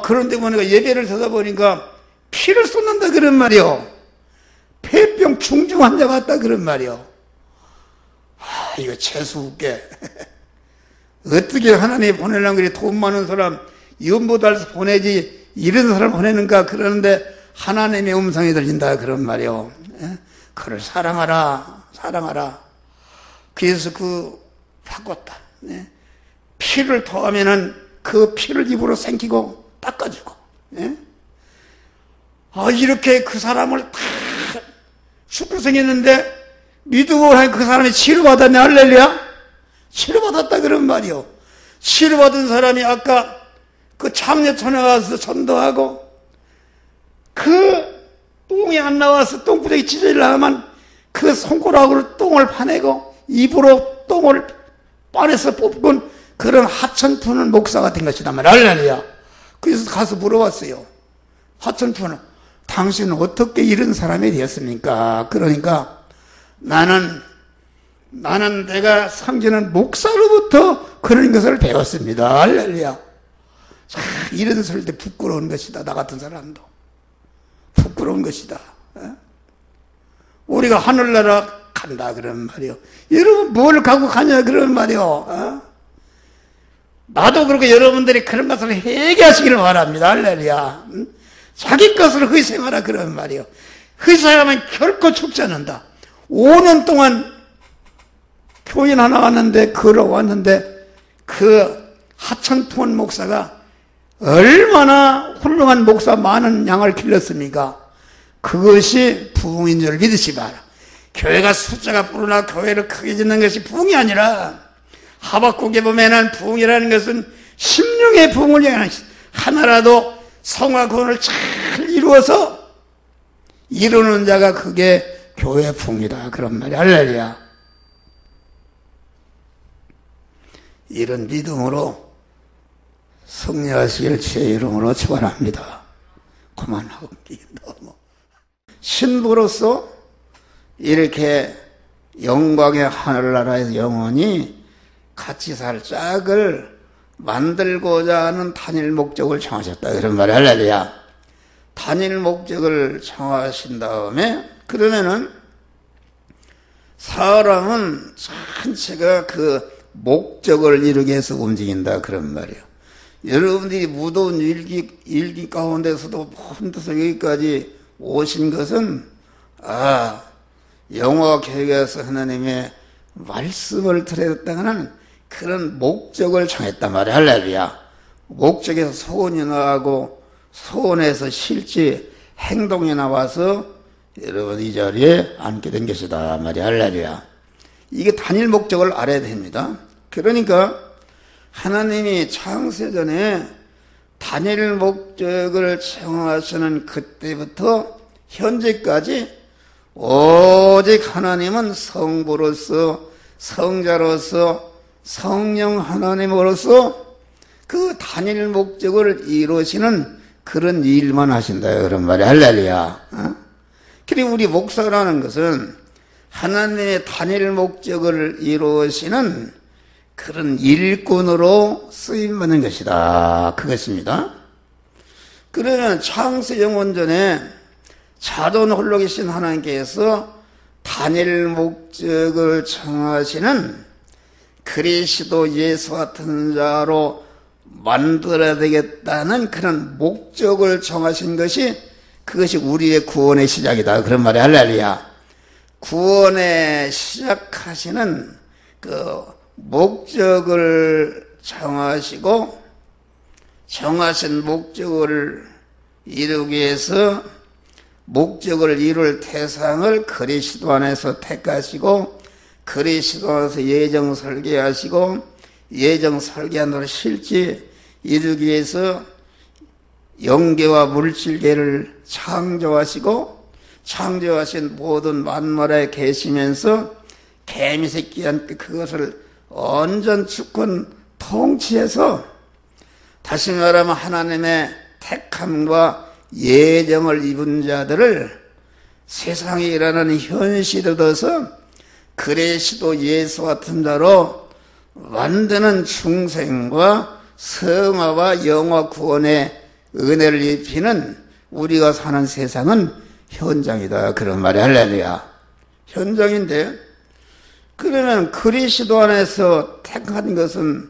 그런데 보니까 예배를 서다 보니까 피를 쏟는다 그런 말이요. 폐병 중증 환자 같다 그런 말이요. 이거 재수없게. 어떻게 하나님이 보내려면 그래 돈 많은 사람 연보달서 보내지 이런 사람 보내는가 그러는데 하나님의 음성이 들린다 그런 말이요. 그를 사랑하라 사랑하라. 그래서 바꿨다. 피를 더하면은 그 피를 입으로 생기고 닦아주고. 이렇게 그 사람을 다 죽고 생겼는데 믿음으로 하니 그 사람이 치료받았네. 할렐루야. 치료받았다 그런 말이요. 치료받은 사람이 아까 그 참여천에 가서 전도하고 그 똥이 안 나와서 똥구멍이 찢어지려면 그 손가락으로 똥을 파내고 입으로 똥을 빠내서 뽑은 그런 하천 푸는 목사가 된 것이다 말이야. 할렐루야. 그래서 가서 물어봤어요. 하천 푸는 당신은 어떻게 이런 사람이 되었습니까? 그러니까 나는 내가 섬기는 목사로부터 그런 것을 배웠습니다. 할렐루야. 이런 소리 때 부끄러운 것이다. 나 같은 사람도 부끄러운 것이다. 우리가 하늘나라 간다 그런 말이요. 여러분 뭘 갖고 가냐 그런 말이요. 나도 그렇고 여러분들이 그런 것을 회개하시기를 바랍니다. 할렐루야. 자기 것을 희생하라 그런 말이요. 희생하면 결코 죽지 않는다. 5년 동안 교인 하나 왔는데 걸어왔는데 그 하천푸원 목사가 얼마나 훌륭한 목사 많은 양을 길렀습니까? 그것이 부흥인 줄 믿으시 바라. 교회가 숫자가 불어나 교회를 크게 짓는 것이 부흥이 아니라 하박국에 보면은 부흥이라는 것은 심령의 부흥을 얘기하는 것이 하나라도 성화 구원을 잘 이루어서 이루는 자가 그게 교회 부흥이다 그런 말이. 할렐루야. 이런 믿음으로 승리하시길 주의 이름으로 축원합니다. 그만하고 너무 신부로서 이렇게 영광의 하늘나라에서 영원히 같이 살 짝을 만들고자 하는 단일 목적을 정하셨다 그런 말이. 할렐루야. 단일 목적을 정하신 다음에 그러면은 사람은 전체가 그 목적을 이루기 위해서 움직인다 그런 말이에요. 여러분들이 무더운 일기 가운데서도 혼자서 여기까지 오신 것은 영화 계획에서 하나님의 말씀을 들었다가는 그런 목적을 정했단 말이야. 할렐루야. 목적에서 소원이 나가고 소원에서 실제 행동이 나와서 여러분 이 자리에 앉게 된 것이다 말이야. 할렐루야. 이게 단일 목적을 알아야 됩니다. 그러니까 하나님이 창세전에 단일 목적을 정하시는 그때부터 현재까지 오직 하나님은 성부로서 성자로서 성령 하나님으로서 그 단일 목적을 이루시는 그런 일만 하신다 그런 말이야. 할렐루야. 그리고 우리 목사라는 것은 하나님의 단일 목적을 이루시는 그런 일꾼으로 쓰임받는 것이다 그것입니다. 그러면 창세 영원전에 자존 홀로 계신 하나님께서 단일 목적을 정하시는 그리스도 예수 같은 자로 만들어야 되겠다는 그런 목적을 정하신 것이 그것이 우리의 구원의 시작이다 그런 말이야. 할렐루야. 구원의 시작하시는 그 목적을 정하시고 정하신 목적을 이루기 위해서 목적을 이룰 대상을 그리스도 안에서 택하시고 그리스도 안에서 예정 설계하시고 예정 설계한 대로 실제 이루기 위해서 영계와 물질계를 창조하시고 창조하신 모든 만물에 계시면서 개미새끼한테 그것을 온전 주권 통치해서 다시 말하면 하나님의 택함과 예정을 입은 자들을 세상에 일어나는 현실을 얻어서 그리스도 예수 같은 자로 만드는 중생과 성화와 영화 구원의 은혜를 입히는 우리가 사는 세상은 현장이다. 그런 말이 할렐루야. 현장인데, 그러면 그리스도 안에서 택한 것은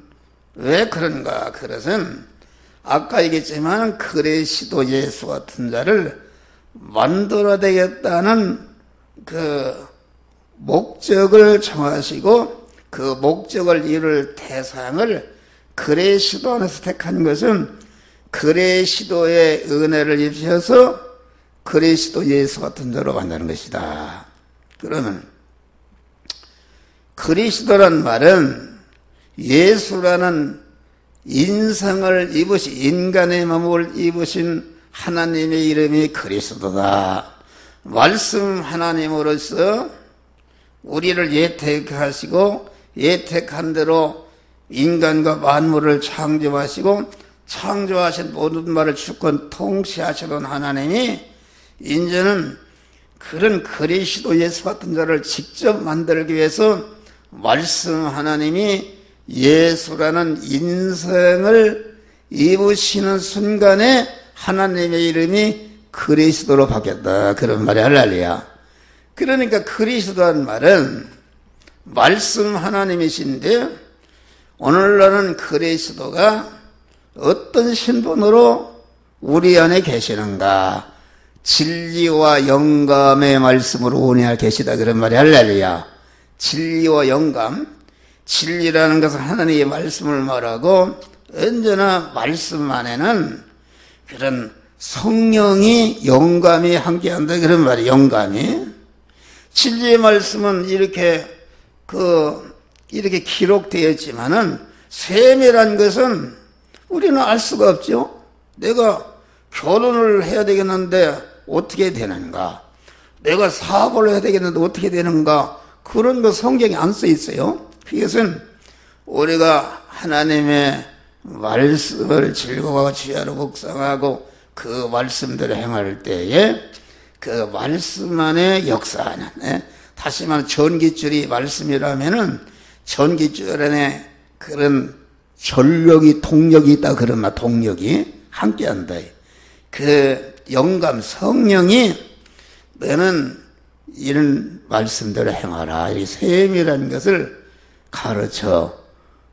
왜 그런가? 그것은 아까 얘기했지만 그리스도 예수 같은 자를 만들어야 되겠다는 그 목적을 정하시고 그 목적을 이룰 대상을 그리스도 안에서 택한 것은 그리스도의 은혜를 입혀서 그리스도 예수 같은 자로 만드는 것이다. 그러면 그리스도란 말은 예수라는 인성을 입으신, 인간의 몸을 입으신 하나님의 이름이 그리스도다. 말씀 하나님으로서 우리를 예택하시고 예택한 대로 인간과 만물을 창조하시고 창조하신 모든 말을 주권 통치하시던 하나님이 이제는 그런 그리스도 예수 같은 자를 직접 만들기 위해서 말씀 하나님이 예수라는 인성을 입으시는 순간에 하나님의 이름이 그리스도로 바뀌었다. 그런 말이 할렐루야. 그러니까 그리스도란 말은 말씀 하나님이신데 오늘날은 그리스도가 어떤 신분으로 우리 안에 계시는가? 진리와 영감의 말씀으로 우리 안에 계시다. 그런 말이 할렐루야. 진리와 영감, 진리라는 것은 하나님의 말씀을 말하고 언제나 말씀 안에는 그런 성령이 영감이 함께한다. 그런 말이 영감이. 진리의 말씀은 이렇게 기록되어 있지만은 세밀한 것은 우리는 알 수가 없죠. 내가 결혼을 해야 되겠는데 어떻게 되는가? 내가 사업을 해야 되겠는데 어떻게 되는가? 그런 거 성경에 안 써 있어요. 그것은 우리가 하나님의 말씀을 즐거워하고 주야로 묵상하고 그 말씀대로 행할 때에 그 말씀 안에 역사하는, 다시 말하면 전깃줄이 말씀이라면은 전깃줄 안에 그런 전력이, 동력이 있다. 그런 말, 동력이 함께한다. 그 영감, 성령이 너는 이런 말씀대로 행하라. 이 세밀한 것을 가르쳐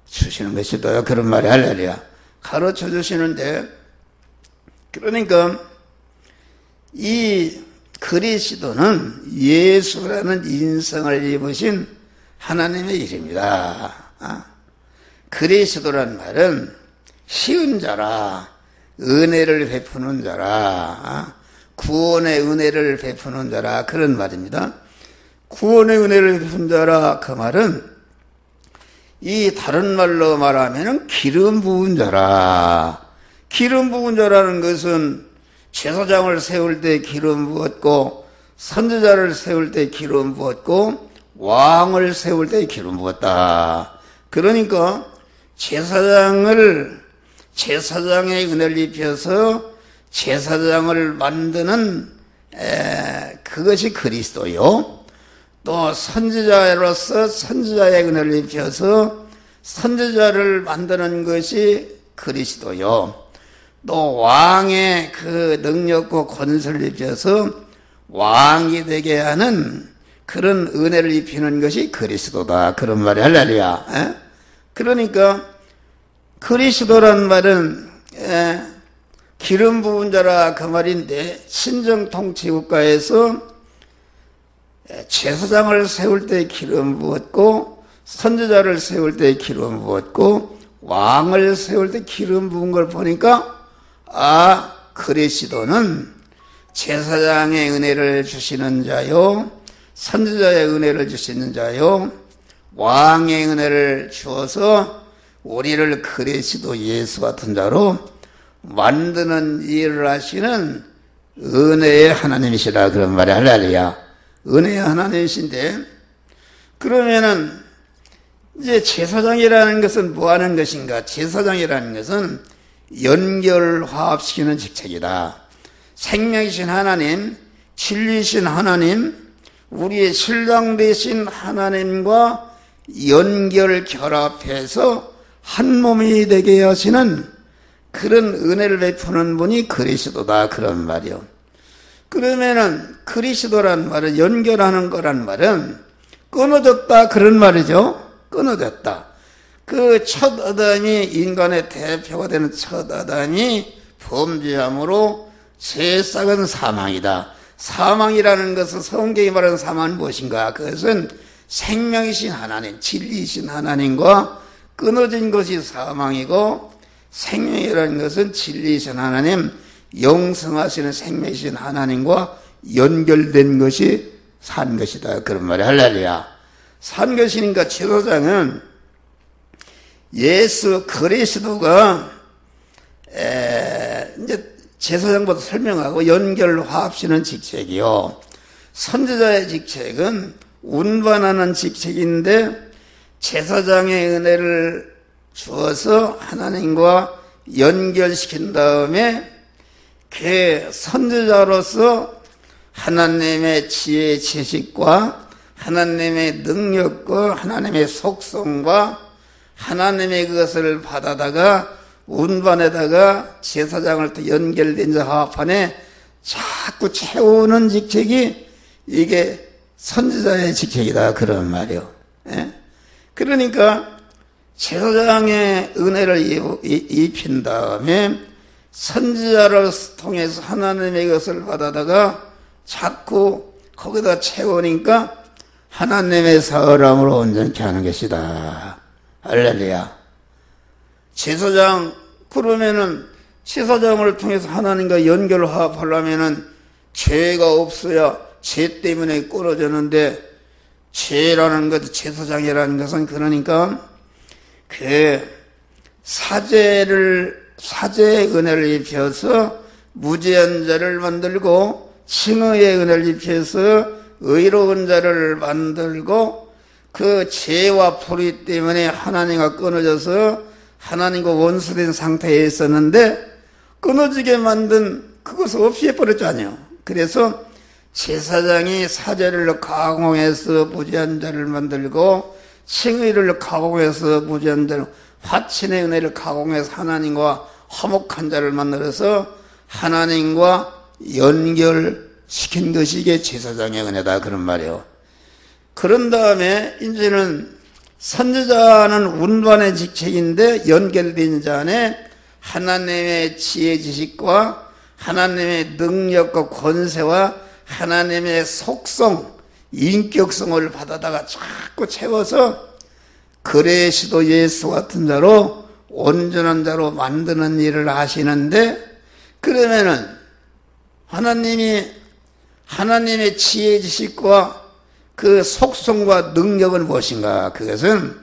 주시는 것이다. 그런 말이 할렐루야. 가르쳐 주시는데, 그러니까 이 그리스도는 예수라는 인성을 입으신 하나님의 이름이다. 그리스도란 말은 쉬운 자라, 은혜를 베푸는 자라, 구원의 은혜를 베푸는 자라, 그런 말입니다. 구원의 은혜를 베푸는 자라, 그 말은 이 다른 말로 말하면 기름 부은 자라. 기름 부은 자라는 것은 제사장을 세울 때 기름 부었고, 선지자를 세울 때 기름 부었고, 왕을 세울 때 기름 부었다. 그러니까 제사장의 은혜를 입혀서 제사장을 만드는 그것이 그리스도요. 또 선지자로서 선지자의 은혜를 입혀서 선지자를 만드는 것이 그리스도요. 또 왕의 그 능력과 권세를 입혀서 왕이 되게 하는 그런 은혜를 입히는 것이 그리스도다. 그런 말이 할렐루야. 그러니까 그리스도란 말은 기름 부은 자라 그 말인데, 신정통치국가에서 제사장을 세울 때 기름 부었고, 선지자를 세울 때 기름 부었고, 왕을 세울 때 기름 부은 걸 보니까 그리스도는 제사장의 은혜를 주시는 자요, 선지자의 은혜를 주시는 자요, 왕의 은혜를 주어서 우리를 그리스도 예수 같은 자로 만드는 일을 하시는 은혜의 하나님이시라. 그런 말이 할렐루야. 은혜의 하나님이신데, 그러면은 이제 제사장이라는 것은 뭐 하는 것인가? 제사장이라는 것은 연결화합시키는 직책이다. 생명이신 하나님, 진리신 하나님, 우리의 신랑 되신 하나님과 연결 결합해서 한 몸이 되게 하시는 그런 은혜를 베푸는 분이 그리스도다 그런 말이요. 그러면은 그리스도란 말은 연결하는 거란 말은 끊어졌다 그런 말이죠. 끊어졌다. 그 첫 아담이 인간의 대표가 되는 첫 아담이 범죄함으로 죄 싹은 사망이다. 사망이라는 것은 성경이 말하는 사망은 무엇인가? 그것은 생명이신 하나님, 진리이신 하나님과 끊어진 것이 사망이고, 생명이라는 것은 진리이신 하나님, 영성하시는 생명이신 하나님과 연결된 것이 산 것이다 그런 말이야. 할렐루야. 산 것이니까 제사장은 예수 그리스도가 이제 제사장보다 설명하고 연결화합시는 직책이요. 선지자의 직책은 운반하는 직책인데 제사장의 은혜를 주어서 하나님과 연결시킨 다음에 그 선지자로서 하나님의 지혜 지식과 하나님의 능력과 하나님의 속성과 하나님의 그것을 받아다가 운반에다가 제사장을 또 연결된 화합판에 자꾸 채우는 직책이 이게 선지자의 직책이다 그런 말이요. 예? 그러니까 제사장의 은혜를 입힌 다음에 선지자를 통해서 하나님의 것을 받아다가 자꾸 거기다 채우니까 하나님의 사람으로 온전케 하는 것이다. 할렐루야. 제사장, 그러면은 제사장을 통해서 하나님과 연결화합하려면은 죄가 없어야 죄 때문에 끊어졌는데, 죄라는 것, 제사장이라는 것은 그러니까 그 사제의 은혜를 입혀서 무죄한 자를 만들고, 칭의의 은혜를 입혀서 의로운 자를 만들고, 그 죄와 불의 때문에 하나님과 끊어져서 하나님과 원수된 상태에 있었는데 끊어지게 만든 그것을 없이 해버렸잖아요. 그래서 제사장이 사제를 가공해서 무죄한 자를 만들고, 칭의를 가공해서 무죄한 자를, 화친의 은혜를 가공해서 하나님과 화목한 자를 만들어서 하나님과 연결시킨 것이 이게 제사장의 은혜다 그런 말이에요. 그런 다음에 이제는 선지자는 운반의 직책인데 연결된 자는 하나님의 지혜 지식과 하나님의 능력과 권세와 하나님의 속성, 인격성을 받아다가 자꾸 채워서 그리스도 예수 같은 자로 온전한 자로 만드는 일을 하시는데, 그러면은 하나님의 지혜 지식과 그 속성과 능력은 무엇인가? 그것은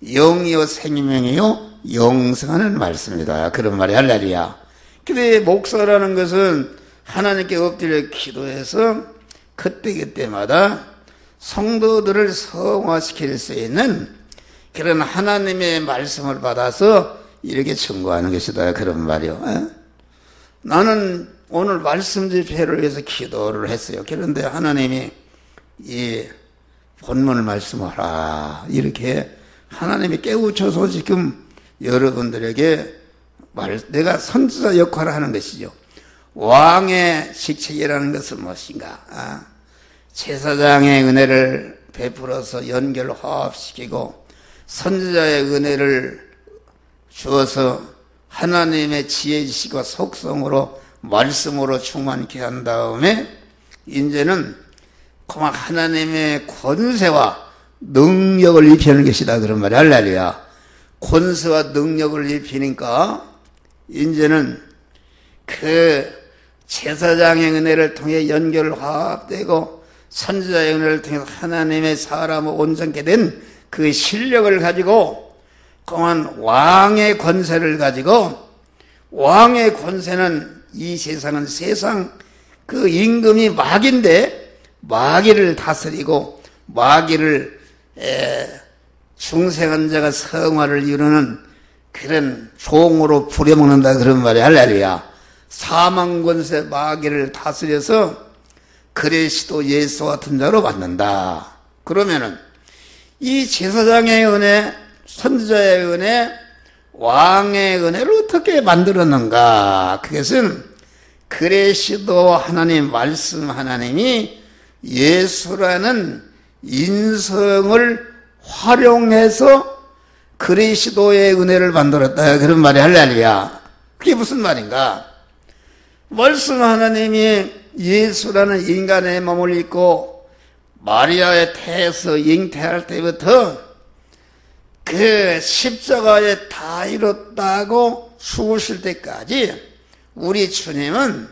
영이요 생명이요 영성하는 말씀이다 그런 말이 할렐루야. 근데 목사라는 것은 하나님께 엎드려 기도해서 그때그때마다 성도들을 성화시킬 수 있는 그런 하나님의 말씀을 받아서 이렇게 증거하는 것이다 그런 말이요. 나는 오늘 말씀 집회를 위해서 기도를 했어요. 그런데 하나님이 이 본문을 말씀하라 이렇게 하나님이 깨우쳐서 지금 여러분들에게 내가 선지자 역할을 하는 것이죠. 왕의 직책이라는 것은 무엇인가? 제사장의 은혜를 베풀어서 연결 화합시키고 선지자의 은혜를 주어서 하나님의 지혜 지식과 속성으로 말씀으로 충만케 한 다음에 이제는 그만 하나님의 권세와 능력을 입히는 것이다 그런 말이야. 할렐루야. 권세와 능력을 입히니까 이제는 그 제사장의 은혜를 통해 연결 화합되고 선지자의 은혜를 통해서 하나님의 사람을 온전케 된 그 실력을 가지고 그만 왕의 권세를 가지고, 왕의 권세는 이 세상 그 임금이 마귀인데 마귀를 다스리고 마귀를 중생한 자가 성화를 이루는 그런 종으로 부려먹는다 그런 말이야. 할렐루야. 사망 권세 마귀를 다스려서 그리스도 예수 같은 자로 만든다. 그러면은 이 제사장의 은혜, 선지자의 은혜, 왕의 은혜를 어떻게 만들었는가? 그것은 그리스도 하나님, 말씀 하나님이 예수라는 인성을 활용해서 그리스도의 은혜를 만들었다, 그런 말이 할렐루야. 그게 무슨 말인가? 말씀 하나님이 예수라는 인간의 몸을 입고 마리아의 태에서 잉태할 때부터 그 십자가에 다 이뤘다고 죽으실 때까지 우리 주님은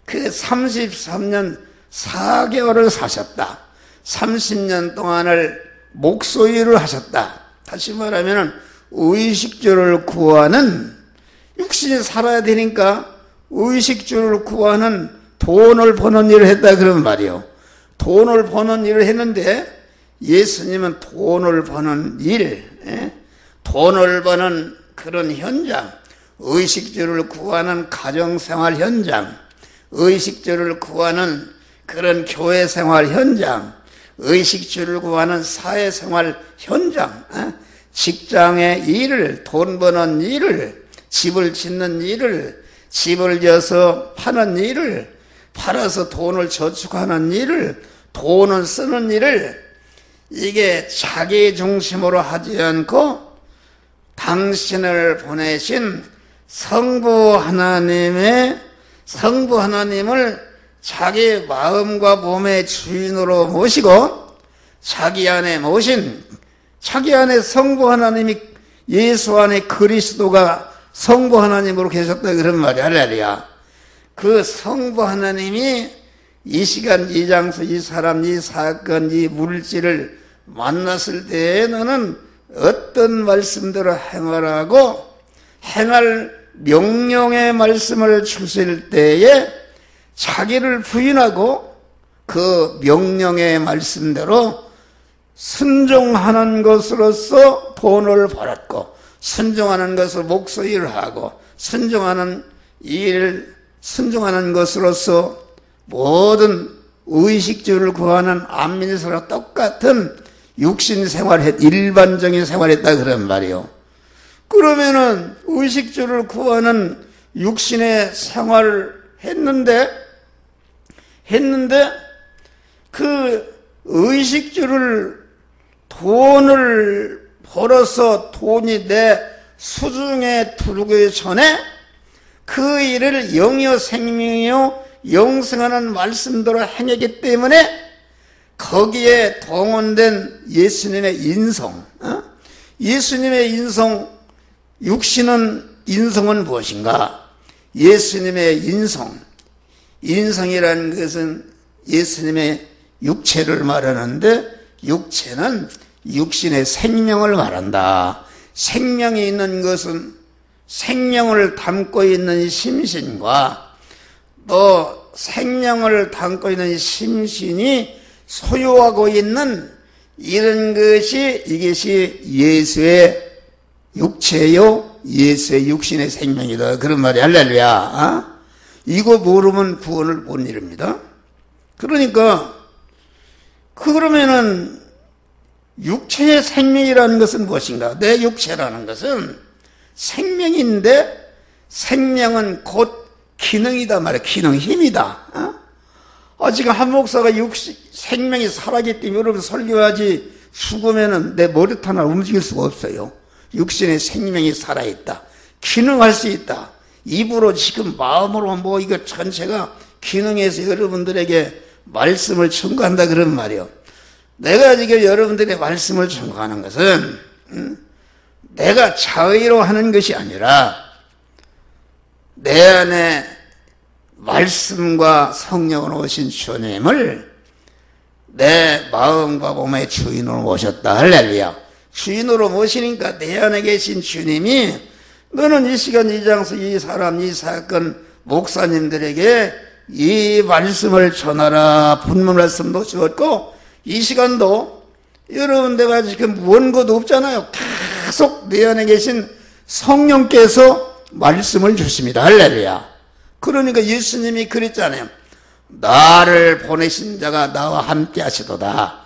그 33년 4개월을 사셨다. 30년 동안을 목소리를 하셨다. 다시 말하면 의식주를 구하는, 육신이 살아야 되니까 의식주를 구하는 돈을 버는 일을 했다, 그런 말이요. 돈을 버는 일을 했는데 예수님은 돈을 버는 일, 돈을 버는 그런 현장, 의식주를 구하는 가정생활 현장, 의식주를 구하는 그런 교회생활 현장, 의식주를 구하는 사회생활 현장, 직장의 일을, 돈 버는 일을, 집을 짓는 일을, 집을 져서 파는 일을, 팔아서 돈을 저축하는 일을, 돈을 쓰는 일을, 이게 자기 중심으로 하지 않고 당신을 보내신 성부 하나님을 자기 마음과 몸의 주인으로 모시고 자기 안에 모신, 자기 안에 성부 하나님이, 예수 안에 그리스도가 성부 하나님으로 계셨다, 그런 말이 할렐루야. 그 성부 하나님이 이 시간, 이 장소, 이 사람, 이 사건, 이 물질을 만났을 때에 너는 어떤 말씀대로 행하라고 행할 명령의 말씀을 주실 때에 자기를 부인하고 그 명령의 말씀대로 순종하는 것으로서 돈을 벌었고, 순종하는 것으로 목소리를 하고, 순종하는 것으로서 모든 의식주를 구하는 안민서랑 똑같은 육신 일반적인 생활했다, 그런 말이요. 그러면은 의식주를 구하는 육신의 생활을 했는데 그 의식주를, 돈을 벌어서 돈이 내 수중에 들어오기 전에 그 일을 영이요 생명이요 영생하는 말씀대로 행했기 때문에 거기에 동원된 예수님의 인성, 예수님의 인성은 무엇인가? 예수님의 인성이라는 것은 예수님의 육체를 말하는데, 육체는 육신의 생명을 말한다. 생명이 있는 것은 생명을 담고 있는 심신과 또 생명을 담고 있는 심신이 소유하고 있는 이런 것이, 이것이 예수의 육체요, 예수의 육신의 생명이다, 그런 말이 할렐루야. 이거 모르면 구원을 못 이룹니다. 그러니까 그러면은 육체의 생명이라는 것은 무엇인가? 내 육체라는 것은 생명인데, 생명은 곧 기능이다 말이야. 기능, 힘이다. 지금 한 목사가 생명이 살아있기 때문에 여러분 설교하지, 죽으면은 내 머리털 하나 움직일 수가 없어요. 육신의 생명이 살아있다. 기능할 수 있다. 입으로 지금 마음으로 뭐 이거 전체가 기능해서 여러분들에게 말씀을 전가한다, 그런 말이요. 내가 지금 여러분들의 말씀을 전가하는 것은 내가 자의로 하는 것이 아니라 내 안에 말씀과 성령으로 오신 주님을 내 마음과 몸의 주인으로 모셨다, 할렐루야. 주인으로 모시니까 내 안에 계신 주님이 너는 이 시간, 이 장소, 이 사람, 이 사건, 목사님들에게 이 말씀을 전하라, 분문 말씀도 주었고, 이 시간도 여러분 내가 지금 원고도 없잖아요. 계속 내 안에 계신 성령께서 말씀을 주십니다, 할렐루야. 그러니까 예수님이 그랬잖아요. 나를 보내신 자가 나와 함께 하시도다.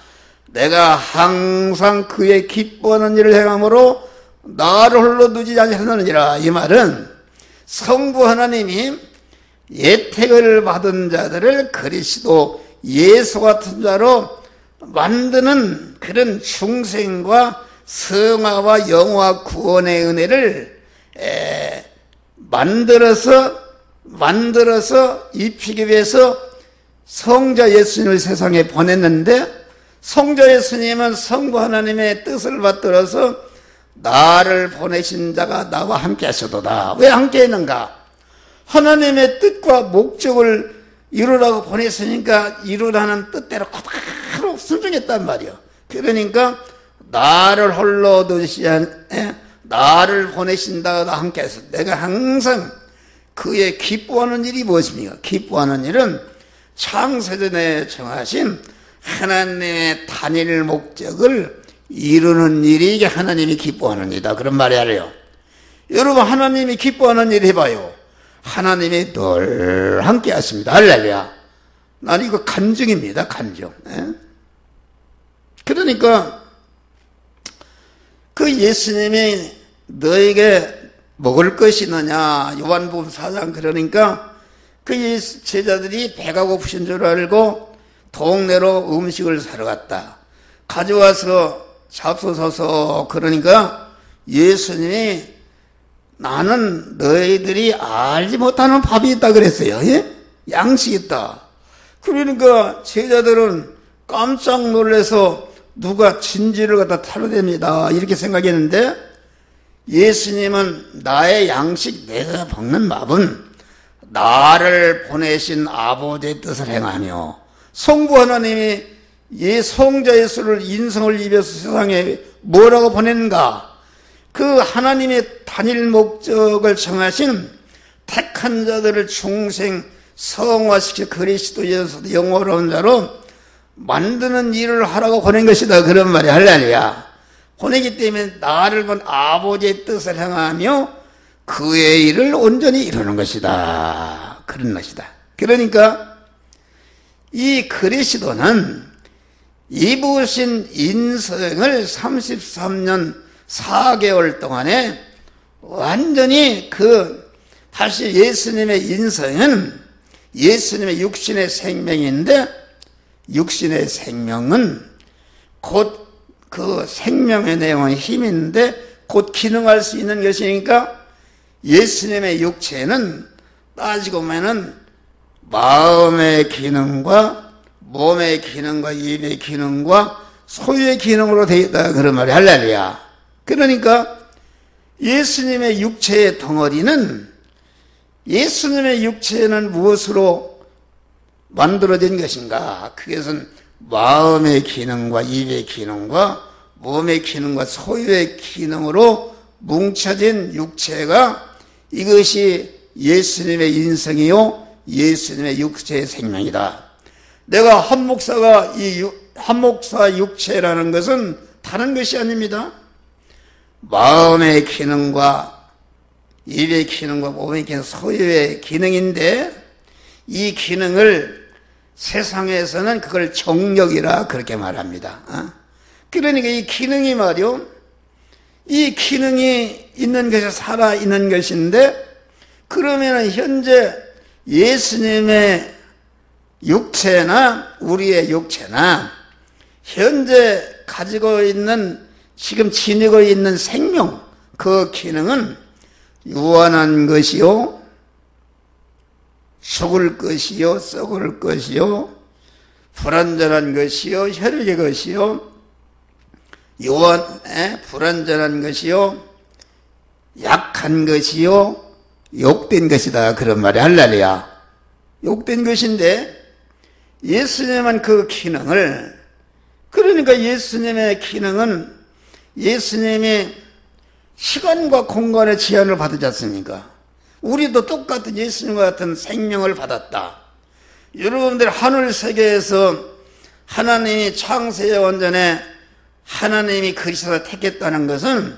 내가 항상 그의 기뻐하는 일을 행함으로 나를 홀로 두지 아니하느니라. 이 말은 성부 하나님이 예택을 받은 자들을 그리스도 예수 같은 자로 만드는 그런 중생과 성화와 영화 구원의 은혜를 만들어서 입히기 위해서 성자 예수님을 세상에 보냈는데, 성자 예수님은 성부 하나님의 뜻을 받들어서 나를 보내신 자가 나와 함께 하셔도다. 왜 함께 했는가? 하나님의 뜻과 목적을 이루라고 보냈으니까 이루라는 뜻대로 그대로 순종했단 말이요. 그러니까 나를 홀로 두시지 나를 보내신다가 나 함께 해서 내가 항상 그의 기뻐하는 일이 무엇입니까? 기뻐하는 일은 창세전에 정하신 하나님의 단일 목적을 이루는 일이 이게 하나님이 기뻐하는 일이다. 그런 말이 아니에요. 여러분, 하나님이 기뻐하는 일 해봐요. 하나님이 늘 함께 하십니다. 할렐루야. 난 이거 간증입니다. 간증. 그러니까 그 예수님이 너에게 먹을 것이 있느냐, 요한복음 4장. 그러니까 그 제자들이 배가 고프신 줄 알고 동네로 음식을 사러 갔다. 가져와서 잡수소서. 그러니까 예수님이 나는 너희들이 알지 못하는 밥이 있다 그랬어요. 예? 양식이 있다. 그러니까 제자들은 깜짝 놀라서 누가 진지를 갖다 타로댑니다 이렇게 생각했는데, 예수님은 나의 양식, 내가 먹는 밥은 나를 보내신 아버지의 뜻을 행하며, 성부 하나님이 성자 예수를 인성을 입혀서 세상에 뭐라고 보냈는가? 그 하나님의 단일 목적을 정하신 택한 자들을 중생 성화시켜 그리스도 예수 영원한 자로 만드는 일을 하라고 보낸 것이다. 그런 말이 할렐루야. 보내기 때문에 나를 본 아버지의 뜻을 행하며 그의 일을 온전히 이루는 것이다. 그런 것이다. 그러니까 이 그리스도는 입으신 인생을 33년 4개월 동안에 완전히 사실 예수님의 인생은 예수님의 육신의 생명인데, 육신의 생명은 곧 그 생명의 내용은 힘인데 곧 기능할 수 있는 것이니까, 예수님의 육체는 따지고 보면은 마음의 기능과 몸의 기능과 입의 기능과 소유의 기능으로 되어 있다. 그런 말이 할렐루야. 그러니까 예수님의 육체의 덩어리는, 예수님의 육체는 무엇으로 만들어진 것인가? 그것은 마음의 기능과 입의 기능과 몸의 기능과 소유의 기능으로 뭉쳐진 육체가, 이것이 예수님의 인성이요 예수님의 육체의 생명이다. 내가 한 목사가 한 목사 육체라는 것은 다른 것이 아닙니다. 마음의 기능과 입의 기능과 몸의 기능, 소유의 기능인데, 이 기능을 세상에서는 그걸 정력이라 그렇게 말합니다. 그러니까 이 기능이 말이요, 이 기능이 있는 것이 살아있는 것인데, 그러면은 현재 예수님의 육체나 우리의 육체나 현재 가지고 있는, 지금 지니고 있는 생명, 그 기능은 유한한 것이요, 죽을 것이요, 썩을 것이요, 불완전한 것이요, 혈육의 것이요, 불완전한 것이요, 약한 것이요, 욕된 것이다. 그런 말이 할렐루야. 욕된 것인데, 예수님은 그 기능을, 그러니까 예수님의 기능은 예수님이 시간과 공간의 제한을 받지 않습니까? 우리도 똑같은 예수님과 같은 생명을 받았다. 여러분들 하늘 세계에서 하나님이 창세의 원전에 하나님이 그리스도를 택했다는 것은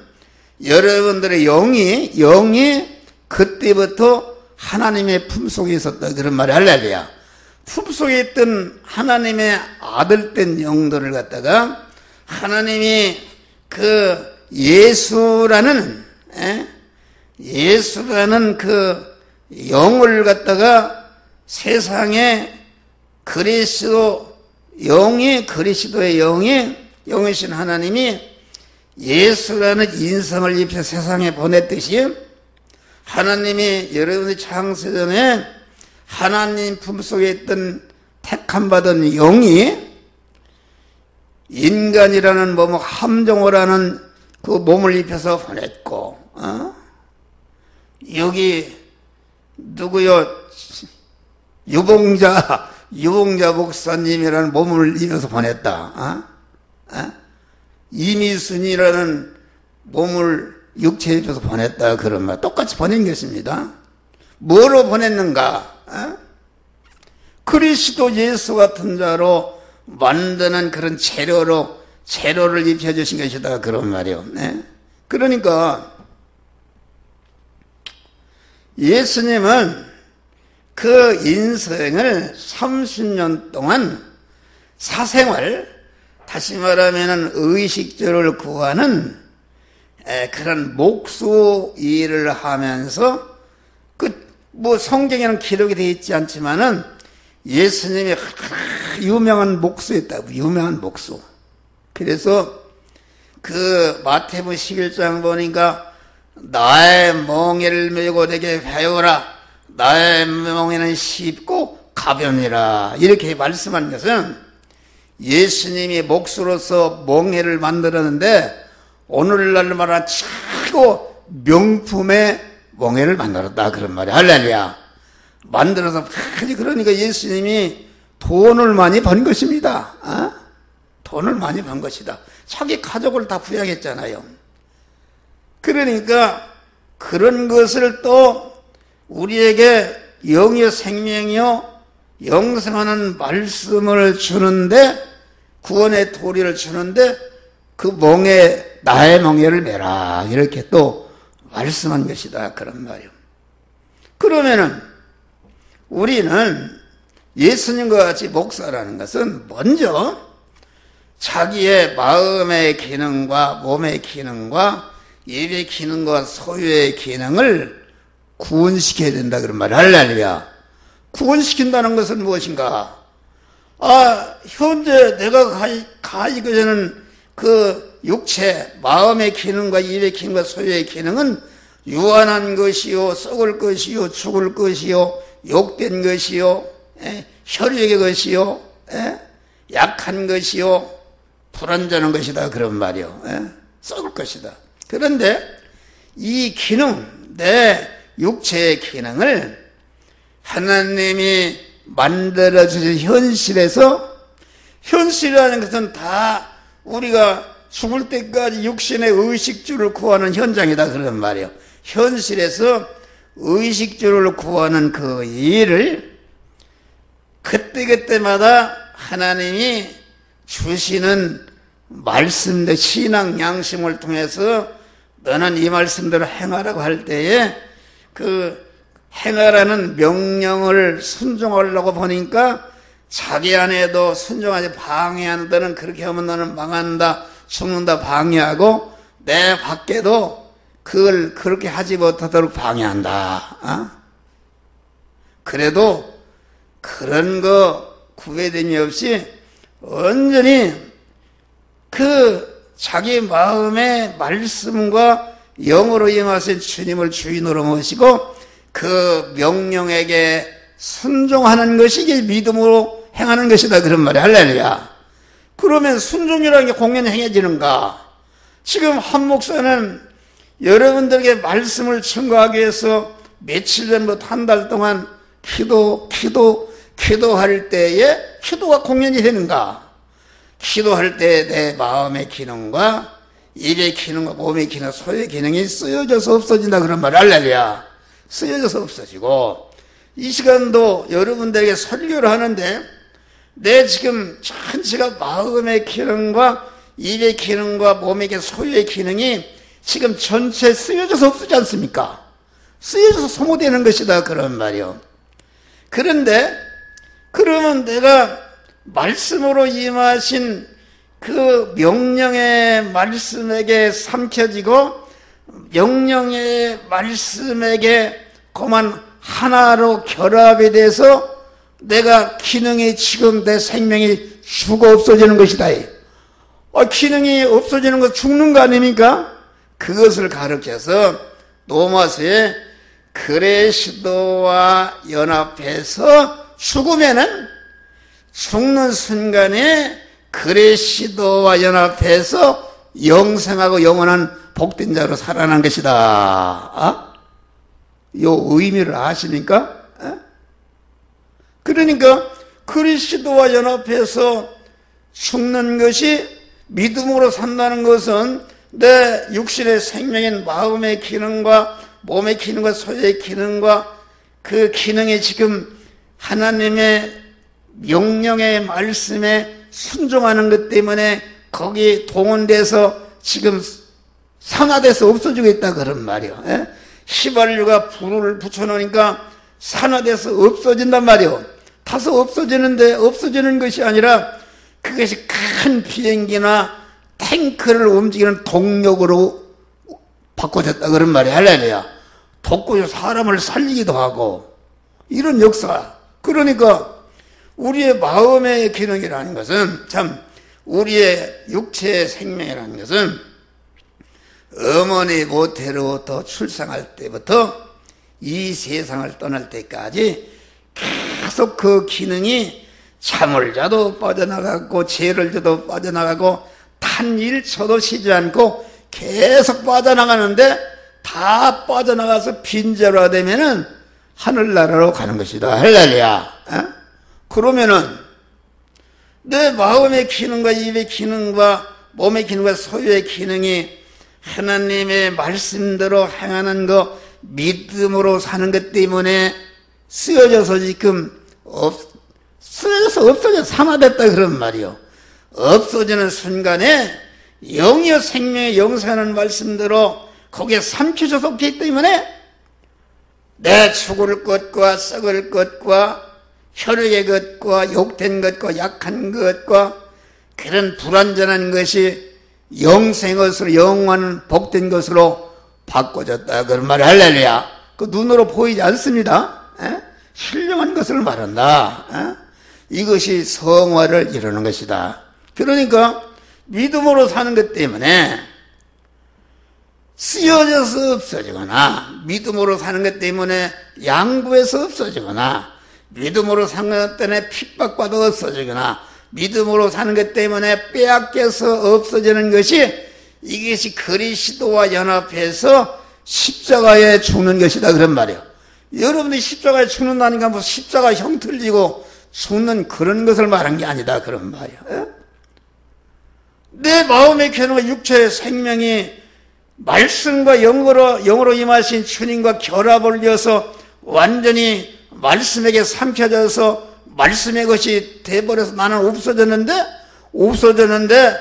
여러분들의 영이 그때부터 하나님의 품속에 있었다. 그런 말이 할렐루야. 품속에 있던 하나님의 아들된 영들을 갖다가 하나님이 그 예수라는 그 영을 갖다가 세상에 그리스도의 영이신 하나님이 예수라는 인성을 입혀 세상에 보냈듯이 하나님이 여러분의 창세전에 하나님 품속에 있던 택함받은 영이 인간이라는 몸, 함정호라는 그 몸을 입혀서 보냈고, 여기 누구요? 유봉자 목사님이라는 몸을 입혀서 보냈다. 이미순이라는 몸을 육체에 입혀서 보냈다. 그런 말 똑같이 보낸 것입니다. 뭐로 보냈는가? 그리스도 예수 같은 자로 만드는 그런 재료를 입혀주신 것이다. 그런 말이요. 그러니까 예수님은 그 인생을 30년 동안 사생활, 다시 말하면 의식주를 구하는 그런 목수 일을 하면서 성경에는 기록이 되어 있지 않지만은 예수님이 유명한 목수였다고, 유명한 목수. 그래서 그 마태복음 11장 보니까 나의 멍에를 메고 내게 배우라. 나의 멍에는 쉽고 가벼니라. 이렇게 말씀한 것은 예수님이 목수로서 멍에를 만들었는데 오늘날 말하는 최고 명품의 멍에를 만들었다. 그런 말이야. 할렐루야. 만들어서 그러니까 예수님이 돈을 많이 번 것입니다. 돈을 많이 번 것이다. 자기 가족을 다 부양했잖아요. 그러니까 그런 것을 또 우리에게 영의 생명이요 영생하는 말씀을 주는데, 구원의 도리를 주는데 그 멍에 나의 멍에를 메라 이렇게 또 말씀한 것이다. 그런 말이요. 그러면은 우리는 예수님과 같이 목사라는 것은 먼저 자기의 마음의 기능과 몸의 기능과 입의 기능과 소유의 기능을 구원시켜야 된다. 그런 말이야. 할렐루야. 구원시킨다는 것은 무엇인가? 현재 내가 가지고 있는 그 육체, 마음의 기능과 입의 기능과 소유의 기능은 유한한 것이요, 썩을 것이요, 죽을 것이요, 욕된 것이요, 혈육의 것이요, 약한 것이요, 불완전한 것이다. 그런 말이요. 썩을 것이다. 그런데 이 기능, 내 육체의 기능을 하나님이 만들어주신 현실이라는 것은 다 우리가 죽을 때까지 육신의 의식주를 구하는 현장이다. 그런 말이에요. 현실에서 의식주를 구하는 그 일을 그때그때마다 하나님이 주시는 말씀들, 신앙 양심을 통해서 너는 이 말씀대로 행하라고 할 때에 그 행하라는 명령을 순종하려고 보니까 자기 안에도 순종하지 방해한다는, 그렇게 하면 너는 망한다, 죽는다 방해하고 내 밖에도 그걸 그렇게 하지 못하도록 방해한다. 그래도 그런 거 구애됨이 없이 온전히 그 자기 마음의 말씀과 영으로 임하신 주님을 주인으로 모시고 그 명령에게 순종하는 것이 이게 믿음으로 행하는 것이다. 그런 말이야. 할렐루야. 그러면 순종이라는 게 공연히 행해지는가? 지금 한 목사는 여러분들에게 말씀을 청구하기 위해서 며칠 전부터 한 달 동안 기도할 때에 기도가 공연이 되는가? 기도할 때 내 마음의 기능과 입의 기능과 몸의 기능, 소의 기능이 쓰여져서 없어진다. 그런 말. 할렐루야. 쓰여져서 없어지고, 이 시간도 여러분들에게 설교를 하는데 내 지금 전체가 마음의 기능과 입의 기능과 몸의 기능, 소유의 기능이 지금 전체 쓰여져서 없어지지 않습니까? 쓰여져서 소모되는 것이다. 그런 말이요. 그런데 그러면 내가 말씀으로 임하신 그 명령의 말씀에게 삼켜지고 명령의 말씀에게 그만 하나로 결합이 돼서 내가 기능이 지금 내 생명이 죽어 없어지는 것이다. 기능이 없어지는 것 죽는 거 아닙니까? 그것을 가르쳐서 로마서에 그리스도와 연합해서 죽으면은 죽는 순간에 그리스도와 연합해서 영생하고 영원한 복된 자로 살아난 것이다. 요 의미를 아십니까? 그러니까 그리스도와 연합해서 죽는 것이 믿음으로 산다는 것은 내 육신의 생명인 마음의 기능과 몸의 기능과 소유의 기능과 그 기능이 지금 하나님의 명령의 말씀에 순종하는 것 때문에 거기 동원돼서 지금 산화돼서 없어지고 있다 그런 말이요. 휘발유가 불을 붙여놓으니까 산화돼서 없어진단 말이요. 타서 없어지는데 없어지는 것이 아니라 그것이 큰 비행기나 탱크를 움직이는 동력으로 바꿔졌다 그런 말이야. 할렐루야. 독고요 사람을 살리기도 하고 이런 역사. 그러니까 우리의 마음의 기능이라는 것은 참 우리의 육체의 생명이라는 것은 어머니 모태로부터 출생할 때부터 이 세상을 떠날 때까지 계속 그 기능이 잠을 자도 빠져나가고 죄를 져도 빠져나가고 단 1초도 쉬지 않고 계속 빠져나가는데 다 빠져나가서 빈자로가 되면은 하늘나라로 가는 것이다. 할렐루야. 그러면은 내 마음의 기능과 입의 기능과 몸의 기능과 소유의 기능이 하나님의 말씀대로 행하는 거 믿음으로 사는 것 때문에 쓰여져서 지금 쓰여서 없어져 산화됐다 그런 말이요. 없어지는 순간에 영이여 생명의 영생하는 말씀대로 거기에 삼켜져 속기 때문에 내 죽을 것과 썩을 것과 혈육의 것과 욕된 것과 약한 것과 그런 불완전한 것이 영생것으로 영원한 복된 것으로 바꿔졌다 그런 말이 할렐루야. 그 눈으로 보이지 않습니다. 신령한 것을 말한다. 이것이 성화를 이루는 것이다. 그러니까 믿음으로 사는 것 때문에 쓰여져서 없어지거나 믿음으로 사는 것 때문에 양보해서 없어지거나 믿음으로 사는 것 때문에 핍박받아 없어지거나 믿음으로 사는 것 때문에 빼앗겨서 없어지는 것이 이것이 그리스도와 연합해서 십자가에 죽는 것이다 그런 말이에요. 여러분들이 십자가에 죽는다니까 뭐 십자가 형 틀리고 죽는 그런 것을 말한 게 아니다 그런 말이에요. 내 마음의 기능과 육체의 생명이 말씀과 영으로 임하신 주님과 결합을 이어서 완전히 말씀에게 삼켜져서 말씀의 것이 돼버려서 나는 없어졌는데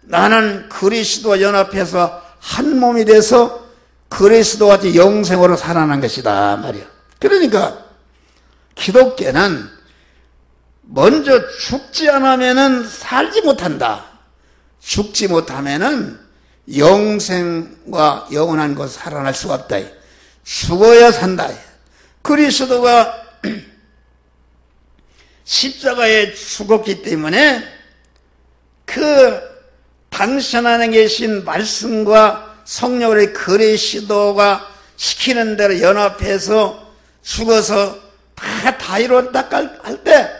나는 그리스도와 연합해서 한 몸이 돼서 그리스도와 같이 영생으로 살아난 것이다 말이야. 그러니까 기독교는 먼저 죽지 않으면은 살지 못한다. 죽지 못하면은 영생과 영원한 곳 살아날 수가 없다. 죽어야 산다. 그리스도가 십자가에 죽었기 때문에 그 당신 안에 계신 말씀과 성령의 그리스도가 시키는 대로 연합해서 죽어서 다 이뤘다 할 때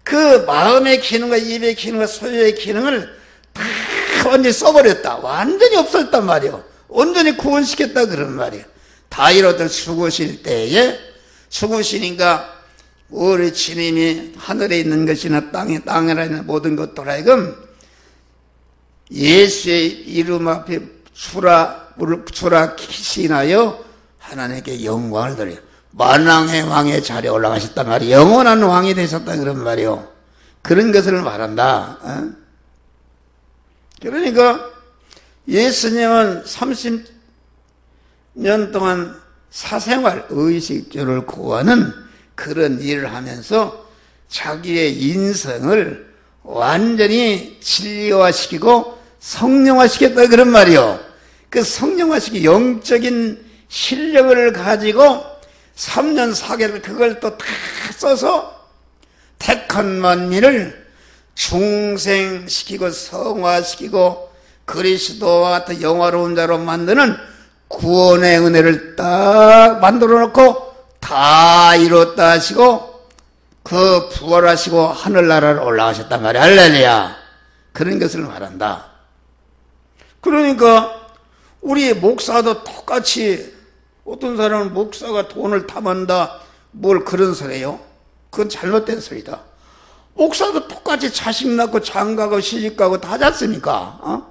그 마음의 기능과 입의 기능과 소유의 기능을 다 완전히 써버렸다. 완전히 없었단 말이요. 온전히 구원시켰다 그런 말이에요. 다 이뤘다 죽으실 때에 죽으시니까 우리 주님이 하늘에 있는 것이나 땅에 있는 모든 것들 하여금 예수의 이름 앞에 수락시나요 하나님께 영광을 드려요. 만왕의 왕의 자리에 올라가셨단 말이에요. 영원한 왕이 되셨다 그런 말이요. 그런 것을 말한다. 그러니까 예수님은 30년 동안 사생활 의식주를 구하는 그런 일을 하면서 자기의 인생을 완전히 진리화시키고 성령화시켰다 그런 말이요. 그 성령화시키 영적인 실력을 가지고 3년 4개월 그걸 또 다 써서 택한 만민을 중생시키고 성화시키고 그리스도와 같은 영화로운 자로 만드는 구원의 은혜를 딱 만들어 놓고 다 이뤘다 하시고 그 부활하시고 하늘나라로 올라가셨단 말이야. 할렐루야. 그런 것을 말한다. 그러니까 우리 목사도 똑같이 어떤 사람은 목사가 돈을 탐한다 뭘 그런 소리예요. 그건 잘못된 소리다. 목사도 똑같이 자식 낳고 장가고 시집가고 다 잤으니까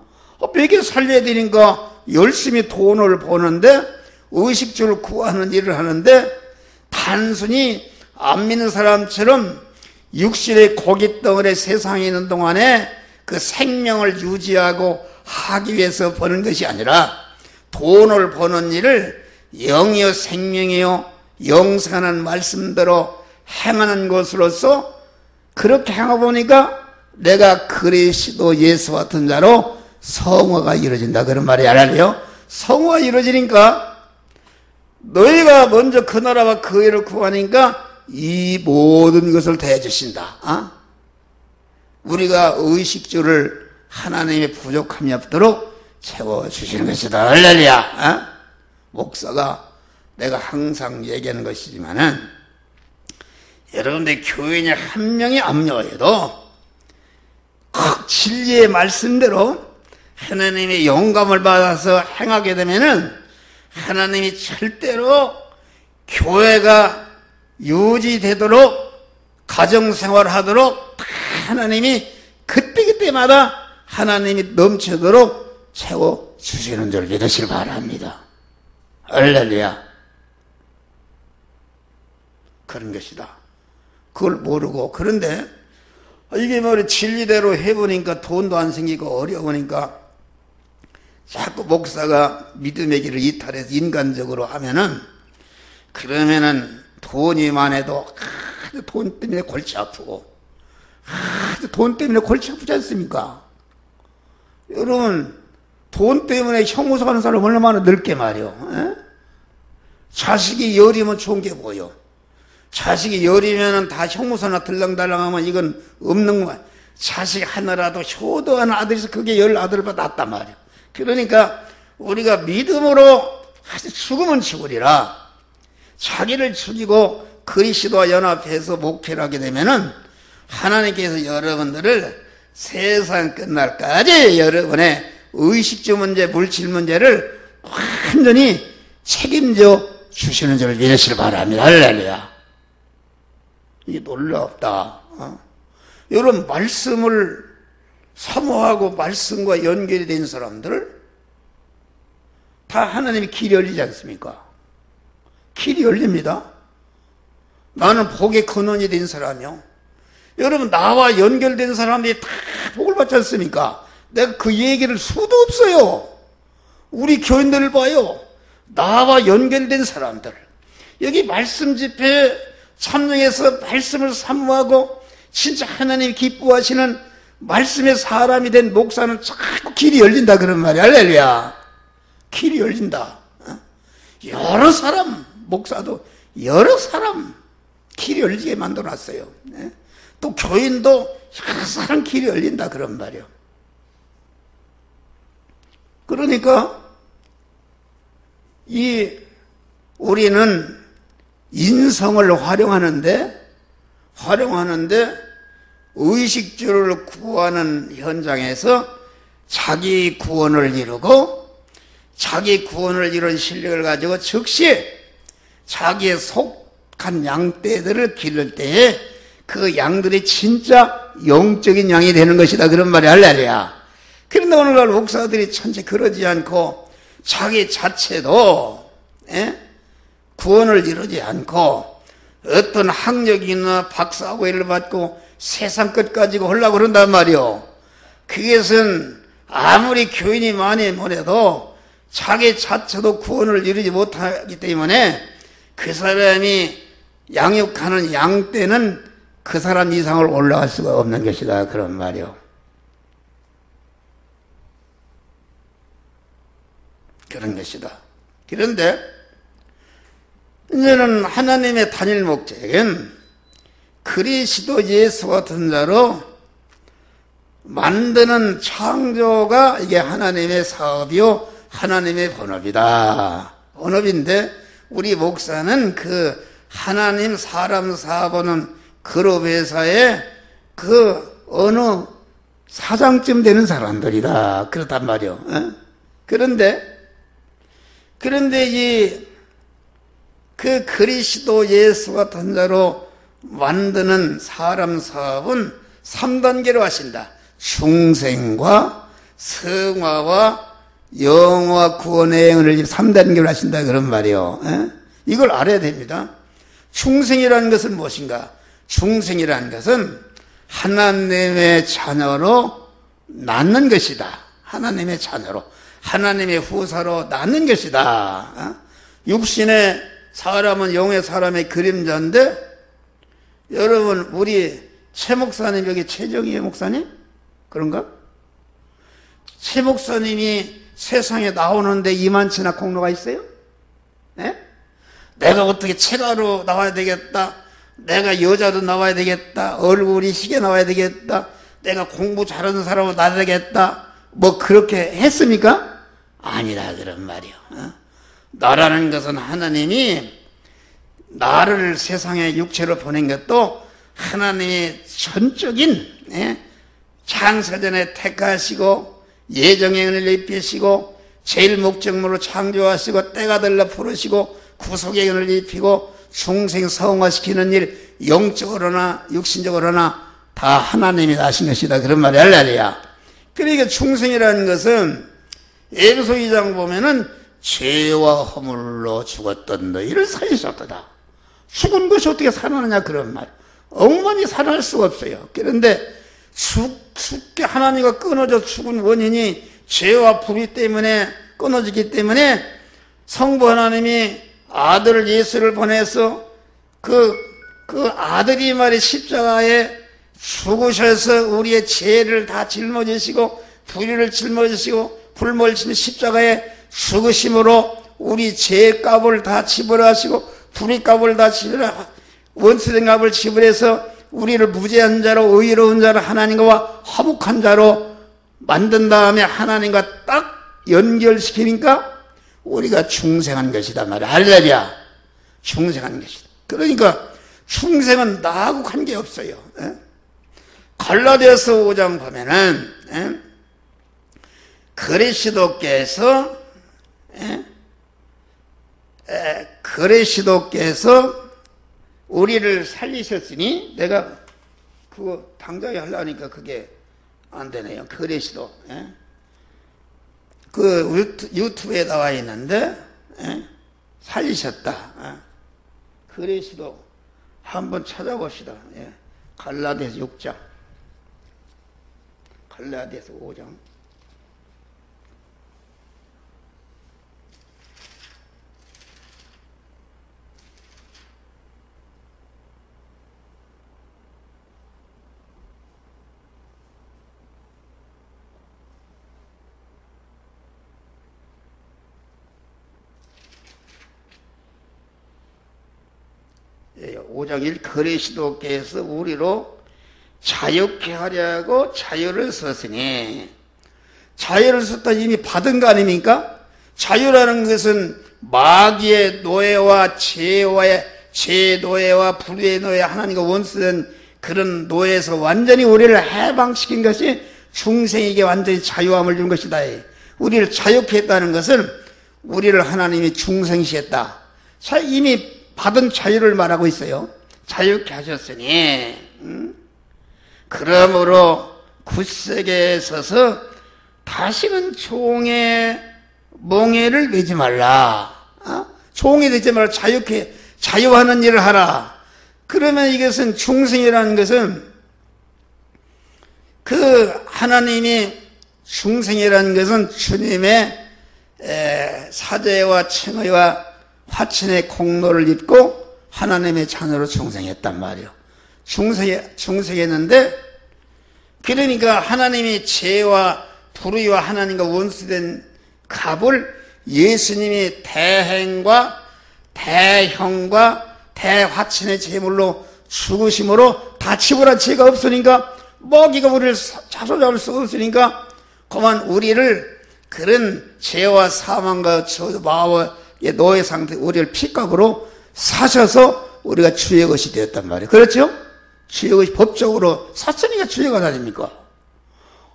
매개 살려야 되니까 열심히 돈을 버는데 의식주를 구하는 일을 하는데 단순히 안 믿는 사람처럼 육신의 고깃덩어리 세상에 있는 동안에 그 생명을 유지하고 하기 위해서 버는 것이 아니라 돈을 버는 일을 영이요 생명이요 영생하는 말씀대로 행하는 것으로서 그렇게 행하고 보니까 내가 그리스도 예수 같은 자로 성화가 이루어진다 그런 말이 알아요. 성화가 이루어지니까 너희가 먼저 그 나라와 그 의를 구하니까 이 모든 것을 대해주신다. 우리가 의식주를 하나님의 부족함이 없도록 채워주시는 것이다. 할렐루야. 목사가 내가 항상 얘기하는 것이지만은 여러분들 교인이 한 명이 압력해도 꼭 진리의 말씀대로 하나님의 영감을 받아서 행하게 되면은 하나님이 절대로 교회가 유지되도록 가정생활하도록 다 하나님이 그때그때마다 하나님이 넘치도록 채워주시는 줄 믿으시길 바랍니다. 할렐루야. 그런 것이다. 그걸 모르고 그런데 이게 뭐 진리대로 해보니까 돈도 안 생기고 어려우니까 자꾸 목사가 믿음의 길을 이탈해서 인간적으로 하면은 그러면은 돈이 많아도 돈 때문에 골치 아프고 돈 때문에 골치 아프지 않습니까? 여러분 돈 때문에 형무소 가는 사람 얼마나 넓게 말이요. 에? 자식이 열이면 좋은 게 뭐요? 자식이 열이면은 다 형무소나 들랑달랑하면 이건 없는 거야. 자식 하나라도 효도하는 아들이 있어 그게 열 아들보다 낫단 말이야. 그러니까 우리가 믿음으로 죽으면 죽으리라 자기를 죽이고 그리스도와 연합해서 목회를 하게 되면은 하나님께서 여러분들을 세상 끝날까지 여러분의 의식주 문제, 물질 문제를 완전히 책임져 주시는 줄 믿으시길 바랍니다. 할렐루야. 이게 놀랍다. 여러분 말씀을 사모하고 말씀과 연결이 된 사람들 다 하나님의 길이 열리지 않습니까? 길이 열립니다. 나는 복의 근원이 된 사람이요. 여러분 나와 연결된 사람들이 다 복을 받지 않습니까? 내가 그 얘기를 수도 없어요. 우리 교인들을 봐요. 나와 연결된 사람들 여기 말씀 집회에 참여해서 말씀을 사모하고 진짜 하나님이 기뻐하시는 말씀의 사람이 된 목사는 자꾸 길이 열린다 그런 말이야. 할렐루야. 길이 열린다. 여러 사람 목사도 여러 사람 길이 열리게 만들어놨어요. 또 교인도 여러 사람 길이 열린다 그런 말이에요. 그러니까 우리는 인성을 활용하는데 의식주를 구하는 현장에서 자기 구원을 이루고 자기 구원을 이룬 실력을 가지고 즉시 자기의 속한 양떼들을 기를 때에 그 양들이 진짜 영적인 양이 되는 것이다 그런 말이 할렐루야. 그런데 오늘날 목사들이 전체 그러지 않고 자기 자체도 구원을 이루지 않고 어떤 학력이나 박사학위를 받고 세상 끝까지 하려고 그런단 말이요. 그것은 아무리 교인이 많이 보내도 자기 자체도 구원을 이루지 못하기 때문에 그 사람이 양육하는 양떼는 그 사람 이상을 올라갈 수가 없는 것이다. 그런 말이요. 그런 것이다. 그런데 이제는 하나님의 단일 목적은 그리스도 예수 같은 자로 만드는 창조가 이게 하나님의 사업이요 하나님의 본업이다. 본업인데 우리 목사는 그 하나님 사람 사업하는 그룹회사의 그 어느 사장쯤 되는 사람들이다. 그렇단 말이요. 그런데 그 그리스도 예수 같은 자로 만드는 사람 사업은 3단계로 하신다. 중생과 성화와 영화 구원의 행을 3단계로 하신다. 그런 말이요. 이걸 알아야 됩니다. 중생이라는 것은 무엇인가? 중생이라는 것은 하나님의 자녀로 낳는 것이다. 하나님의 자녀로, 하나님의 후사로 낳는 것이다. 육신의 사람은 영의 사람의 그림자인데, 여러분 우리 최 목사님, 여기 최정희 목사님? 그런가? 최 목사님이 세상에 나오는데 이만치나 공로가 있어요? 네? 내가 어떻게 최가로 나와야 되겠다, 내가 여자로 나와야 되겠다, 얼굴이 희게 나와야 되겠다, 내가 공부 잘하는 사람으로 나와야 되겠다, 뭐 그렇게 했습니까? 아니다. 그런 말이요. 나라는 것은 하나님이 나를 세상에 육체로 보낸 것도 하나님의 전적인 창세전에 택하시고 예정의 은혜를 입히시고 제일 목적으로 창조하시고 때가 들러 부르시고 구속의 은혜를 입히고 중생 성화시키는 일, 영적으로나 육신적으로나 다 하나님이 하신 것이다. 그런 말이 할렐루야. 그러니까 중생이라는 것은 에베소 2장 보면은 죄와 허물로 죽었던 너희를 살리셨도다. 죽은 것이 어떻게 살아나냐 그런 말. 엉망이 살아날 수가 없어요. 그런데 죽게 하나님과 끊어져 죽은 원인이 죄와 불의 때문에 끊어지기 때문에 성부 하나님이 아들 예수를 보내서 그 아들이 말이 십자가에 죽으셔서 우리의 죄를 다 짊어지시고 불의를 짊어지시고 불몰신 십자가에 죽으심으로 우리 죄값을 다 지불하시고 불의값을 다 지불하시고 원수된 값을 지불해서 우리를 무죄한 자로 의로운 자로 하나님과 화목한 자로 만든 다음에 하나님과 딱 연결시키니까 우리가 중생한 것이다 말이야. 할렐루야. 중생한 것이다. 그러니까 중생은 나하고 관계없어요. 갈라디아서 5장 보면은 그리스도께서 우리를 살리셨으니, 내가 그거 당장에 하려니까 그게 안 되네요. 그리스도. 그 유튜브에 나와 있는데, 살리셨다. 그리스도 한번 찾아봅시다. 갈라디아서 6장. 갈라디아서 5장. 예, 5장 1. 그리스도께서 우리로 자유케 하려고 자유를 썼으니, 자유를 썼다 이미 받은 거 아닙니까? 자유라는 것은 마귀의 노예와 죄 노예와 불의의 노예, 하나님과 원수된 그런 노예에서 완전히 우리를 해방시킨 것이 중생에게 완전히 자유함을 준 것이다. 우리를 자유케 했다는 것은 우리를 하나님이 중생시했다. 이미 받은 자유를 말하고 있어요. 자유케 하셨으니, 그러므로 굳세게 서서 다시는 종의 몽해를 매지 말라. 종이 되지 말라. 자유하는 일을 하라. 그러면 이것은 중생이라는 것은 그 하나님이 중생이라는 것은 주님의 사죄와 칭의와 화친의 공로를 입고 하나님의 자녀로 중생했단 말이에요. 중생했는데, 그러니까 하나님이 죄와 불의와 하나님과 원수된 갑을 예수님이 대행과 대형과 대화친의 제물로 죽으심으로 다 치부란 죄가 없으니까, 먹이가 우리를 자소잡을 수 없으니까 그만 우리를 그런 죄와 사망과 마와의 노예 상태, 우리를 핏값으로 사셔서 우리가 주의 것이 되었단 말이에요. 그렇죠? 주의 것이 법적으로 샀으니까 주의가 아닙니까?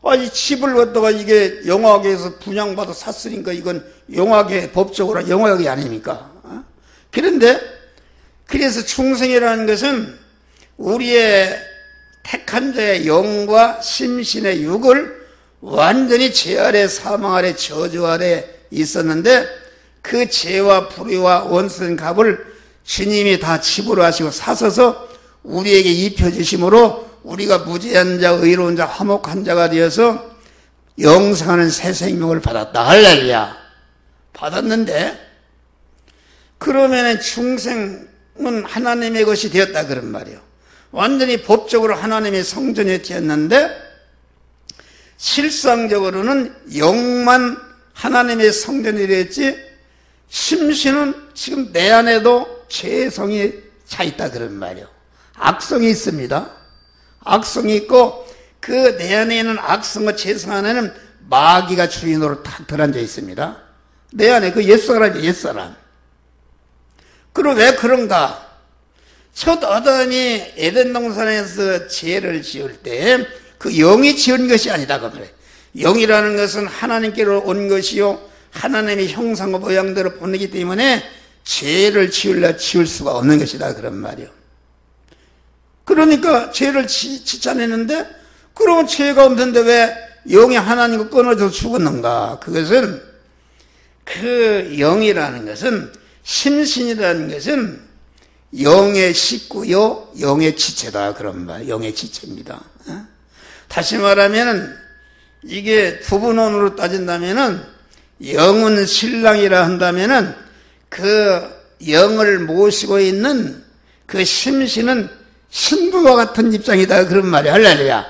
아니, 집을 갖다가 이게 영화계에서 분양받아 샀으니까 이건 영화계 법적으로 영화계 아닙니까? 그런데 그래서 충성이라는 것은 우리의 택한 자의 영과 심신의 육을 완전히 죄 아래, 사망 아래, 저주 아래 있었는데, 그 죄와 불의와 원수된 값을 주님이 다 지불을 하시고 사셔서 우리에게 입혀주심으로 우리가 무죄한 자, 의로운 자, 화목한 자가 되어서 영생하는 새 생명을 받았다. 할렐루야. 받았는데, 그러면은 중생은 하나님의 것이 되었다 그런 말이에요. 완전히 법적으로 하나님의 성전이 되었는데, 실상적으로는 영만 하나님의 성전이 되었지, 심신은 지금 내 안에도 죄성이 차 있다 그런 말이에요. 악성이 있습니다. 악성이 있고, 그 내 안에 있는 악성과 죄성 안에는 마귀가 주인으로 탁 들어앉아 있습니다. 내 안에 그 옛사람이에요, 옛사람. 그럼 왜 그런가? 첫 아담이 에덴 동산에서 죄를 지을 때 그 영이 지은 것이 아니다 그 말이에요. 영이라는 것은 하나님께로 온 것이요, 하나님의 형상과 모양대로 보내기 때문에 죄를 지을 수가 없는 것이다 그런 말이에요. 그러니까 죄를 지쳐내는데, 그러면 죄가 없는데 왜 영이 하나님과 끊어져 죽었는가? 그것은 그 영이라는 것은, 심신이라는 것은 영의 식구요, 영의 지체다 그런 말, 영의 지체입니다. 다시 말하면 이게 부분론으로 따진다면은, 영은 신랑이라 한다면은 그 영을 모시고 있는 그 심신은 신부와 같은 입장이다 그런 말이야. 할렐루야.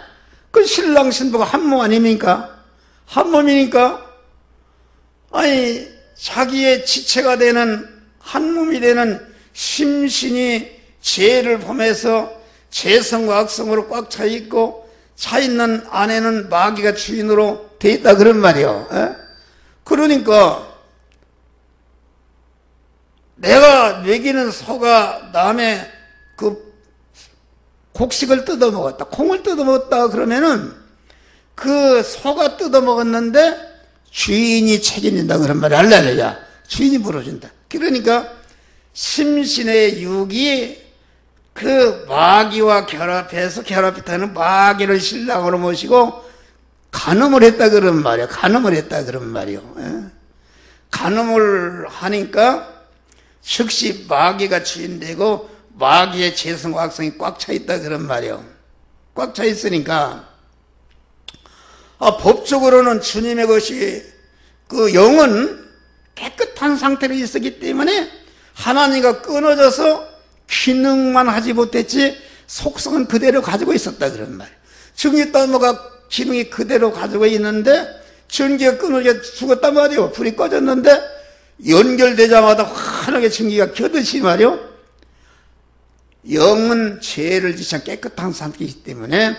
그 신랑 신부가 한 몸 아닙니까? 한 몸이니까, 아니 자기의 지체가 되는 한 몸이 되는 심신이 죄를 범해서 죄성과 악성으로 꽉 차 있고, 차 있는 안에는 마귀가 주인으로 돼 있다 그런 말이에요. 그러니까 내가 먹이는 소가 남의 그 곡식을 뜯어먹었다, 콩을 뜯어먹었다 그러면은 그 소가 뜯어먹었는데 주인이 책임진다 그런 말이야. 할렐루야. 주인이 물어준다. 그러니까 심신의 육이 그 마귀와 결합했다는 마귀를 신랑으로 모시고 간음을 했다 그런 말이야. 간음을 했다 그런 말이요. 간음을 하니까 즉시 마귀가 주인되고 마귀의 죄성과 악성이 꽉 차 있다 그런 말이요. 꽉 차 있으니까 법적으로는 주님의 것이, 그 영은 깨끗한 상태로 있었기 때문에 하나님과 끊어져서 기능만 하지 못했지 속성은 그대로 가지고 있었다 그런 말이에요. 증기단모가 기능이 그대로 가지고 있는데 전기가 끊어져 죽었단 말이에요. 불이 꺼졌는데 연결되자마자 환하게 전기가 켜듯이 말이에요. 영은 죄를 지쳐 깨끗한 상태이기 때문에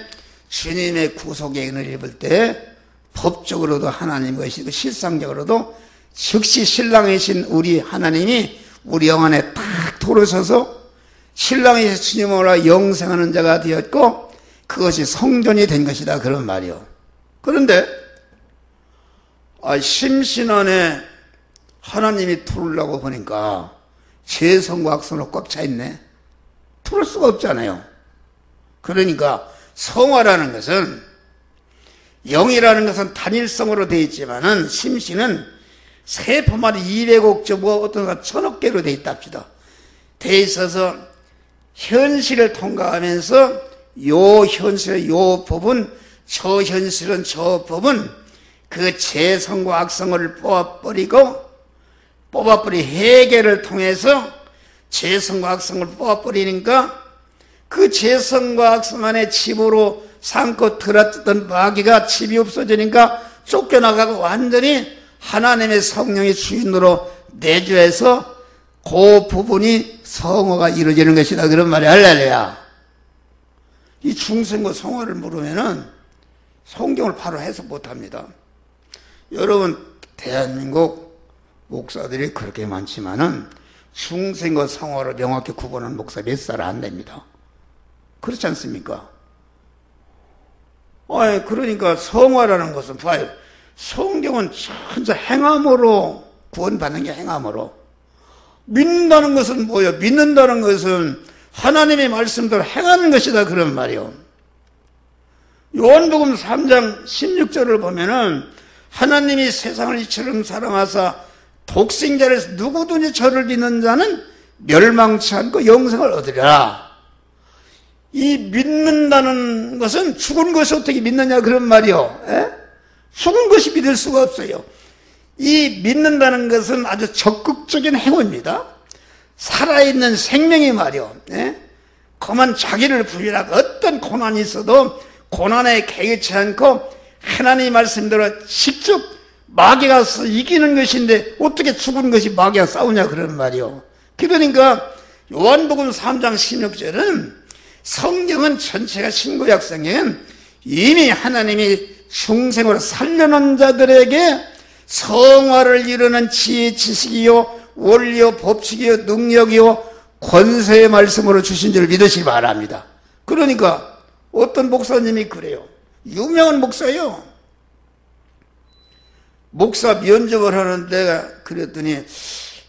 주님의 구속의 은혜를 입을 때 법적으로도 하나님 것이고 실상적으로도 즉시 신랑이신 우리 하나님이 우리 영 안에 딱 들어서서 신랑이 주님으로 영생하는 자가 되었고, 그것이 성전이 된 것이다 그런 말이요. 그런데 심신 안에 하나님이 들으려고 보니까 죄성과 악성으로 꽉 차 있네. 들을 수가 없잖아요. 그러니까 성화라는 것은, 영이라는 것은 단일성으로 되어 있지만은 심신은 세포마다 200억 조, 어떤 가 1000억 개로 되어 있다 합시다. 되어 있어서 현실을 통과하면서 요 현실의 요 법은, 저 현실은 저 법은 그 죄성과 악성을 뽑아버리 해결을 통해서 죄성과 악성을 뽑아버리니까 그 재성과 악성 안에 집으로 삼고 들었던 마귀가 집이 없어지니까 쫓겨나가고 완전히 하나님의 성령의 주인으로 내주해서 그 부분이 성화가 이루어지는 것이다. 그런 말이 할렐루야. 이 중생과 성화를 물으면은 성경을 바로 해석 못합니다. 여러분, 대한민국 목사들이 그렇게 많지만은 중생과 성화를 명확히 구분하는 목사 몇 살 안 됩니다. 그렇지 않습니까? 그러니까 성화라는 것은 봐요. 성경은 천사 행함으로 구원받는 게 행함으로. 믿는다는 것은 뭐예요? 믿는다는 것은 하나님의 말씀대로 행하는 것이다. 그런 말이요. 요한복음 3장 16절을 보면은 하나님이 세상을 이처럼 사랑하사 독생자를 누구든지 저를 믿는 자는 멸망치 않고 영생을 얻으리라. 이 믿는다는 것은 죽은 것이 어떻게 믿느냐 그런 말이요. 죽은 것이 믿을 수가 없어요. 이 믿는다는 것은 아주 적극적인 행위입니다. 살아있는 생명이 말이요. 그만 자기를 부인하고 어떤 고난이 있어도 고난에 개의치 않고 하나님 말씀대로 직접 마귀가 이기는 것인데 어떻게 죽은 것이 마귀가 싸우냐 그런 말이요. 그러니까 요한복음 3장 16절은 성경은 전체가 신구약 성경은 이미 하나님이 중생으로 살려놓은 자들에게 성화를 이루는 지혜, 지식이요 원리요 법칙이요 능력이요 권세의 말씀으로 주신 줄 믿으시기 바랍니다. 그러니까 어떤 목사님이 그래요. 유명한 목사예요. 목사 면접을 하는데 그랬더니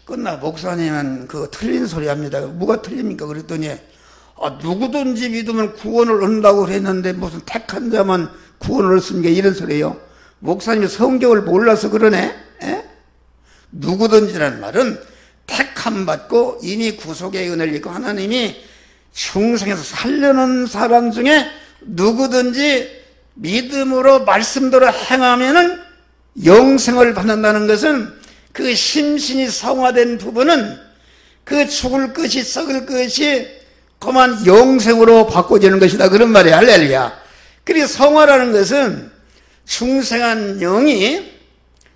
끝나 목사님은 그거 틀린 소리 합니다. 뭐가 틀립니까? 그랬더니 누구든지 믿으면 구원을 얻는다고 그랬는데 무슨 택한 자만 구원을 얻습니까? 이런 소리예요. 목사님이 성경을 몰라서 그러네. 누구든지라는 말은 택함 받고 이미 구속의 은혜를 입고 하나님이 중생에서 살려놓은 사람 중에 누구든지 믿음으로 말씀대로 행하면은 영생을 받는다는 것은 그 심신이 성화된 부분은 그 죽을 것이 썩을 것이 그만 영생으로 바꿔지는 것이다. 그런 말이에요. 할렐루야. 그리고 성화라는 것은 중생한 영이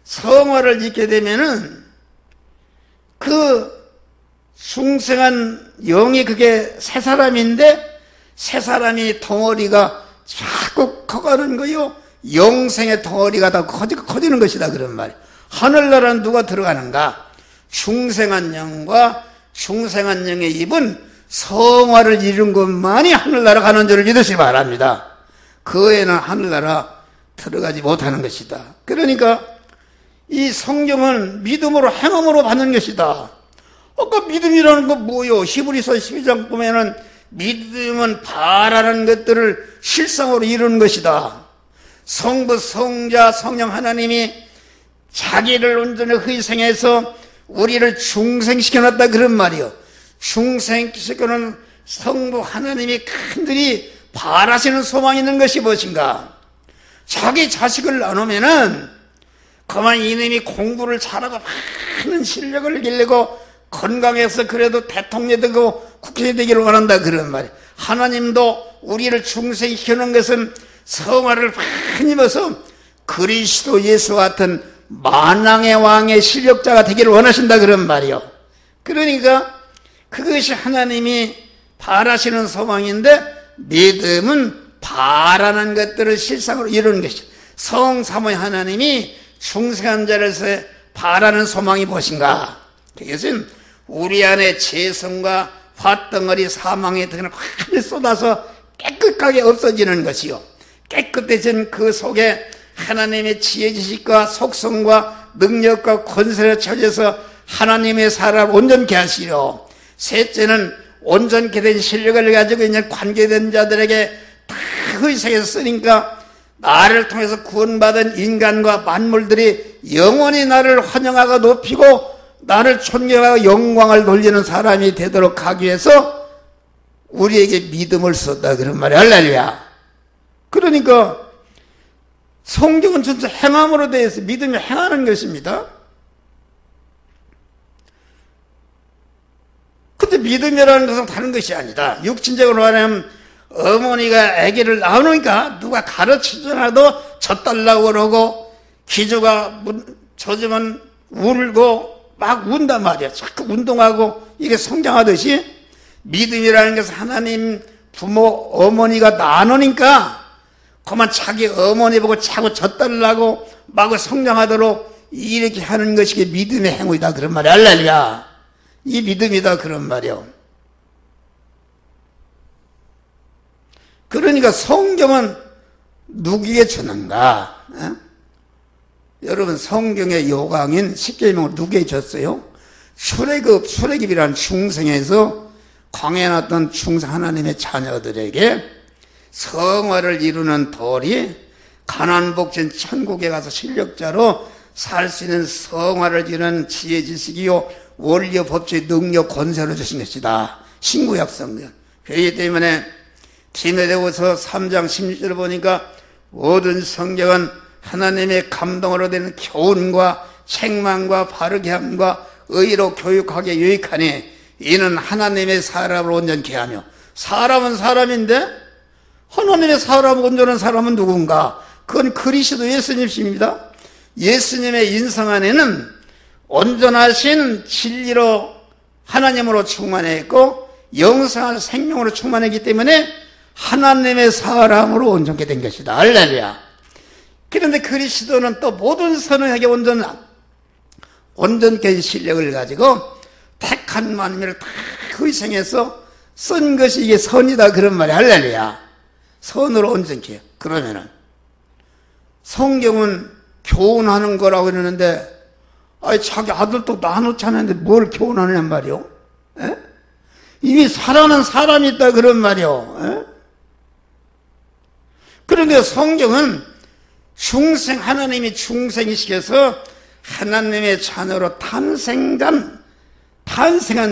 성화를 잊게 되면은 그 중생한 영이 그게 새 사람인데 새 사람이 덩어리가 자꾸 커가는 거요. 영생의 덩어리가 다 커지는 것이다. 그런 말이에요. 하늘나라는 누가 들어가는가? 중생한 영과 중생한 영의 입은 성화를 이룬 것만이 하늘나라 가는 줄을 믿으시기 바랍니다. 그 외에는 하늘나라 들어가지 못하는 것이다. 그러니까 이 성경은 믿음으로 행함으로 받는 것이다. 아까 믿음이라는 건 뭐요? 히브리서 12장 보면은 믿음은 바라는 것들을 실상으로 이루는 것이다. 성부, 성자, 성령 하나님이 자기를 온전히 희생해서 우리를 중생시켜놨다 그런 말이요. 중생시켜놓은 성부 하나님이 간절히 바라시는 소망이 있는 것이 무엇인가? 자기 자식을 나누면은 그만 이놈이 공부를 잘하고 많은 실력을 기르고 건강해서 그래도 대통령이 되고 국회의원이 되기를 원한다 그런 말이에요. 하나님도 우리를 중생시켜놓은 것은 성화를 많이 입어서 그리스도 예수 같은 만왕의 왕의 실력자가 되기를 원하신다 그런 말이요. 그러니까 그것이 하나님이 바라시는 소망인데 믿음은 바라는 것들을 실상으로 이루는 것이죠. 성삼위 하나님이 중생한 자를 바라는 소망이 무엇인가? 그것은 우리 안에 죄성과 화덩어리 사망의 등을 많이 쏟아서 깨끗하게 없어지는 것이요. 깨끗해진 그 속에 하나님의 지혜 지식과 속성과 능력과 권세를 찾아서 하나님의 사람을 온전케 하시려. 셋째는 온전케 된 실력을 가지고 있는 관계된 자들에게 다 희생해서 쓰니까 나를 통해서 구원받은 인간과 만물들이 영원히 나를 환영하고 높이고 나를 존경하고 영광을 돌리는 사람이 되도록 하기 위해서 우리에게 믿음을 썼다 그런 말이야. 할렐루야. 그러니까 성경은 전체 행함으로 되어 있어. 믿음이 행하는 것입니다. 근데 믿음이라는 것은 다른 것이 아니다. 육신적으로 말하면 어머니가 아기를 낳으니까 누가 가르치더라도 젖달라고 그러고 기저가 젖으면 울고 막 운단 말이야. 자꾸 운동하고 이게 성장하듯이 믿음이라는 것은 하나님 부모 어머니가 낳으니까 그만 자기 어머니 보고 자꾸 젖달라고 막 성장하도록 이렇게 하는 것이 믿음의 행위다 그런 말이야. 할렐루야. 이 믿음이다 그런 말이야. 그러니까 성경은 누구에게 주는가? 여러분 성경의 요강인 십계명을 누구에게 줬어요? 출애굽이라는 중생에서 광야에 났던 중생 하나님의 자녀들에게 성화를 이루는 돌이 가나안 복진 천국에 가서 실력자로 살 수 있는 성화를 이루는 지혜 지식이요 원리와 법칙 능력 권세를 주신 것이다. 신구약 성경. 그렇기 때문에 디모데후서 3장 16절을 보니까 모든 성경은 하나님의 감동으로 되는 교훈과 책망과 바르게 함과 의로 교육하게 유익하니 이는 하나님의 사람을 온전케 하며. 사람은 사람인데 하나님의 사람을 온전한 사람은 누군가? 그건 그리스도 예수님이십니다. 예수님의 인성 안에는 온전하신 진리로 하나님으로 충만해 있고 영생한 생명으로 충만했기 때문에 하나님의 사람으로 온전케 된 것이다. 할렐루야. 그런데 그리스도는 또 모든 선원에게 온전케 실력을 가지고 택한 만민을 다 희생해서 쓴 것이 이게 선이다 그런 말이야. 할렐루야. 선으로 온전케. 그러면은 성경은 교훈하는 거라고 그러는데 자기 아들도 나누자는데 뭘 교훈하느냐 말이요. 에? 이미 살아난 사람이 있다 그런 말이요. 에? 그런데 성경은 하나님이 중생이시켜서 하나님의 자녀로 탄생한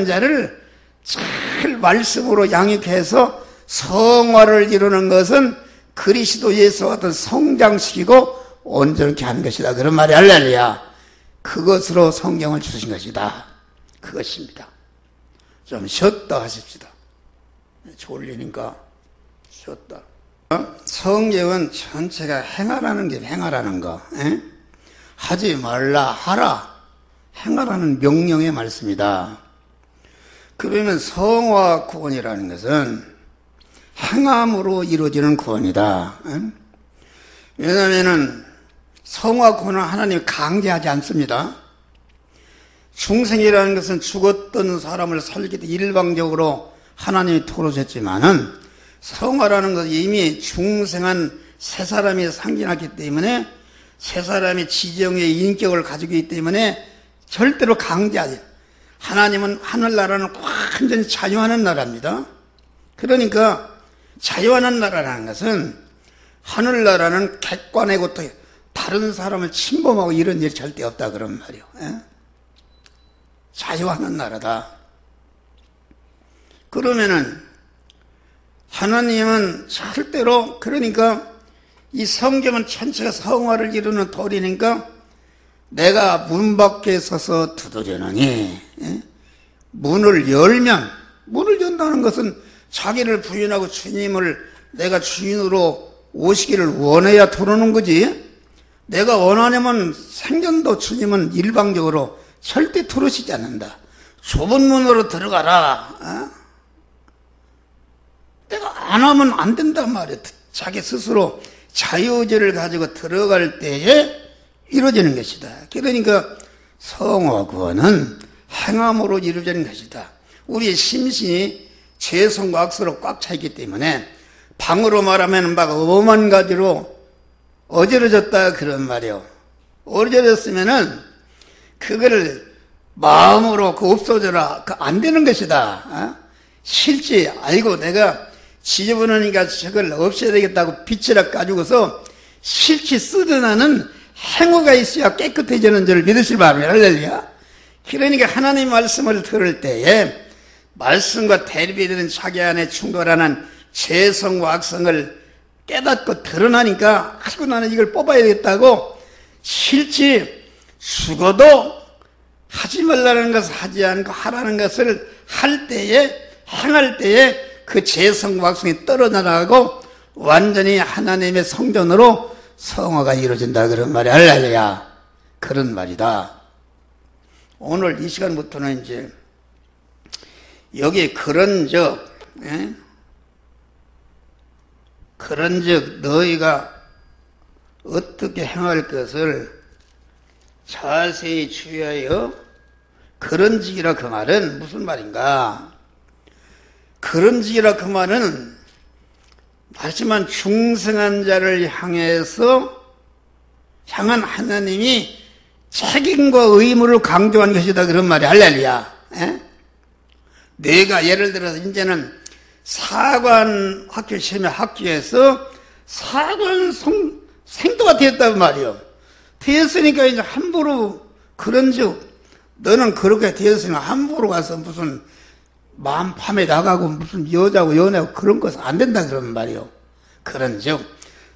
자를 잘 말씀으로 양육해서 성화를 이루는 것은 그리스도 예수와 같은 성장시키고 온전케 하는 것이다 그런 말이 할렐루야. 그것으로 성경을 주신 것이다. 그것입니다. 좀 쉬었다 하십시다. 졸리니까 쉬었다. 성경은 전체가 행하라는 거. 에? 하지 말라 하라. 행하라는 명령의 말씀이다. 그러면 성화 구원이라는 것은 행함으로 이루어지는 구원이다. 에? 왜냐하면 성화 구원은 하나님이 강제하지 않습니다. 중생이라는 것은 죽었던 사람을 살리기 때문에 일방적으로 하나님이 토로했지만은 성화라는 것은 이미 중생한 새 사람이 상징하기 때문에 새 사람이 지정의 인격을 가지고 있기 때문에 절대로 강제하지. 하나님은 하늘나라는 완전히 자유하는 나라입니다. 그러니까 자유하는 나라라는 것은 하늘나라는 객관이고 또 다른 사람을 침범하고 이런 일이 절대 없다 그런 말이에요. 에? 자유하는 나라다. 그러면은 하나님은 절대로 그러니까 이 성경은 전체가 성화를 이루는 돌이니까 내가 문 밖에 서서 두드리노니 문을 연다는 것은 자기를 부인하고 주님을 내가 주인으로 오시기를 원해야 들어오는 거지. 내가 원하냐면 생전도 주님은 일방적으로 절대 들어오시지 않는다. 좁은 문으로 들어가라. 내가 안 하면 안 된단 말이야. 자기 스스로 자유의지를 가지고 들어갈 때에 이루어지는 것이다. 그러니까 성화 구원은 행함으로 이루어지는 것이다. 우리의 심신이 죄성과 악수로 꽉 차 있기 때문에 방으로 말하면 막 오만 가지로 어지러졌다 그런 말이요. 어지러졌으면은 그거를 마음으로 없어져라. 안 되는 것이다. 실제 아이고 내가 지저분하니까 저걸 없애야 되겠다고 빗질을 가지고서 실제 쓰드나는 행위가 있어야 깨끗해지는 줄 믿으실 바랍니다. 할렐루야. 그러니까 하나님 말씀을 들을 때에 말씀과 대립이 되는 자기 안에 충돌하는 죄성과 악성을 깨닫고 드러나니까 아이고 나는 이걸 뽑아야 되겠다고 실제 죽어도 하지 말라는 것을 하지 않고 하라는 것을 할 때에, 행할 때에 그 재성각성이 떨어져 나가고 완전히 하나님의 성전으로 성화가 이루어진다 그런 말이 할렐루야. 그런 말이다. 오늘 이 시간부터는 이제 여기 그런즉 너희가 어떻게 행할 것을 자세히 주의하여 그런즉이라 그 말은 무슨 말인가? 그런즉이라 그 말은 하지만 중생한 자를 향한 하나님이 책임과 의무를 강조한 것이다 그런 말이 할렐루야. 내가 예를 들어서 이제는 사관 학교 시험에 학교에서 사관 생도가 되었단 말이요. 되었으니까 이제 함부로 그런즉 너는 그렇게 되었으니까 함부로 가서 무슨 마음 밤에 나가고 무슨 여자고 연애하고 그런 것은 안 된다 그런 말이요. 그런즉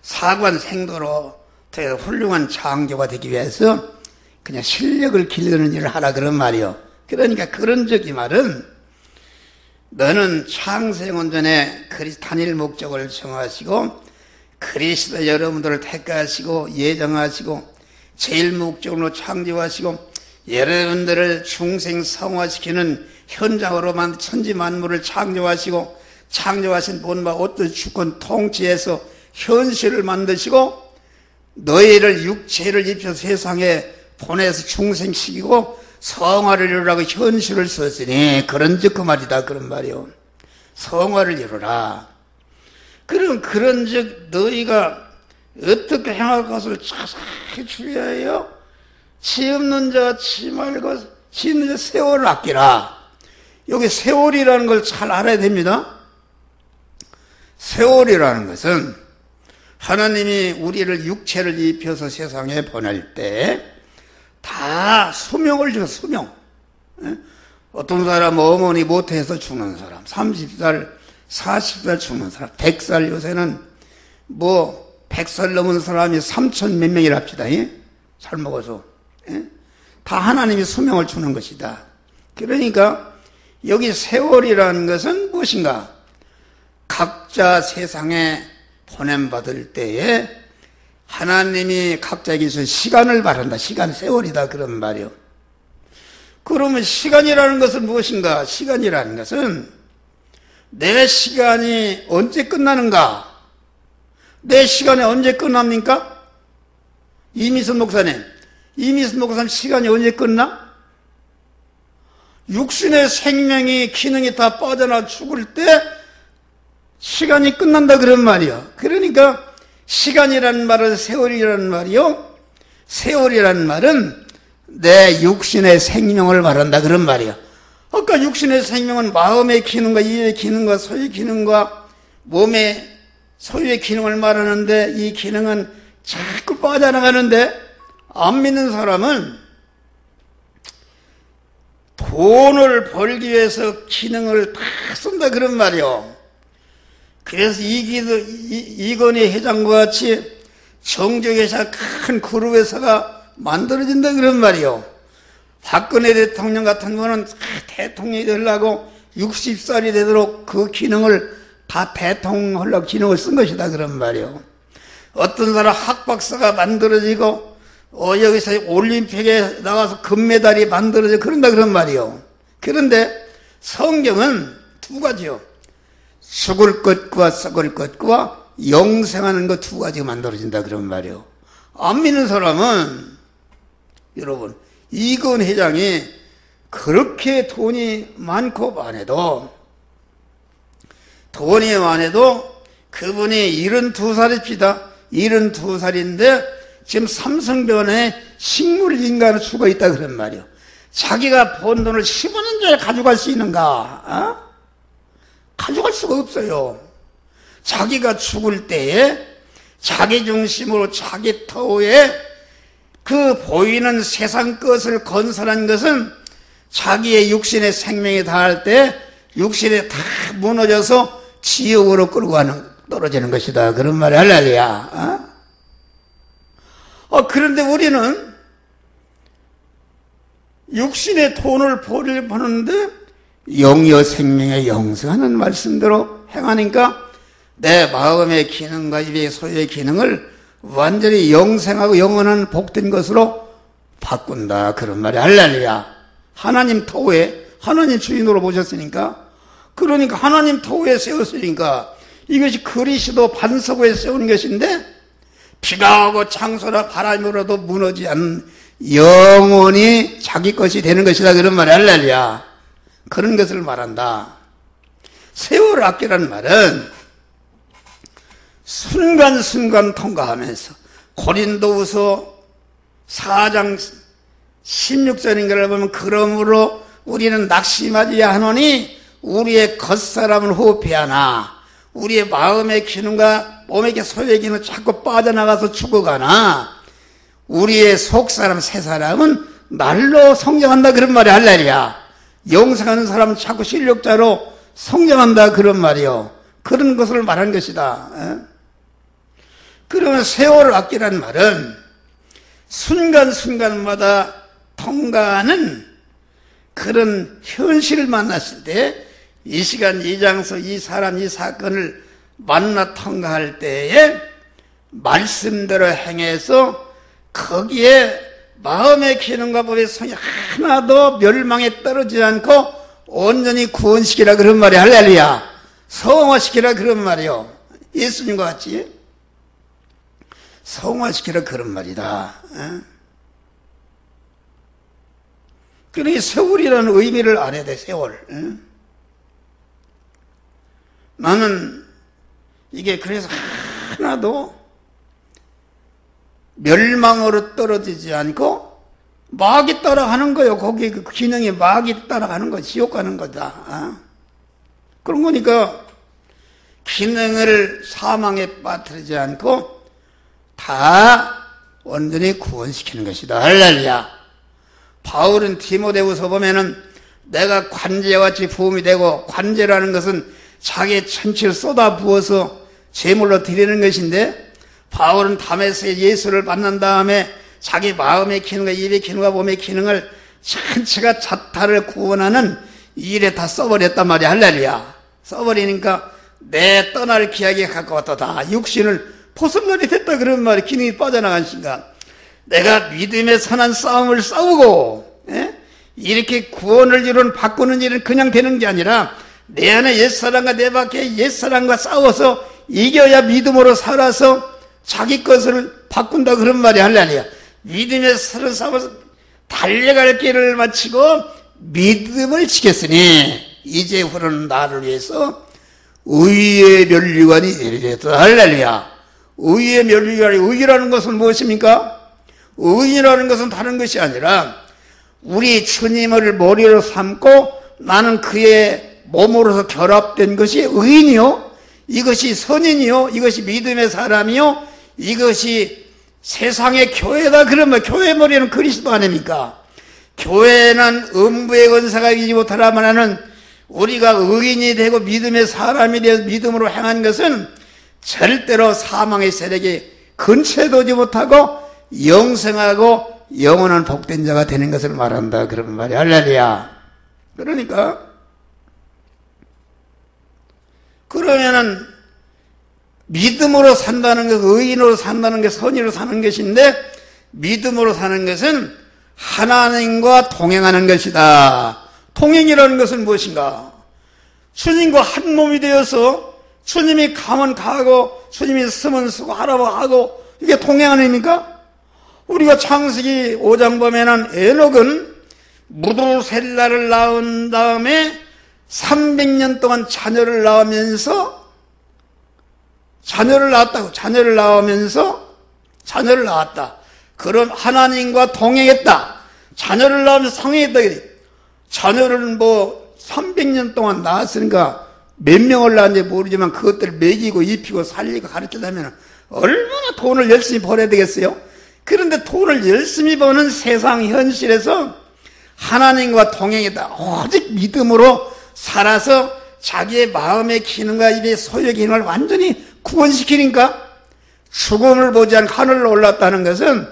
사관 생도로 더 훌륭한 장교가 되기 위해서 그냥 실력을 기르는 일을 하라 그런 말이요. 그러니까 그런즉 이 말은 너는 창세원 전에 단일 목적을 정하시고 그리스도 여러분들을 택하시고 예정하시고 제일 목적으로 창조하시고 여러분들을 중생 성화시키는 현장으로만 천지 만물을 창조하시고 창조하신 본바 어떤 주권 통치에서 현실을 만드시고 너희를 육체를 입혀 세상에 보내서 중생시키고 성화를 이루라고 현실을 썼으니 그런즉 그 말이다 그런 말이요. 성화를 이루라. 그럼 그런즉 너희가 어떻게 행할 것을 자세히 주의하여 치 없는 자 치 말고 치 있는 자 세월을 아끼라. 여기 세월이라는 걸 잘 알아야 됩니다. 세월이라는 것은 하나님이 우리를 육체를 입혀서 세상에 보낼 때 다 수명을 주어 수명. 어떤 사람 어머니 못해서 죽는 사람 30살 40살 죽는 사람 100살 요새는 100살 넘은 사람이 3천 몇 명이라 합시다. 잘 먹어서 다 하나님이 수명을 주는 것이다. 그러니까 여기 세월이라는 것은 무엇인가? 각자 세상에 보냄받을 때에 하나님이 각자에게 준 시간을 바란다. 시간 세월이다 그런 말이요. 그러면 시간이라는 것은 무엇인가? 시간이라는 것은 내 시간이 언제 끝나는가? 내 시간이 언제 끝납니까? 이미선 목사님 시간이 언제 끝나? 육신의 생명이 기능이 다 빠져나 죽을 때 시간이 끝난다 그런 말이요. 그러니까 시간이라는 말은 세월이라는 말이요. 세월이라는 말은 내 육신의 생명을 말한다 그런 말이요. 아까 육신의 생명은 마음의 기능과 이의 기능과 소유의 기능과 몸의 소유의 기능을 말하는데 이 기능은 자꾸 빠져나가는데 안 믿는 사람은 돈을 벌기 위해서 기능을 다 쓴다 그런 말이요. 그래서 이건희 회장과 같이 정적회사 큰 그룹회사가 만들어진다 그런 말이요. 박근혜 대통령 같은 거는 대통령이 되려고 60살이 되도록 그 기능을 다 대통령 하려고 기능을 쓴 것이다 그런 말이요. 어떤 사람 학박사가 만들어지고 여기서 올림픽에 나가서 금메달이 만들어지고 그런다 그런 말이요. 그런데 성경은 두 가지요. 죽을 것과 썩을 것과 영생하는 것 두 가지가 만들어진다 그런 말이요. 안 믿는 사람은 여러분 이건 회장이 그렇게 돈이 많고 많아도 그분이 72살입니다. 72살인데 지금 삼성병원에 식물인간을 죽어 있다 그런 말이요. 자기가 번 돈을 15년 전에 가져갈 수 있는가? 가져갈 수가 없어요. 자기가 죽을 때에 자기 중심으로 자기 터에 그 보이는 세상 것을 건설한 것은 자기의 육신의 생명이 닿을 때 육신이 다 무너져서 지옥으로 끌고 떨어지는 것이다 그런 말이 할렐루야. 그런데 우리는 육신의 돈을 버는데 영여 생명의 영생하는 말씀대로 행하니까 내 마음의 기능과 입의 소유의 기능을 완전히 영생하고 영원한 복된 것으로 바꾼다. 그런 말이 할렐루야. 하나님 터에 하나님 주인으로 모셨으니까, 그러니까 하나님 터에 세웠으니까 이것이 그리스도 반석 위에 세운 것인데 비가 오고 창소나 바람이 불어도 무너지지 않는 영원히 자기 것이 되는 것이다. 그런 말이 할렐루야. 그런 것을 말한다. 세월 아끼라는 말은 순간순간 통과하면서, 고린도후서 4장 16절인가를 보면 그러므로 우리는 낙심하지 않으니 우리의 겉사람은 후패하나 우리의 마음의 기능과 몸의 소유의 기능은 자꾸 빠져나가서 죽어가나 우리의 속사람 새사람은 날로 성장한다. 그런 말이 할렐루야. 영생하는 사람은 자꾸 실력자로 성장한다. 그런 말이요. 그런 것을 말한 것이다. 그러면 세월을 아끼라는 말은 순간순간마다 통과하는 그런 현실을 만났을 때 이 시간, 이 장소, 이 사람, 이 사건을 만나 통과할 때에 말씀대로 행해서 거기에 마음의 기능과 법의 성이 하나도 멸망에 떨어지지 않고 온전히 구원시키라. 그런 말이 할렐루야. 성화시키라. 그런 말이요. 예수님과 같이 성화시키라. 그런 말이다. 그러니 세월이라는 의미를 알아야 돼. 세월. 나는 이게 그래서 하나도 멸망으로 떨어지지 않고 마귀 따라가는 거예요. 거기 그 기능이 마귀 따라가는 거, 지옥 가는 거다. 그런 거니까 기능을 사망에 빠뜨리지 않고 다 온전히 구원시키는 것이다. 할렐루야. 바울은 디모데후서 보면은 내가 관제와 같이 부음이 되고, 관제라는 것은 자기의 천치를 쏟아 부어서 제물로 드리는 것인데, 바울은 담에서 예수를 만난 다음에 자기 마음의 기능과 입의 기능과 몸의 기능을 전체가 자타를 구원하는 일에 다 써버렸단 말이야. 할렐루야. 써버리니까 내 떠날 기약에 가까웠다. 육신을 포섭날이 됐다. 그런 말이 기능이 빠져나간 순간 내가 믿음의 선한 싸움을 싸우고, 이렇게 구원을 이룬 바꾸는 일은 그냥 되는 게 아니라 내 안에 옛사람과 내 밖에 옛사람과 싸워서 이겨야 믿음으로 살아서 자기 것을 바꾼다. 그런 말이 할렐루야. 믿음의 선한 싸움을 달려갈 길을 마치고 믿음을 지켰으니 이제후로는 나를 위해서 의의 면류관이 이르리로다. 할렐루야. 의의 면류관이, 의라는 것은 무엇입니까? 의라는 것은 다른 것이 아니라 우리 주님을 머리로 삼고 나는 그의 몸으로서 결합된 것이 의인이요, 이것이 선인이요, 이것이 믿음의 사람이요, 이것이 세상의 교회다. 그러면 교회 머리는 그리스도 아닙니까? 교회는 음부의 권세가 이기지 못하라만 하는 우리가 의인이 되고 믿음의 사람이 되어 믿음으로 행한 것은 절대로 사망의 세력에 근처에도 오지 못하고 영생하고 영원한 복된 자가 되는 것을 말한다. 그런 말이 할렐루야. 그러면은 믿음으로 산다는 것, 의인으로 산다는 게 선의로 사는 것인데, 믿음으로 사는 것은 하나님과 동행하는 것이다. 동행이라는 것은 무엇인가? 주님과 한 몸이 되어서 주님이 가면 가고 주님이 쓰면 쓰고 하라고 하고, 이게 동행 아닙니까? 우리가 창세기 5장 보면은 에녹은 무두셀라를 낳은 다음에 300년 동안 자녀를 낳으면서 자녀를 낳았다. 그럼 하나님과 동행했다. 자녀를 낳으면서 성행했다. 자녀를 300년 동안 낳았으니까 몇 명을 낳았는지 모르지만 그것들을 먹이고 입히고 살리고 가르치려면 얼마나 돈을 열심히 벌어야 되겠어요? 그런데 돈을 열심히 버는 세상 현실에서 하나님과 동행했다. 오직 믿음으로 살아서 자기의 마음의 기능과 입의 소유의 기능을 완전히 구원시키니까 죽음을 보지 않고 하늘로 올랐다는 것은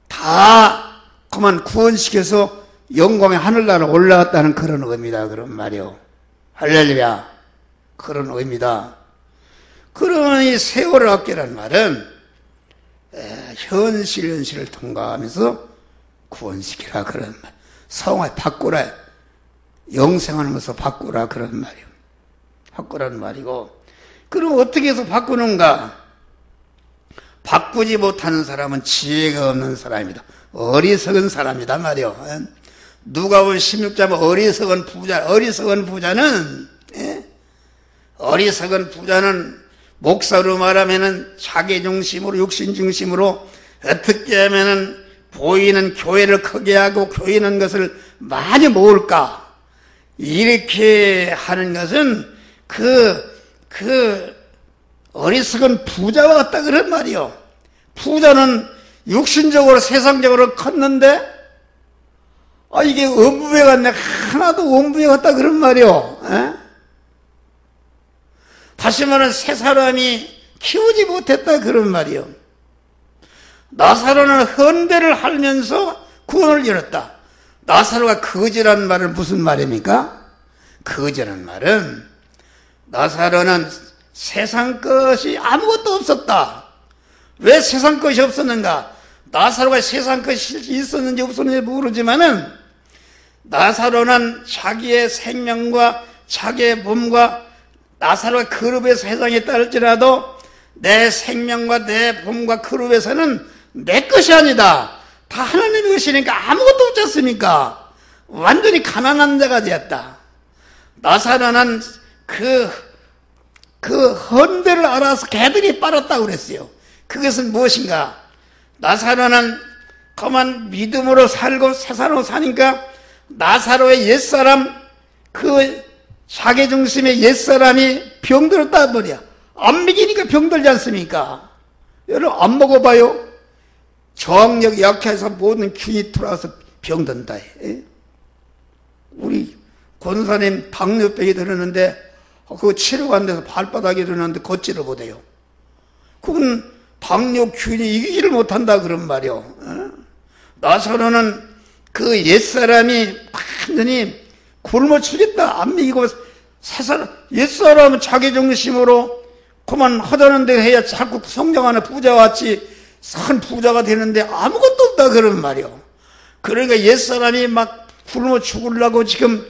다 그만 구원시켜서 영광의 하늘나라 올라갔다는 그런 의미다 그런 말이요. 할렐루야. 그런 의미다. 그러니 세월을 아끼라는 말은 현실을 통과하면서 구원시키라 그런 말. 성화 바꾸라. 영생하는 것을 바꾸라 그런 말이요. 바꾸라는 말이고, 그럼 어떻게 해서 바꾸는가? 바꾸지 못하는 사람은 지혜가 없는 사람이다. 어리석은 사람이다 말이요. 누가복음 16장 어리석은 부자, 어리석은 부자는 목사로 말하면은 자기 중심으로, 육신 중심으로 어떻게 하면은 보이는 교회를 크게 하고 교회는 것을 많이 모을까? 이렇게 하는 것은 그 어리석은 부자와 같다 그런 말이요. 부자는 육신적으로 세상적으로 컸는데 이게 원부에 갔네. 하나도 원부에 갔다 그런 말이요. 다시 말하면 세 사람이 키우지 못했다 그런 말이요. 나사로는 헌배를 하면서 구원을 이뤘다. 나사로가 거지라는 말은 무슨 말입니까? 거지라는 말은 나사로는 세상 것이 아무것도 없었다. 왜 세상 것이 없었는가? 나사로가 세상 것이 있었는지 없었는지 모르지만은 나사로는 자기의 생명과 자기의 몸과 나사로가 그룹에서 세상에 따를지라도 내 생명과 내 몸과 그룹에서는 내 것이 아니다. 다 하나님의 것이니까 아무것도 없지 않습니까? 완전히 가난한 자가 되었다. 나사로는 그 헌배를 알아서 개들이 빨았다고 그랬어요. 그것은 무엇인가? 나사로는 그만 믿음으로 살고 세상으로 사니까 나사로의 옛사람, 그 자기중심의 옛사람이 병들었단 말이야. 안 먹이니까 병들지 않습니까? 여러분 안 먹어봐요. 저항력이 약해서 모든 균이 들어와서 병든다. 우리 권사님 당뇨병이 들었는데 그거 치료가 안 돼서 발바닥에 들었는데 걷지를 못해요. 그건 당뇨균이 이기지를 못한다 그런 말이요. 나사로는 그 옛사람이 완전히 굶어 죽겠다. 안 먹이고 옛사람은 자기 중심으로 그만 하자는 대로 해야 자꾸 성장하는 부자같이 큰 부자가 되는데 아무것도 없다 그런 말이요. 그러니까 옛사람이 막 굶어 죽으려고 지금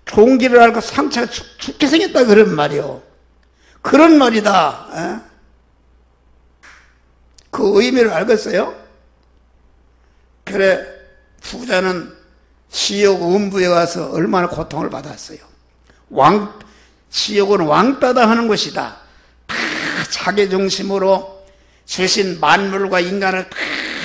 종기를 앓고 상처가 죽게 생겼다 그런 말이요. 그런 말이다. 그 의미를 알겠어요? 그래, 부자는 지옥 음부에 가서 얼마나 고통을 받았어요. 지옥은 왕따다 하는 것이다. 다 자기 중심으로 주신 만물과 인간을 다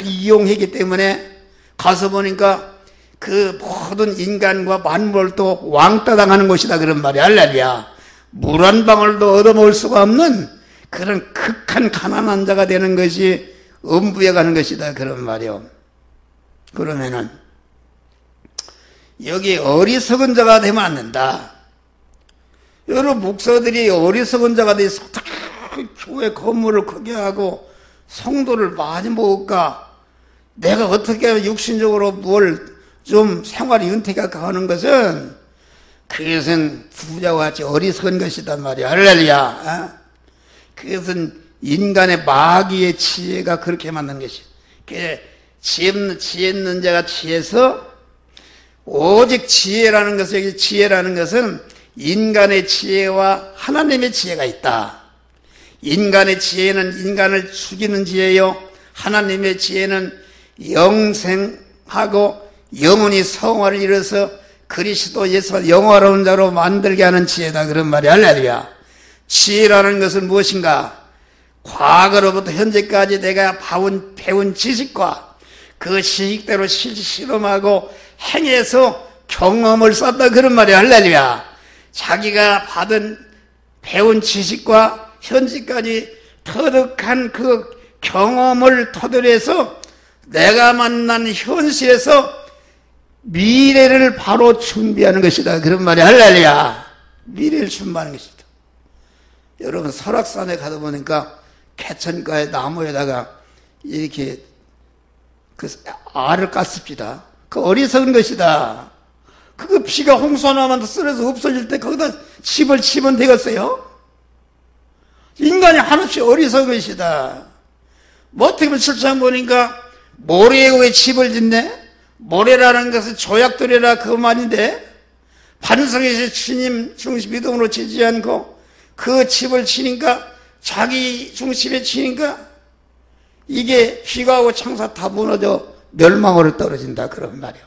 이용했기 때문에 가서 보니까 그 모든 인간과 만물도 왕따당하는 것이다 그런 말이야. 할렐루야. 물 한 방울도 얻어먹을 수가 없는 그런 극한 가난한 자가 되는 것이 음부에 가는 것이다 그런 말이요. 그러면은 여기 어리석은 자가 되면 안 된다. 여러 목사들이 어리석은 자가 돼서 교회 건물을 크게 하고 성도를 많이 모을까? 내가 어떻게 하면 육신적으로 뭘 좀 생활이 윤택하게 하는 것은 그것은 부자와 같이 어리석은 것이단 말이야. 할렐루야. 그것은 인간의 마귀의 지혜가 그렇게 만든 것이야. 지혜 있는 자가 지혜서 오직 지혜라는 것은, 여기 지혜라는 것은 인간의 지혜와 하나님의 지혜가 있다. 인간의 지혜는 인간을 죽이는 지혜요, 하나님의 지혜는 영생하고 영원히 성화를 이뤄서 그리스도 예수와 영화로운 자로 만들게 하는 지혜다 그런 말이야. 할렐루야. 지혜라는 것은 무엇인가? 과거로부터 현재까지 내가 배운 지식과 그 지식대로 실험하고 행해서 경험을 쌓다 그런 말이야. 할렐루야. 자기가 배운 지식과 현재까지 터득한 그 경험을 토대로 해서 내가 만난 현실에서 미래를 바로 준비하는 것이다 그런 말이야. 할렐루야. 미래를 준비하는 것이다. 여러분 설악산에 가다 보니까 개천가의 나무에다가 이렇게 그 알을 깠습니다. 그 어리석은 것이다. 그거 비가 홍수 하나만 더 쓸어서 없어질 때 거기다 집을 치면 되겠어요? 인간이 한없이 어리석은 것이다. 뭐 어떻게 보면 7장 보니까 모래 위에 집을 짓네? 모래라는 것은 조약돌이라 그 말인데 반석에서 주님 중심 믿음으로 지지 않고 그 집을 치니까 자기 중심에 치니까 이게 비가 오고 창사 다 무너져 멸망으로 떨어진다 그런 말이에요.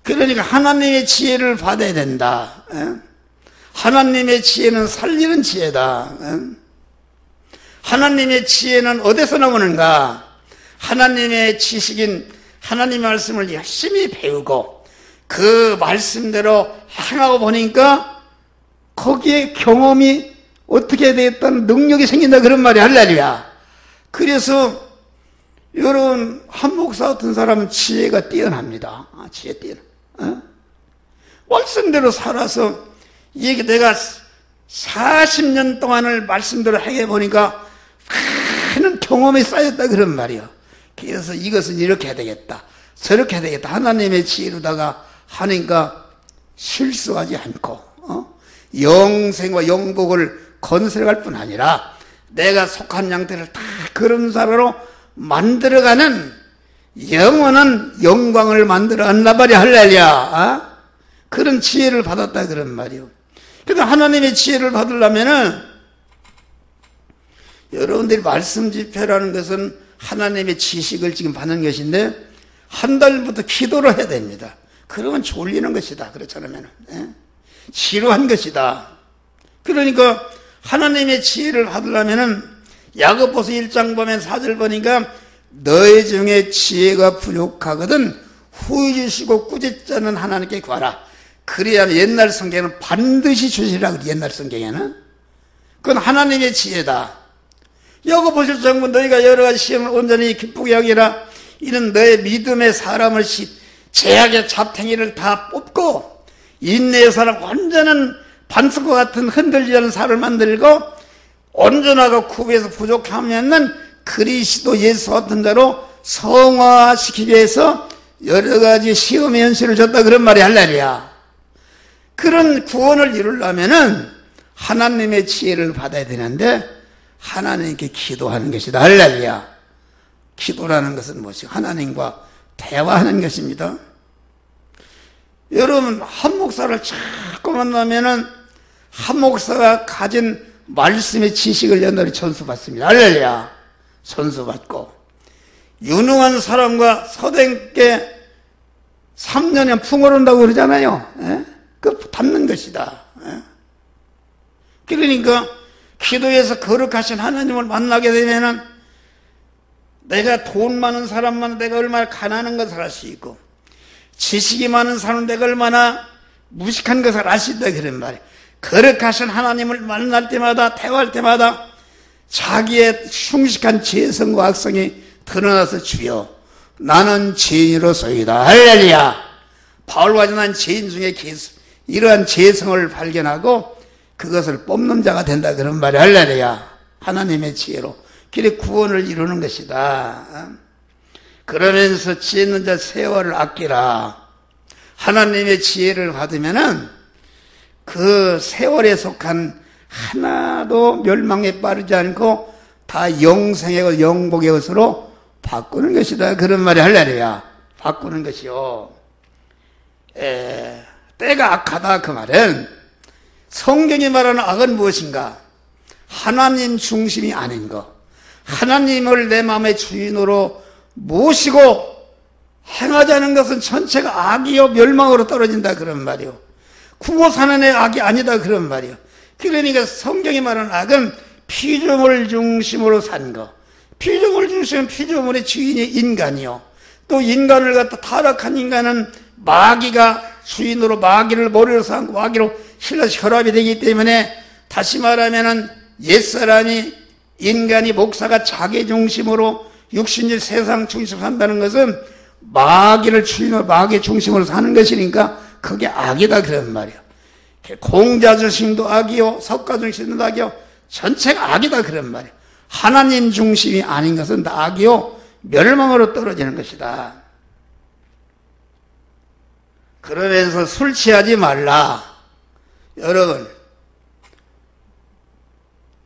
그러니까 하나님의 지혜를 받아야 된다. 하나님의 지혜는 살리는 지혜다. 하나님의 지혜는 어디서 나오는가? 하나님의 지식인 하나님의 말씀을 열심히 배우고 그 말씀대로 행하고 보니까 거기에 경험이 어떻게 되었다는 능력이 생긴다 그런 말이 할렐루야. 그래서 여러분 한 목사 같은 사람은 지혜가 뛰어납니다. 지혜 뛰어나. 말씀대로 살아서 이게 내가 40년 동안을 말씀대로 행해 보니까 많은 경험이 쌓였다 그런 말이요. 그래서 이것은 이렇게 해야 되겠다, 저렇게 해야 되겠다. 하나님의 지혜로다가 하니까 실수하지 않고 영생과 영복을 건설할 뿐 아니라 내가 속한 양태를 다 그런 사람으로 만들어가는 영원한 영광을 만들어간단 말이야. 할렐루야. 그런 지혜를 받았다 그런 말이요. 그러니까 하나님의 지혜를 받으려면은 여러분들이 말씀 집회라는 것은 하나님의 지식을 지금 받는 것인데 한 달부터 기도를 해야 됩니다. 그러면 졸리는 것이다. 그렇지 않으면 지루한 것이다. 그러니까 하나님의 지혜를 받으려면은 야고보서 1장 보면 4절 보니까 너희 중에 지혜가 부족하거든 후이주시고 꾸짖지 않는 하나님께 구하라. 그래야 옛날 성경에는 반드시 주시라 그래. 옛날 성경에는 그건 하나님의 지혜다. 야고보서 1장 보면 너희가 여러 가지 시험을 온전히 기쁘게 여기라. 이는 너의 믿음의 사람을 제약의 잡탱이를 다 뽑고 인내의 사람 온전한 반석과 같은 흔들리지 않는 살을 만들고 온전하고 구비해서 부족하면은 그리스도 예수 같은 자로 성화시키기 위해서 여러 가지 시험의 현실을 줬다 그런 말이 할렐루야. 그런 구원을 이루려면은 하나님의 지혜를 받아야 되는데 하나님께 기도하는 것이다. 할렐루야. 기도라는 것은 무엇이고 하나님과 대화하는 것입니다. 여러분 한 목사를 자꾸 만나면은 한 목사가 가진 말씀의 지식을 연달아 전수받습니다. 할렐루야. 전수받고 유능한 사람과 서댕께 3년에 풍어른다고 그러잖아요. 그 받는 것이다. 그러니까 기도에서 거룩하신 하나님을 만나게 되면은 내가 돈 많은 사람만 내가 얼마나 가난한 것을 알 수 있고 지식이 많은 사람은 내가 얼마나 무식한 것을 알 수 있다 그런 말이에요. 거룩하신 하나님을 만날 때마다 대화할 때마다 자기의 흉식한 죄성과 악성이 드러나서 주여 나는 죄인으로소이다. 할렐루야. 바울과 난 죄인 중에 이러한 죄성을 발견하고 그것을 뽑는 자가 된다 그런 말이 할렐루야. 하나님의 지혜로 그래 구원을 이루는 것이다. 그러면서 지혜 있는 자 세월을 아끼라. 하나님의 지혜를 받으면은 그 세월에 속한 하나도 멸망에 빠르지 않고 다 영생의 영복의 것으로 바꾸는 것이다 그런 말이 할렐루야. 바꾸는 것이요. 때가 악하다 그 말은 성경이 말하는 악은 무엇인가? 하나님 중심이 아닌 것, 하나님을 내 마음의 주인으로 모시고 행하자는 것은 전체가 악이요 멸망으로 떨어진다 그런 말이요. 구워 사는 애 악이 아니다 그런 말이요. 그러니까 성경이 말하는 악은 피조물 중심으로 산 것, 피조물 중심은 피조물의 주인이 인간이요. 또 인간을 갖다 타락한 인간은 마귀가 주인으로 마귀를 머리로 삼고 마귀로 실러시 혈압이 되기 때문에 다시 말하면은 옛사람이 인간이 목사가 자기 중심으로 육신의 세상 중심으로 산다는 것은 마귀를 주인으로 마귀 중심으로 사는 것이니까 그게 악이다 그런 말이야. 공자 중심도 악이요 석가 중심도 악이요 전체가 악이다 그런 말이야. 하나님 중심이 아닌 것은 다 악이요 멸망으로 떨어지는 것이다. 그러면서 술 취하지 말라. 여러분,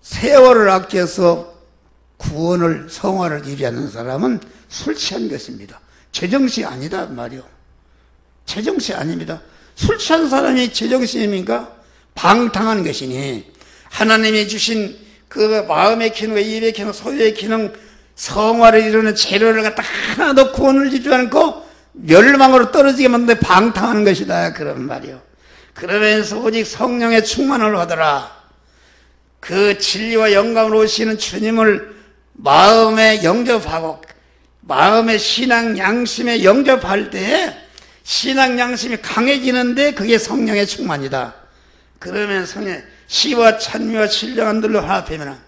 세월을 아껴서 구원을, 성화를 이루는 사람은 술 취한 것입니다. 제정신이 아니다 말이요. 제정신이 아닙니다. 술 취한 사람이 제정신입니까? 방탕한 것이니 하나님이 주신 그 마음의 기능과 입의 기능, 소유의 기능, 성화를 이루는 재료를 갖다 하나도 구원을 이루지 않고 멸망으로 떨어지게 만드는 방탕한 것이다. 그런 말이요. 그러면서 오직 성령의 충만을 받으라. 그 진리와 영감으로 오시는 주님을 마음에 영접하고 마음의 신앙 양심에 영접할 때에 신앙 양심이 강해지는데 그게 성령의 충만이다. 그러면 성령 시와 찬미와 신령한 들로 화합하면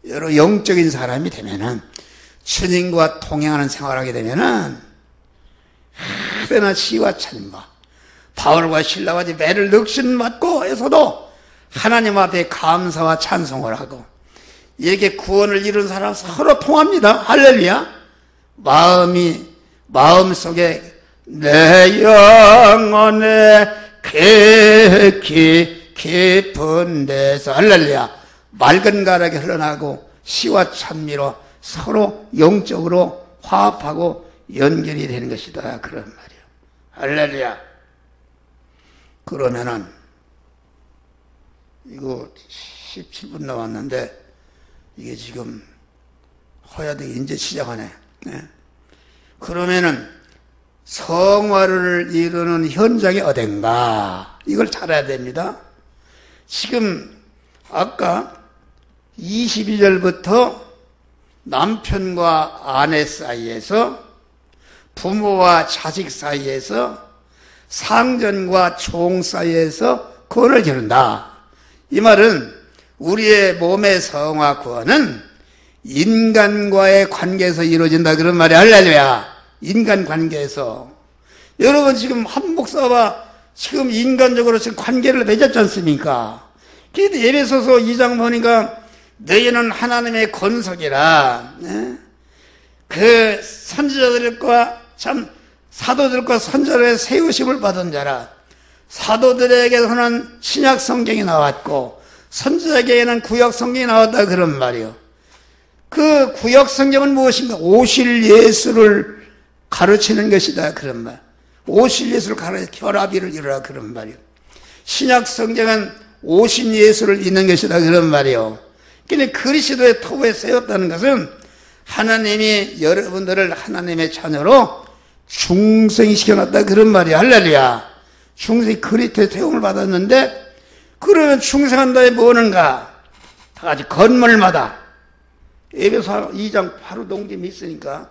여러 영적인 사람이 되면은 주님과 동행하는 생활하게 되면은 하나 시와 찬미와 바울과 실라와 매를 넋신 맞고 해서도 하나님 앞에 감사와 찬송을 하고 이렇게 구원을 이룬 사람 서로 통합니다. 할렐루야. 마음속에 내 영혼에 깊은 데서 할렐루야 맑은 가락이 흘러나고 시와 찬미로 서로 영적으로 화합하고 연결이 되는 것이다. 그런 말이에요. 할렐루야. 그러면은 이거 17분 남았는데 이게 지금 허야되게 이제 시작하네. 네. 그러면은 성화를 이루는 현장이 어딘가 이걸 잘 알아야 됩니다. 지금 아까 22절부터 남편과 아내 사이에서 부모와 자식 사이에서 상전과 종 사이에서 구원을 이룬다. 이 말은 우리의 몸의 성화 구원은 인간과의 관계에서 이루어진다. 그런 말이 할렐루야. 인간 관계에서. 여러분 지금 한 목사와 지금 인간적으로 지금 관계를 맺었지 않습니까? 그래도 에베소서 2장 보니까 너희는 하나님의 건석이라. 네? 그 선지자들과 참 사도들과 선지자들의 세우심을 받은 자라. 사도들에게서는 신약 성경이 나왔고 선지자에게는 구약 성경이 나왔다. 그런 말이요. 그 구약 성경은 무엇인가? 오실 예수를 가르치는 것이다. 그런 말. 오실 예수를 가르쳐 결합일을 이루라. 그런 말이요. 신약 성경은 오신 예수를 잇는 것이다. 그런 말이요. 근데 그리스도의 토부에 세웠다는 것은 하나님이 여러분들을 하나님의 자녀로 중생시켜놨다. 그런 말이야. 할렐루야. 중생이 그리스도의 태움을 받았는데 그러면 중생한다에 뭐는가? 다 같이 건물마다 에베소 2장 바로 농림이 있으니까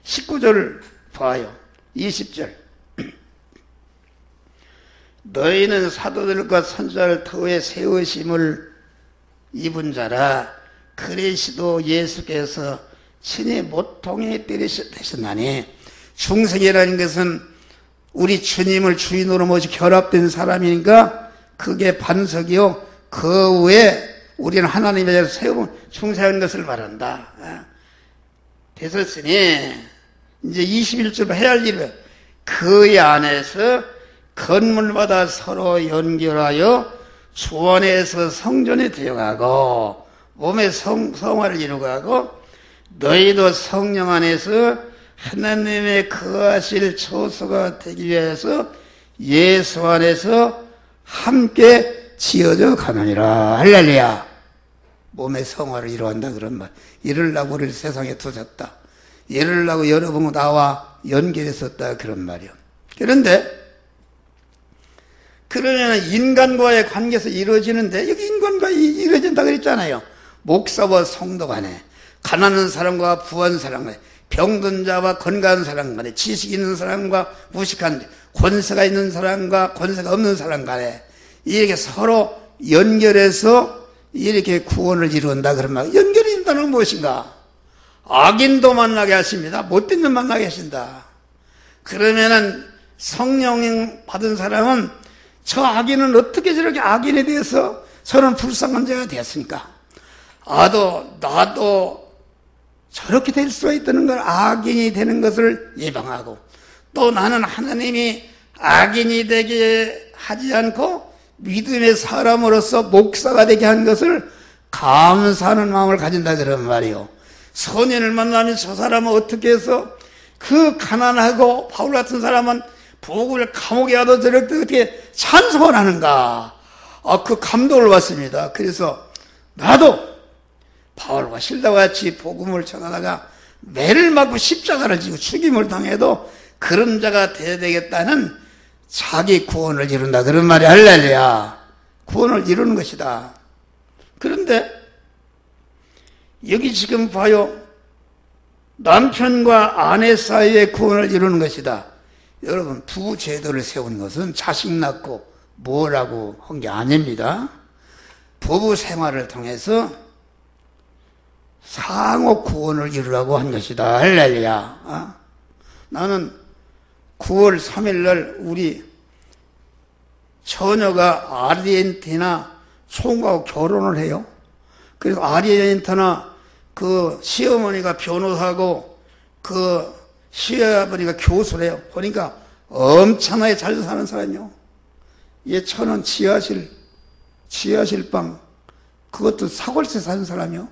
19절 봐요. 20절 너희는 사도들과 선지자를 터에 세우심을 입은 자라 그리스도 예수께서 친히 모통에 때리셨나니 중생이라는 것은 우리 주님을 주인으로 모시 결합된 사람이니까 그게 반석이요 그 위에 우리는 하나님에 대해서 세운 중생한 것을 말한다. 됐었으니 이제 21절 해야 할 일은 그 안에서 건물마다 서로 연결하여 주 안에서 성전이 되어가고 몸의 성화를 이루고 너희도 성령 안에서 하나님의 거하실 처소가 되기 위해서 예수 안에서 함께 지어져 가느니라. 할렐루야. 몸의 성화를 이루한다. 그런 말. 이르려고 우리를 세상에 두셨다. 이르려고 여러분 나와 연결했었다. 그런 말이요. 그런데 그러면 인간과의 관계에서 이루어지는데 여기 인간과 이루어진다 그랬잖아요. 목사와 성도 간에 가난한 사람과 부한 사람 간에 병든 자와 건강한 사람 간에 지식 있는 사람과 무식한 권세가 있는 사람과 권세가 없는 사람 간에 이렇게 서로 연결해서 이렇게 구원을 이룬다. 그런 말. 연결이 된다는 건 무엇인가? 악인도 만나게 하십니다. 못된 놈 만나게 하신다. 그러면은 성령 받은 사람은 저 악인은 어떻게 저렇게 악인에 대해서 저는 불쌍한 자가 되었습니까? 나도 저렇게 될 수가 있다는 걸, 악인이 되는 것을 예방하고, 또 나는 하나님이 악인이 되게 하지 않고 믿음의 사람으로서 목사가 되게 한 것을 감사하는 마음을 가진다 그런 말이요. 선인을 만나면 저 사람은 어떻게 해서 그 가난하고 바울 같은 사람은 복을 감옥에 가도 저렇게 어떻게 찬송을 하는가. 그 감동을 받습니다. 그래서 나도 바울과 실라와 같이 복음을 전하다가 매를 맞고 십자가를 지고 죽임을 당해도 그런 자가 되어야 되겠다는 자기 구원을 이룬다 그런 말이 할렐루야. 구원을 이루는 것이다. 그런데 여기 지금 봐요. 남편과 아내 사이의 구원을 이루는 것이다. 여러분, 부부 제도를 세운 것은 자식 낳고 뭐라고 한 게 아닙니다. 부부 생활을 통해서 상호 구원을 이루라고 한 것이다. 할렐루야. 나는 9월 3일날 우리 처녀가 아르헨티나 총각하고 결혼을 해요. 그래서 아르헨티나 그 시어머니가 변호사고 그 시아버지가 교수래요. 보니까 엄청나게 잘 사는 사람이요. 얘 처는 지하실방 그것도 사골세 사는 사람이요.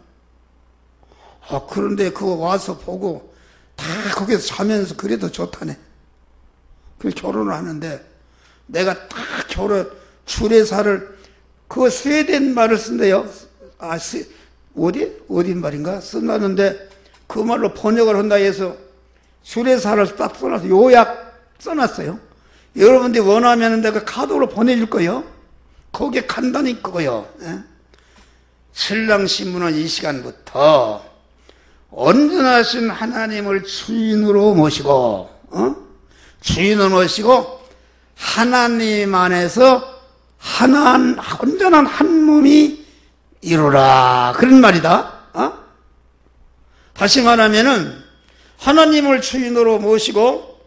그런데 그거 와서 보고 다 거기서 자면서 그래도 좋다네. 그래서 결혼을 하는데 내가 딱 주례사를 그거 스웨덴 말을 쓴대요. 어디 말인가 쓴다는데 그 말로 번역을 한다 해서 주례사를 딱 써놔서 요약 써놨어요. 여러분들이 원하면 내가 카드로 보내줄 거예요. 거기에 간단히 그거요. 신랑 신부는 이 시간부터 온전하신 하나님을 주인으로 모시고 주인으로 모시고 하나님 안에서 온전한 한 몸이 이루라 그런 말이다. 다시 말하면은 하나님을 주인으로 모시고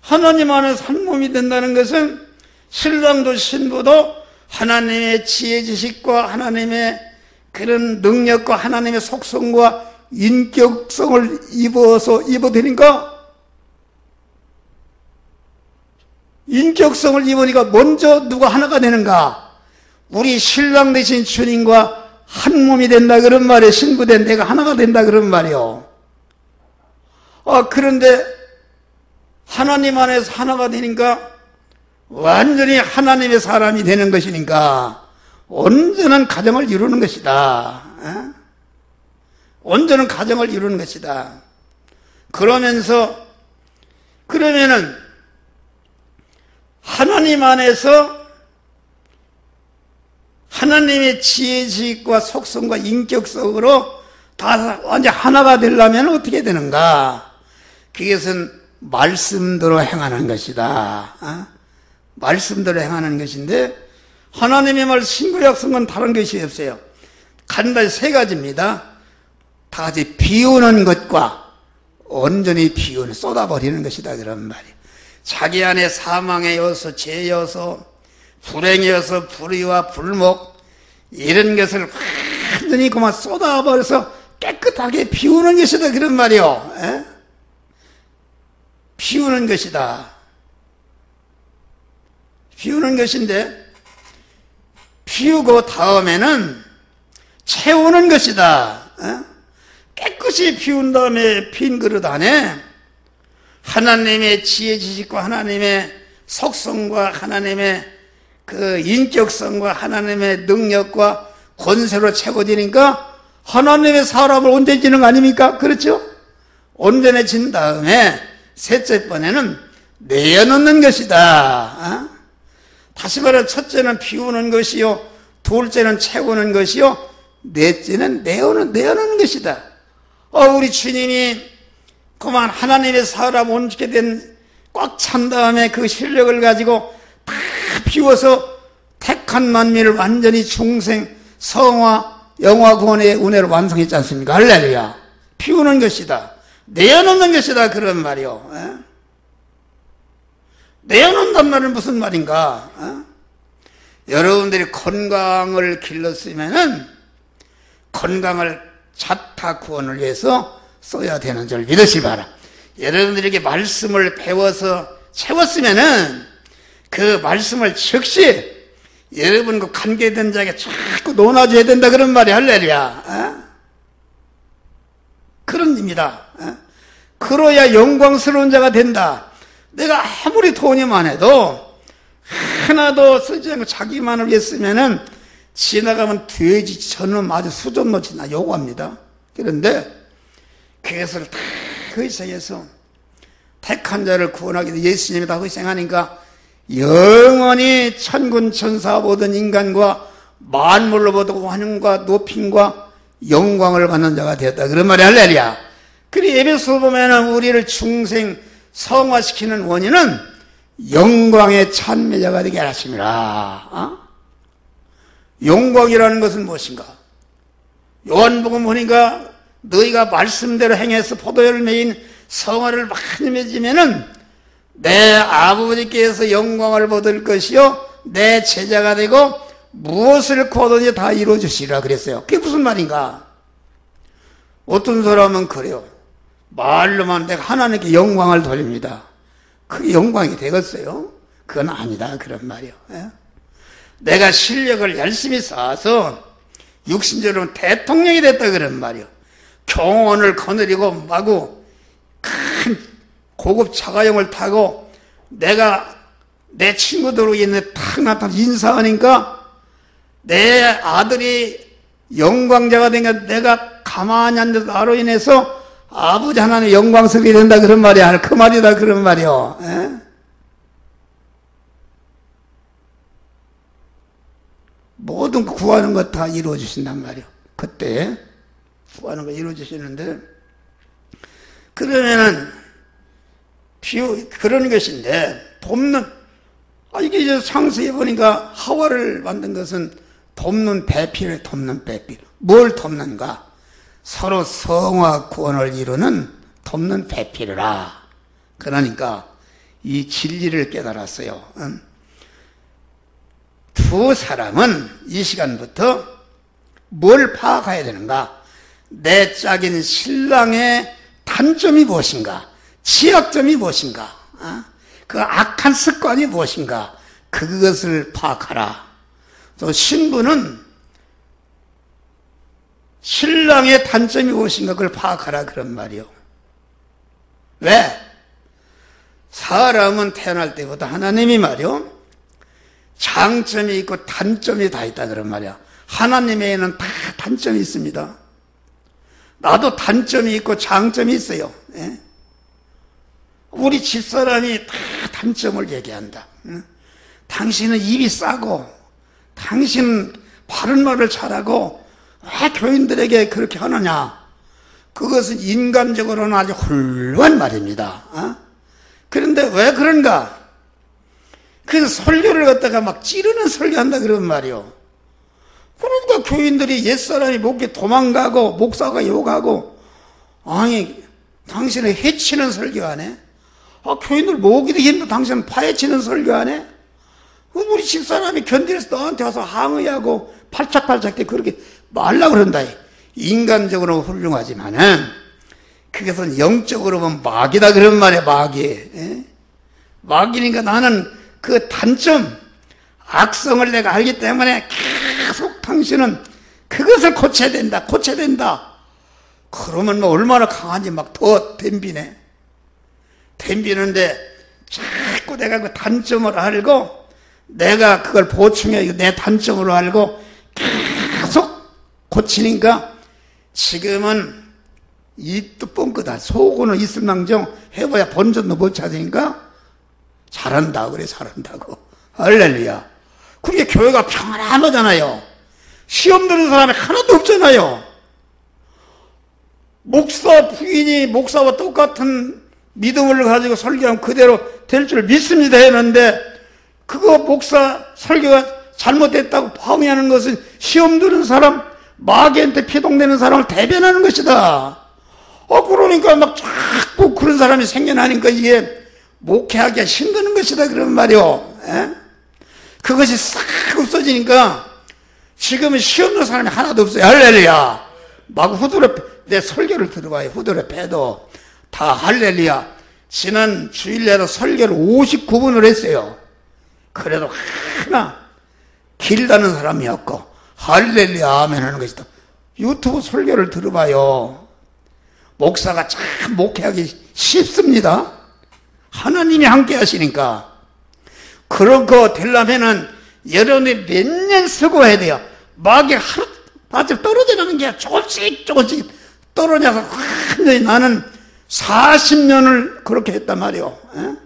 하나님 안에서 한 몸이 된다는 것은 신랑도 신부도 하나님의 지혜 지식과 하나님의 그런 능력과 하나님의 속성과 인격성을 입어되니까 인격성을 입으니까 먼저 누가 하나가 되는가? 우리 신랑 되신 주님과 한 몸이 된다 그런 말이에요. 신부된 내가 하나가 된다 그런 말이에요. 그런데 하나님 안에서 하나가 되니까 완전히 하나님의 사람이 되는 것이니까 온전한 가정을 이루는 것이다. 온전한 가정을 이루는 것이다. 그러면은 하나님 안에서 하나님의 지혜지식과 속성과 인격성으로 다 완전 하나가 되려면 어떻게 되는가? 그것은 말씀대로 행하는 것이다. 말씀대로 행하는 것인데 하나님의 말 신구약성은 다른 것이 없어요. 간단히 세 가지입니다. 다 같이 비우는 것과 온전히 쏟아버리는 것이다 그런 말이에요. 자기 안에 사망의 요소, 죄 요소, 불행의 요소, 불의와 불목 이런 것을 완전히 그만 쏟아버려서 깨끗하게 비우는 것이다 그런 말이에요. 비우는 것이다. 비우는 것인데 비우고 다음에는 채우는 것이다. 깨끗이 비운 다음에 빈 그릇 안에 하나님의 지혜 지식과 하나님의 속성과 하나님의 그 인격성과 하나님의 능력과 권세로 채워지니까 하나님의 사람을 온전해지는 거 아닙니까? 그렇죠? 온전해진 다음에 셋째 번에는 내어놓는 것이다. 다시 말해 첫째는 비우는 것이요, 둘째는 채우는 것이요, 넷째는 내어놓는 것이다. 우리 주님이 그만 하나님의 사람 온전케 된 꽉 찬 다음에 그 실력을 가지고 다 비워서 택한 만민을 완전히 중생, 성화, 영화 구원의 은혜로 완성했지 않습니까? 할렐루야. 비우는 것이다. 내어놓는 것이다 그런 말이요. 내어놓는단 말은 무슨 말인가? 여러분들이 건강을 길렀으면은 건강을 자타 구원을 위해서 써야 되는 줄 믿으시 바라. 여러분들에게 말씀을 배워서 채웠으면은 그 말씀을 즉시 여러분과 관계된 자에게 자꾸 논아줘야 된다 그런 말이 할렐루야. 어? 그런 의미다. 어? 그러야 영광스러운 자가 된다. 내가 아무리 돈이 많아도 하나도 쓰지 않고 자기만을 위해 쓰면은 지나가면 돼지 저놈 아주 수존노 지나 요구합니다. 그런데 그것을 다 희생해서 택한 자를 구원하기 위해 예수님이 다 희생하니까 영원히 천군 천사 모든 인간과 만물로 보고 환영과 높임과 영광을 받는 자가 되었다. 그런 말이 할렐루야. 그리고 에베소 보면은 우리를 중생 성화시키는 원인은 영광의 찬미자가 되게 하심이라. 어? 영광이라는 것은 무엇인가? 요한복음 보니까 너희가 말씀대로 행해서 포도열매인 성화를 많이 맺으면은 내 아버지께서 영광을 받을 것이요 내 제자가 되고 무엇을 구하든지 다 이루어주시리라 그랬어요. 그게 무슨 말인가? 어떤 사람은 그래요. 말로만 내가 하나님께 영광을 돌립니다. 그게 영광이 되겠어요? 그건 아니다 그런 말이요. 예? 내가 실력을 열심히 쌓아서 육신적으로 대통령이 됐다 그런 말이요. 경원을 거느리고 마구 큰 고급 자가용을 타고 내가 내 친구들로 인해 탁 나타나 인사하니까 내 아들이 영광자가 되니까 내가 가만히 앉아서 나로 인해서 아버지 하나님 영광스럽게 된다 그런 말이야. 그 말이다 그런 말이요. 에? 모든 구하는 것 다 이루어 주신단 말이요. 그때 구하는 거 이루어 주시는데 그러면은 그런 것인데 돕는 이게 이제 창세기 보니까 하와를 만든 것은 돕는 배필을 돕는 배필. 뭘 돕는가? 서로 성화 구원을 이루는 돕는 배필이라. 그러니까 이 진리를 깨달았어요. 두 사람은 이 시간부터 뭘 파악해야 되는가? 내 짝인 신랑의 단점이 무엇인가? 취약점이 무엇인가? 그 악한 습관이 무엇인가? 그것을 파악하라. 또 신부는 신랑의 단점이 무엇인가? 그걸 파악하라 그런 말이요. 왜? 사람은 태어날 때부터 하나님이 말이요. 장점이 있고 단점이 다 있다 그런 말이야. 하나님에게는 다 단점이 있습니다. 나도 단점이 있고 장점이 있어요. 예? 우리 집사람이 다 단점을 얘기한다. 당신은 입이 싸고 당신은 바른 말을 잘하고 왜 교인들에게 그렇게 하느냐? 그것은 인간적으로는 아주 훌륭한 말입니다. 어? 그런데 왜 그런가? 그래서 설교를 갖다가 막 찌르는 설교한다 그런 말이요. 그러니까 교인들이 옛사람이 목에 도망가고 목사가 욕하고 아니 당신을 해치는 설교하네. 교인들 모으기도 힘들어 당신은 파헤치는 설교하네. 우리 집사람이 견디면서 너한테 와서 항의하고 팔짝팔짝 그렇게 말라 그런다. 인간적으로 훌륭하지만은 그것은 영적으로 보면 마귀다 그런 말이야. 마귀. 예? 마귀니까 나는 그 단점 악성을 내가 알기 때문에 계속 당신은 그것을 고쳐야 된다 고쳐야 된다. 그러면 뭐 얼마나 강한지 막 더 덤비네. 덤비는데 자꾸 내가 그 단점을 알고 내가 그걸 보충해 내 단점으로 알고 계속 고치니까 지금은 입도 뻥끗하다. 속으로는 있을망정 해봐야 본전도 못 찾으니까 잘한다 그래 잘한다고. 할렐루야. 그게 교회가 평안하잖아요. 시험 드는 사람이 하나도 없잖아요. 목사 부인이 목사와 똑같은 믿음을 가지고 설교하면 그대로 될 줄 믿습니다 했는데 그거 목사 설교가 잘못됐다고 방해하는 것은 시험 드는 사람 마귀한테 피동되는 사람을 대변하는 것이다. 그러니까 막 자꾸 그런 사람이 생겨나니까 이게 목회하기가 힘드는 것이다 그런 말이요. 에? 그것이 싹 없어지니까 지금은 시험 드는 사람이 하나도 없어요. 할렐루야. 막 후드로 내 설교를 들어봐요. 후들의 배도 다 할렐루야. 지난 주일날에 설교를 59분을 했어요. 그래도 하나 길다는 사람이었고 할렐루야 아멘 하는 것이다. 유튜브 설교를 들어봐요. 목사가 참 목회하기 쉽습니다. 하나님이 함께 하시니까. 그런 거 되려면은 여러분이 몇 년 수고해야 돼요. 막이 하루 아주 떨어지는 게 조금씩 떨어져서 완전히 나는 40년을 그렇게 했단 말이요. 에?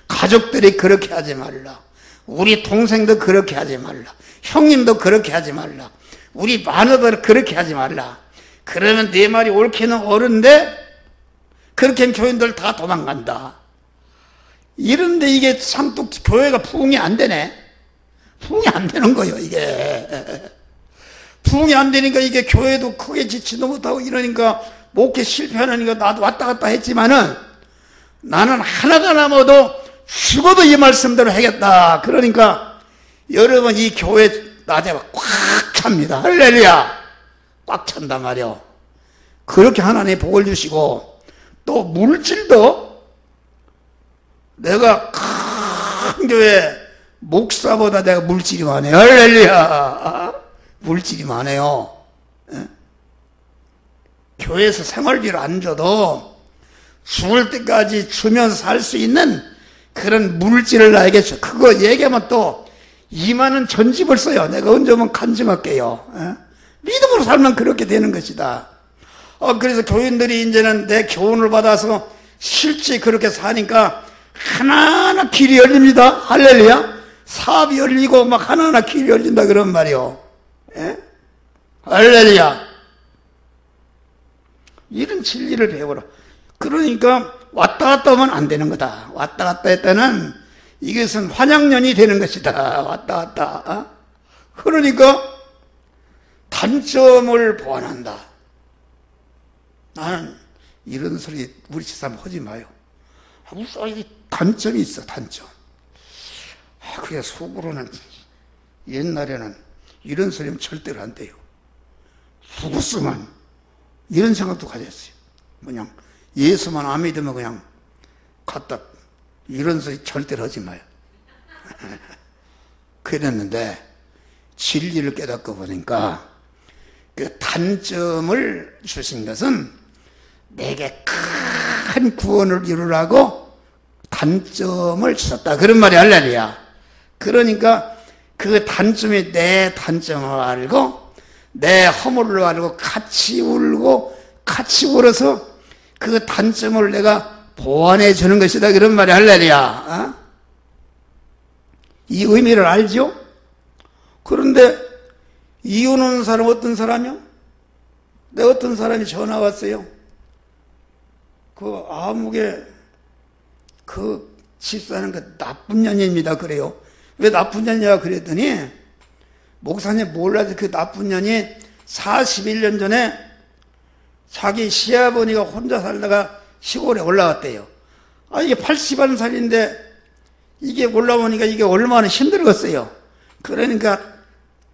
가족들이 그렇게 하지 말라. 우리 동생도 그렇게 하지 말라. 형님도 그렇게 하지 말라. 우리 마누라도 그렇게 하지 말라. 그러면 내 말이 옳게는 옳은데 그렇게 하면 교인들 다 도망간다. 이런데 이게 참 또 교회가 부흥이 안 되네. 부흥이 안 되는 거예요, 이게. 부흥이 안 되니까 이게 교회도 크게 지치도 못하고 이러니까 목회 실패하니까 나도 왔다 갔다 했지만은 나는 하나가 남아도 죽어도 이 말씀대로 하겠다. 그러니까 여러분 이 교회 낮에 꽉 찹니다. 할렐루야. 꽉 찬단 말이요. 그렇게 하나님 복을 주시고 또 물질도 내가 큰 교회 목사보다 내가 물질이 많아요. 할렐루야. 물질이 많아요. 예? 교회에서 생활비를 안 줘도 죽을 때까지 주면서 살 수 있는 그런 물질을 나에게 줘. 그거 얘기하면 또 2만 원 전집을 써요. 내가 언제 오면 간증할게요. 예? 믿음으로 살면 그렇게 되는 것이다. 그래서 교인들이 이제는 내 교훈을 받아서 실제 그렇게 사니까 하나하나 길이 열립니다. 할렐루야. 사업이 열리고 막 하나하나 길이 열린다 그런 말이요. 예? 할렐루야. 이런 진리를 배워라. 그러니까 왔다 갔다 하면 안 되는 거다. 왔다 갔다 했다는 이것은 환양년이 되는 것이다. 왔다 갔다. 그러니까 단점을 보완한다. 나는 이런 소리 우리 집사람 하지 마요. 무슨 단점이 있어, 단점. 그게 속으로는 옛날에는 이런 소리는 절대로 안 돼요. 죽었으면 이런 생각도 가졌어요. 그냥 예수만 안 믿으면 그냥 갖다 이런 소리 절대로 하지 마요. 그랬는데 진리를 깨닫고 보니까 그 단점을 주신 것은 내게 큰 구원을 이루라고 단점을 주셨다. 그런 말이 할렐루야. 그러니까 그 단점이 내 단점을 알고 내 허물을 알고 같이 울고 같이 울어서 그 단점을 내가 보완해 주는 것이다. 그런 말이 할렐루야. 이 의미를 알죠? 그런데 이혼하는 사람 어떤 사람이요? 내 어떤 사람이 전화 왔어요. 그 아무개 그 집사는 그 나쁜 년입니다. 그래요. 왜 나쁜 년이냐 그랬더니 목사님 몰라도 그 나쁜 년이 41년 전에 자기 시아버지가 혼자 살다가 시골에 올라왔대요. 이게 81살인데 이게 올라오니까 이게 얼마나 힘들었어요. 그러니까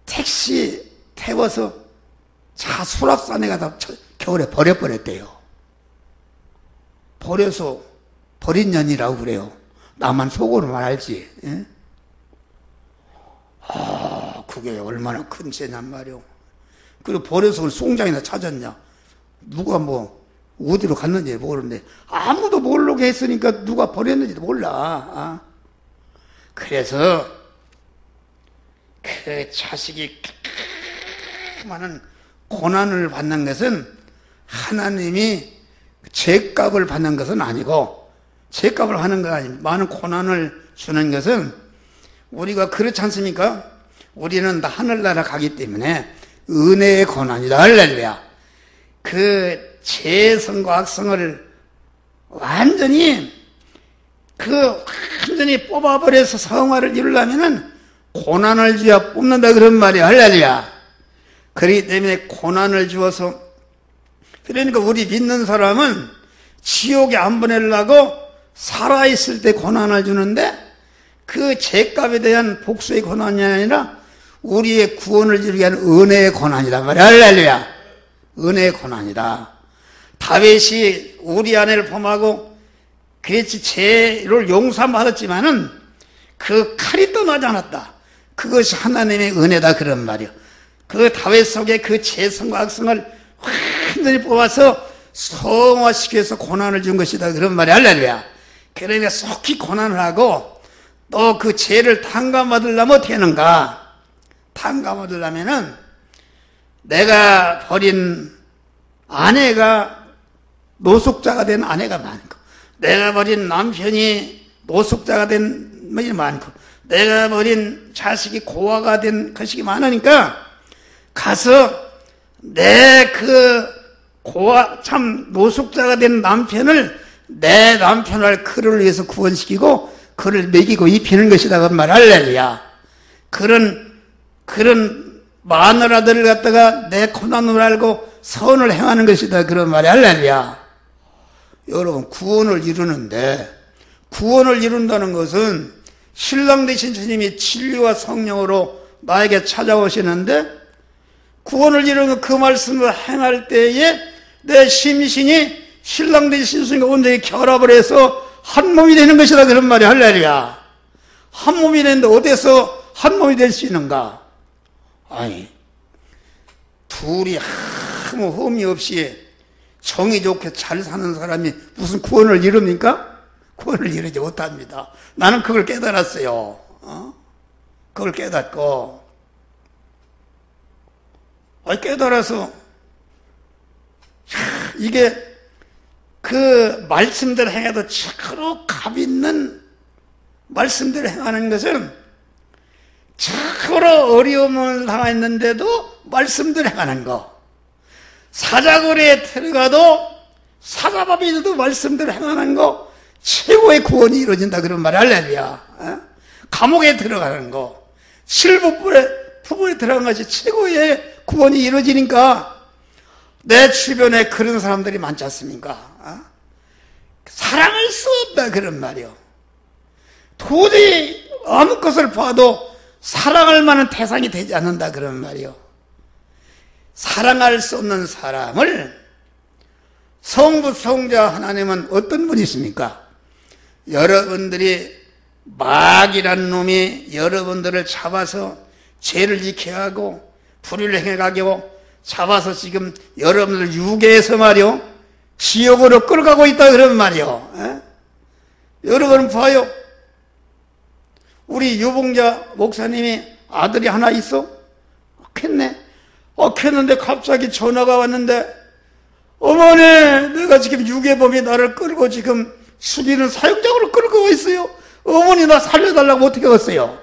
택시 태워서 차 수락산에 가다 겨울에 버려버렸대요. 버려서 버린 년이라고 그래요. 나만 속으로만 알지. 예? 그게 얼마나 큰 죄냔 말이오. 그리고 버려서 송장이나 찾았냐. 누가 뭐 어디로 갔는지 모르는데 아무도 모르게 했으니까 누가 버렸는지도 몰라. 그래서 그 자식이 많은 고난을 받는 것은 하나님이 죄값을 받는 것은 아니고, 죄값을 하는 거 아니고 많은 고난을 주는 것은 우리가 그렇지 않습니까? 우리는 하늘나라 가기 때문에 은혜의 고난이다. 할렐루야. 그 죄성과 악성을 완전히 뽑아버려서 성화를 이루려면은 고난을 주어 뽑는다 그런 말이야. 할렐루야. 그렇기 때문에 고난을 주어서, 그러니까 우리 믿는 사람은 지옥에 안 보내려고 살아있을 때 고난을 주는데 그 죄값에 대한 복수의 고난이 아니라 우리의 구원을 이루기 위한 은혜의 고난이란 말이야. 할렐루야. 은혜의 고난이다. 다윗이 우리 아내를 범하고 그랬지 죄를 용서받았지만은 그 칼이 떠나지 않았다. 그것이 하나님의 은혜다 그런 말이요. 그 다윗 속에 그 죄성과 악성을 완전히 뽑아서 성화시켜서 고난을 준 것이다 그런 말이 할렐루야. 그러니까 속히 고난을 하고 또 그 죄를 탕감받으려면 어떻게 하는가? 탕감받으려면은 내가 버린 아내가 노숙자가 된 아내가 많고, 내가 버린 남편이 노숙자가 된 것이 많고, 내가 버린 자식이 고아가 된 것이 많으니까 가서 내 그 고아 참 노숙자가 된 남편을 내 남편을 그를 위해서 구원시키고 그를 먹이고 입히는 것이다 그 말. 할렐루야. 그런 마누라들을 갖다가 내 고난을 알고 선을 행하는 것이다 그런 말이. 할렐루야. 여러분, 구원을 이루는데, 구원을 이룬다는 것은 신랑 되신 주님이 진리와 성령으로 나에게 찾아오시는데, 구원을 이루는 그 말씀을 행할 때에 내 심신이 신랑 되신 주님과 온전히 결합을 해서 한 몸이 되는 것이다 그런 말이. 할렐루야. 한 몸이 되는데 어디서 한 몸이 될 수 있는가? 아니, 둘이 아무 흠이 없이 정이 좋게 잘 사는 사람이 무슨 구원을 이룹니까? 구원을 이루지 못합니다. 나는 그걸 깨달았어요. 그걸 깨닫고, 깨달아서 이게 그 말씀대로 행해도 참으로 값 있는 말씀대로 행하는 것은 참으로 어려움을 당했는데도 말씀대로 행하는 거, 사자굴에 들어가도 사자밥이도 말씀대로 행하는 거, 최고의 구원이 이루어진다 그런 말. 할렐루야. 감옥에 들어가는 거, 부부에 들어간 것이 최고의 구원이 이루어지니까 내 주변에 그런 사람들이 많지 않습니까? 사랑할 수 없다 그런 말이요. 도저히 아무 것을 봐도 사랑할 만한 대상이 되지 않는다 그런 말이요. 사랑할 수 없는 사람을 성부 성자 하나님은 어떤 분이십니까? 여러분들이 마귀라는 놈이 여러분들을 잡아서 죄를 지게 하고 불의를 행해가게 하고 잡아서 지금 여러분들 유괴해서 말이요, 지옥으로 끌어가고 있다 그런 말이요. 여러분 봐요. 우리 유봉자 목사님이 아들이 하나 있어? 켰네. 켰는데 갑자기 전화가 왔는데, 어머니, 내가 지금 유괴범이 나를 끌고 지금 죽이는 사형장으로 끌고 있어요. 어머니 나 살려달라고 어떻게 했어요?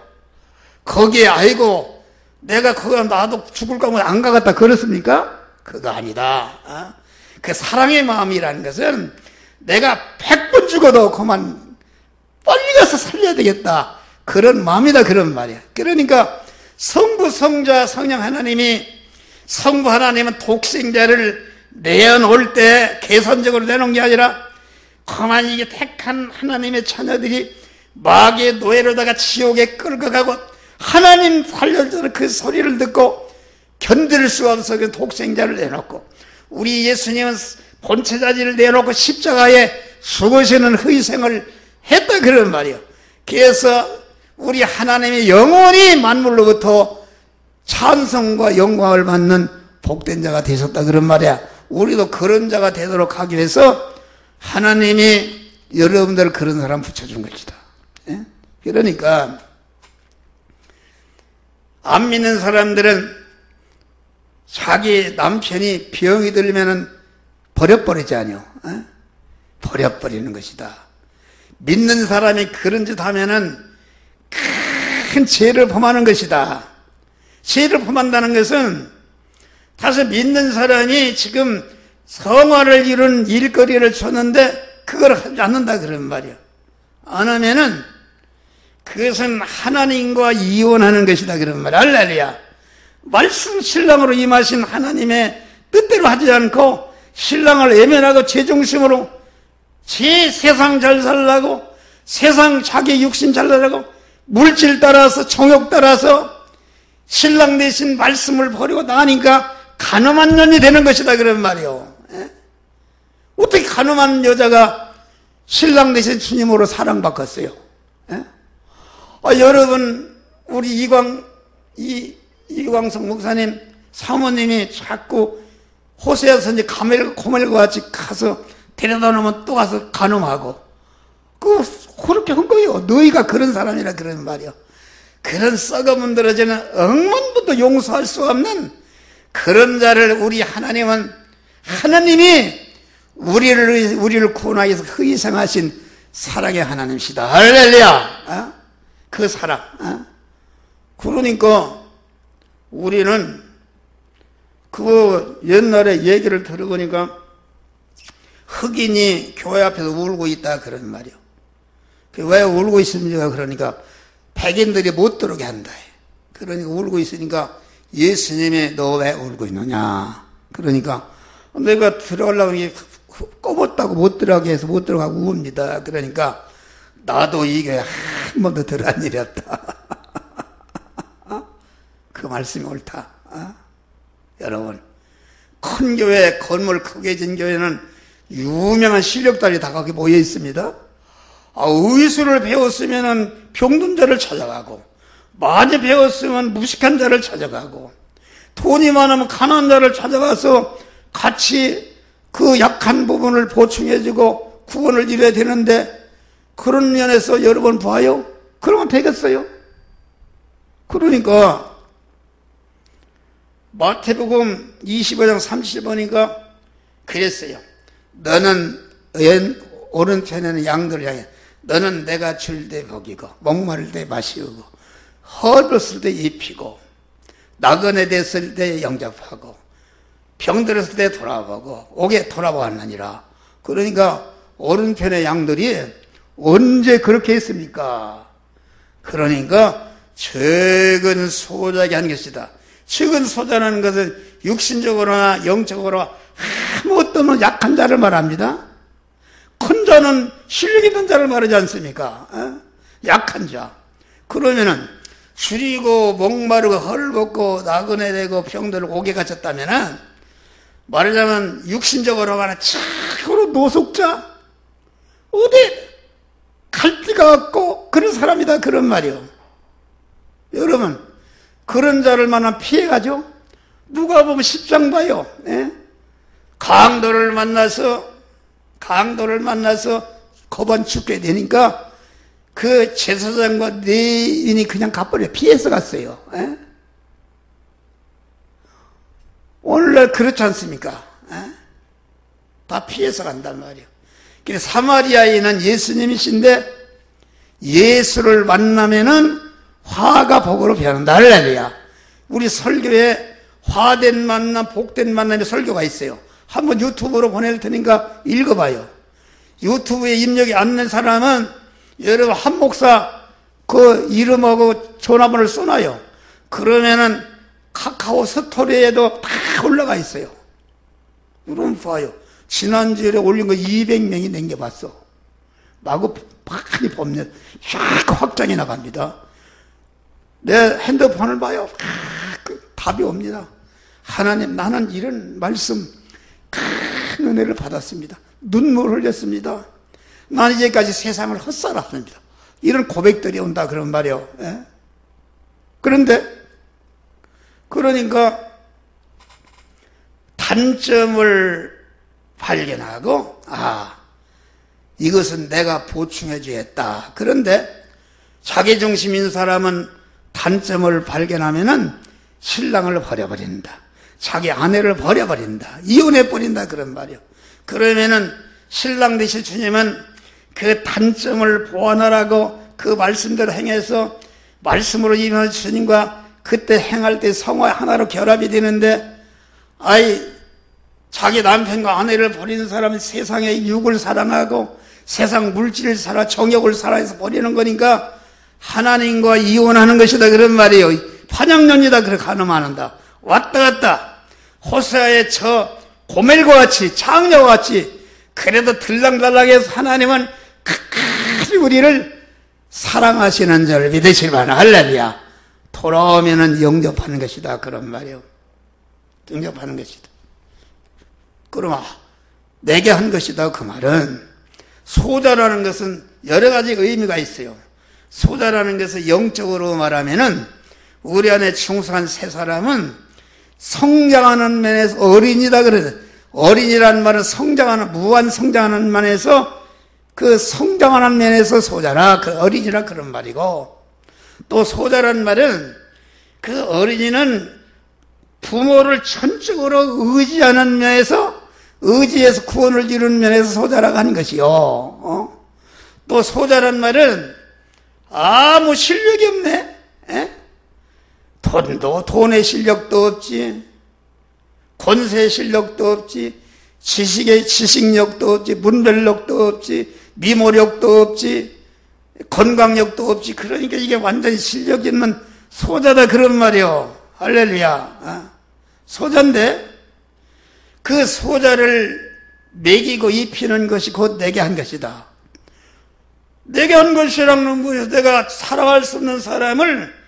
거기에 아이고 내가 그거 나도 죽을 거면 안 가겠다 그렇습니까? 그거 아니다. 그 사랑의 마음이라는 것은 내가 100번 죽어도 그만 빨리 가서 살려야 되겠다 그런 마음이다 그런 말이야. 그러니까 성부 성자 성령 하나님이, 성부 하나님은 독생자를 내어놓을 때 계산적으로 내놓은 게 아니라 가만히 이게 택한 하나님의 자녀들이 마귀의 노예로다가 지옥에 끌고 가고 하나님 살려주는 그 소리를 듣고 견딜 수 없어서 그 독생자를 내놓고, 우리 예수님은 본체자지를 내놓고 십자가에 죽으시는 희생을 했다 그런 말이에요. 그래서 우리 하나님이 영원히 만물로부터 찬송과 영광을 받는 복된 자가 되셨다 그런 말이야. 우리도 그런 자가 되도록 하기 위해서 하나님이 여러분들을 그런 사람 붙여준 것이다. 그러니까 안 믿는 사람들은 자기 남편이 병이 들면은 버려버리지 않요. 버려버리는 것이다. 믿는 사람이 그런 짓 하면은 큰 죄를 범하는 것이다. 죄를 범한다는 것은 다시 믿는 사람이 지금 성화를 이룬 일거리를 줬는데 그걸 하지 않는다 그런 말이야. 안 하면은 그것은 하나님과 이혼하는 것이다 그런 말이야. 할렐루야. 말씀 신랑으로 임하신 하나님의 뜻대로 하지 않고 신랑을 외면하고 죄중심으로 세상 잘 살라고, 세상 자기 육신 잘 살라고 물질 따라서 정욕 따라서 신랑 대신 말씀을 버리고 나니까 간음한 년이 되는 것이다 그런 말이요. 예? 어떻게 간음한 여자가 신랑 되신 주님으로 사랑받겠어요? 예? 여러분 우리 이광석 목사님 사모님이 자꾸 호세아 선지 고멜과 같이 가서 데려다 놓으면 또 가서 간음하고 그렇게 한 거예요. 너희가 그런 사람이라 그런 말이요. 그런 썩어문 들어지는 억만분도 용서할 수 없는 그런 자를 우리 하나님은 하나님이 우리를 구원하기 위해서 희생하신 사랑의 하나님이시다. 할렐루야. 그 사랑. 그러니까 우리는 그 옛날에 얘기를 들어보니까 흑인이 교회 앞에서 울고 있다 그런 말이요. 왜 울고 있습니까? 그러니까 백인들이 못 들어오게 한다. 그러니까 울고 있으니까 예수님이 너 왜 울고 있느냐? 그러니까 내가 들어가려고 하니 꼽았다고 못 들어가게 해서 못 들어가고 웁니다. 그러니까 나도 이게 한 번도 들어간 일이 없다. 그 말씀이 옳다. 여러분 큰 교회 건물 크게 진 교회는 유명한 실력자들이 다 거기 모여 있습니다. 의술을 배웠으면 병든 자를 찾아가고 많이 배웠으면 무식한 자를 찾아가고 돈이 많으면 가난한 자를 찾아가서 같이 그 약한 부분을 보충해주고 구원을 이뤄야 되는데 그런 면에서 여러분 봐요? 그러면 되겠어요? 그러니까 마태복음 25장 30번이니까 그랬어요. 너는 오른편에는 양들을 향해 너는 내가 줄 때 먹이고 목마를 때 마시고 헐벗을 때 입히고 나그네 됐을 때 영접하고 병들었을 때 돌아보고 오게 돌아보았느니라. 그러니까 오른편의 양들이 언제 그렇게 했습니까? 그러니까 적은 소작이 한 것이다. 적은 소자라는 것은 육신적으로나 영적으로 아무것도 없는 약한 자를 말합니다. 큰 자는 실력 있는 자를 말하지 않습니까? 약한 자. 그러면은 줄이고 목마르고 헐벗고 나그네 되고 병들고 옥에 갇혔다면은 말하자면 육신적으로 가는 최고로 노숙자 어디 갈 데가 없고 그런 사람이다 그런 말이요. 여러분 그런 자를 만나 피해가죠. 누가 보면 10장 봐요. 강도를 만나서 거반 죽게 되니까 그 제사장과 레위인이 그냥 가버려 피해서 갔어요. 오늘날 그렇지 않습니까? 다 피해서 간단 말이에요. 그래서 사마리아인은 예수님이신데 예수를 만나면은 화가 복으로 변한다. 할렐루야. 우리 설교에 화된 만남, 복된 만남의 설교가 있어요. 한번 유튜브로 보낼 테니까 읽어봐요. 유튜브에 입력이 안 된 사람은 여러분 한 목사 그 이름하고 전화번호를 써놔요. 그러면은 카카오 스토리에도 다 올라가 있어요. 여러분 봐요. 지난주에 올린 거 200명이 남겨봤어. 마구 많이 보면 쫙 확장해 나갑니다. 내 핸드폰을 봐요. 답이 옵니다. 하나님 나는 이런 말씀 큰 은혜를 받았습니다. 눈물을 흘렸습니다. 나는 이제까지 세상을 헛살았습니다. 이런 고백들이 온다 그런 말이요. 그런데 그러니까 단점을 발견하고 이것은 내가 보충해 주겠다. 그런데 자기중심인 사람은 단점을 발견하면은 신랑을 버려버린다. 자기 아내를 버려버린다. 이혼해버린다 그런 말이요. 그러면은 신랑 되실 주님은 그 단점을 보완하라고 그 말씀대로 행해서 말씀으로 임하는 주님과 그때 행할 때 성화 하나로 결합이 되는데 자기 남편과 아내를 버리는 사람은 세상의 육을 사랑하고 세상 물질을 사랑 정욕을 사랑해서 버리는 거니까 하나님과 이혼하는 것이다 그런 말이에요. 판양년이다 그렇게 가늠한다. 왔다 갔다 호세아의 저 고멜과 같이 창녀와 같이 그래도 들랑달랑해서 하나님은 끝까지 우리를 사랑하시는 줄 믿으실 만한 할렐루야. 돌아오면은 영접하는 것이다 그런 말이에요. 영접하는 것이다. 그럼 내게 한 것이다. 그 말은 소자라는 것은 여러 가지 의미가 있어요. 소자라는 것을 영적으로 말하면은 우리 안에 충성한 세 사람은 성장하는 면에서 어린이다 그래요. 어린이라는 말은 성장하는, 무한 성장하는 면에서 그 성장하는 면에서 소자라, 그 어린이라 그런 말이고, 또 소자라는 말은 그 어린이는 부모를 전적으로 의지하는 면에서, 의지해서 구원을 이루는 면에서 소자라고 하는 것이요. 또 소자란 말은 아무 실력이 없네. 돈의 실력도 없지, 권세의 실력도 없지, 지식력도 없지, 문별력도 없지, 미모력도 없지, 건강력도 없지. 그러니까 이게 완전히 실력 있는 소자다 그런 말이요. 할렐루야. 소자인데 그 소자를 먹이고 입히는 것이 곧 내게 한 것이다. 내게 한 것이라는 거예요. 내가 사랑할 수 없는 사람을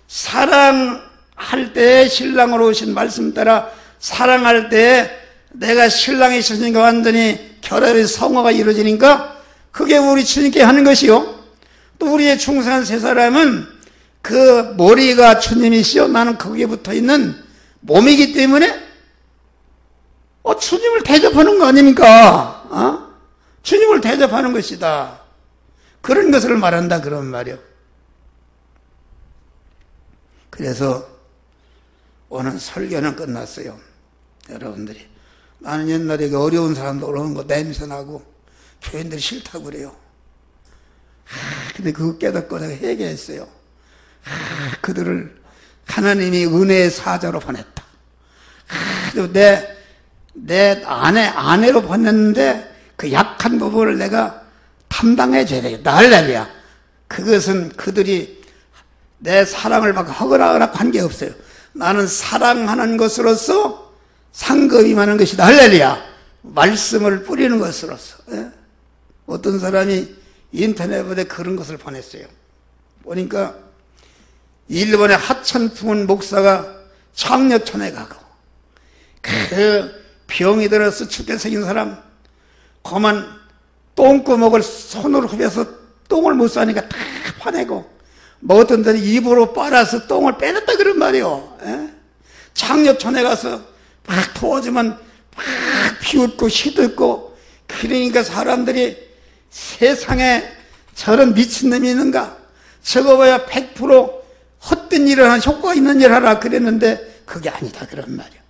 사랑할 때 신랑으로 오신 말씀 따라 사랑할 때 내가 신랑이 있으니까 완전히 결합의 성화가 이루어지니까 그게 우리 주님께 하는 것이요. 또 우리의 충성한 세 사람은 그 머리가 주님이시요 나는 거기에 붙어있는 몸이기 때문에 주님을 대접하는 거 아닙니까? 주님을 대접하는 것이다. 그런 것을 말한다 그런 말이요. 그래서 오늘 설교는 끝났어요. 여러분들이 나는 옛날에 어려운 사람도 오는 거 냄새나고 교인들이 싫다고 그래요. 근데 그거 깨닫고 내가 회개했어요. 그들을 하나님이 은혜의 사자로 보냈다. 내 아내로 보냈는데 그 약한 부분을 내가 담당해 줘야 되겠다. 할렐루야. 그것은 그들이 내 사랑을 막 허거나 관계없어요. 나는 사랑하는 것으로서 상급이 많은 것이다. 할렐루야. 말씀을 뿌리는 것으로서. 어떤 사람이 인터넷에 그런 것을 보냈어요. 보니까 일본의 하천풍은 목사가 창녀촌에 가고 그 병이 들어서 죽게 생긴 사람 그만 똥구멍을 손으로 흡여서 똥을 못 싸니까 다 파내고 뭐 어떤 데는 입으로 빨아서 똥을 빼냈다 그런 말이요. 창녀촌에 가서 막 도와주면 막 비웃고 시들고 그러니까 사람들이 세상에 저런 미친놈이 있는가? 저거 봐야 100% 헛된 일을 하는 효과가 있는 일 하라 그랬는데 그게 아니다 그런 말이야.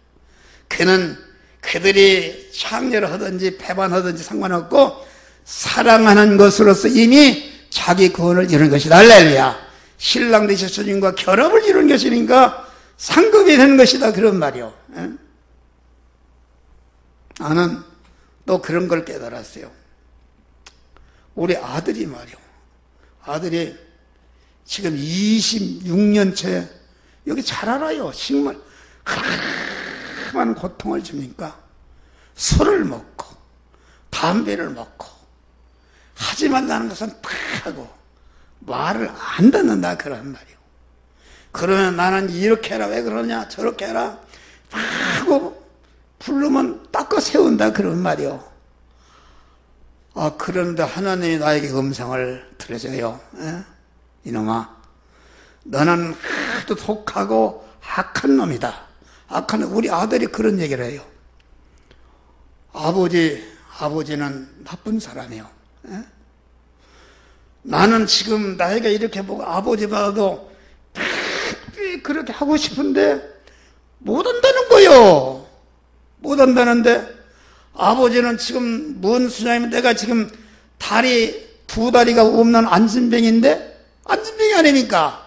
그는 그들이 창녀를 하든지 배반하든지 상관없고 사랑하는 것으로서 이미 자기 구원을 이룬 것이다. 할렐루야. 신랑 되신 주님과 결합을 이룬 것이니까 상급이 되는 것이다 그런 말이요. 나는 또 그런 걸 깨달았어요. 우리 아들이 말이요. 아들이 지금 26년째 여기 잘 알아요. 정말 큰 고통을 주니까 술을 먹고 담배를 먹고 하지만 나는 것은 팍 하고 말을 안 듣는다 그런 말이요. 그러면 나는 이렇게 해라 왜 그러냐 저렇게 해라 팍 하고 부르면 닦아 세운다 그런 말이요. 그런데 하나님이 나에게 음성을 들려줘요. 이놈아, 너는 하도 독하고 악한 놈이다. 악한 놈. 우리 아들이 그런 얘기를 해요. 아버지는 나쁜 사람이요. 나는 지금 나이가 이렇게 보고 아버지봐도 그렇게 하고 싶은데 못한다는 거요. 못한다는데 아버지는 지금 뭔 수냐면 내가 지금 두 다리가 없는 안진병인데 안진병이 아닙니까?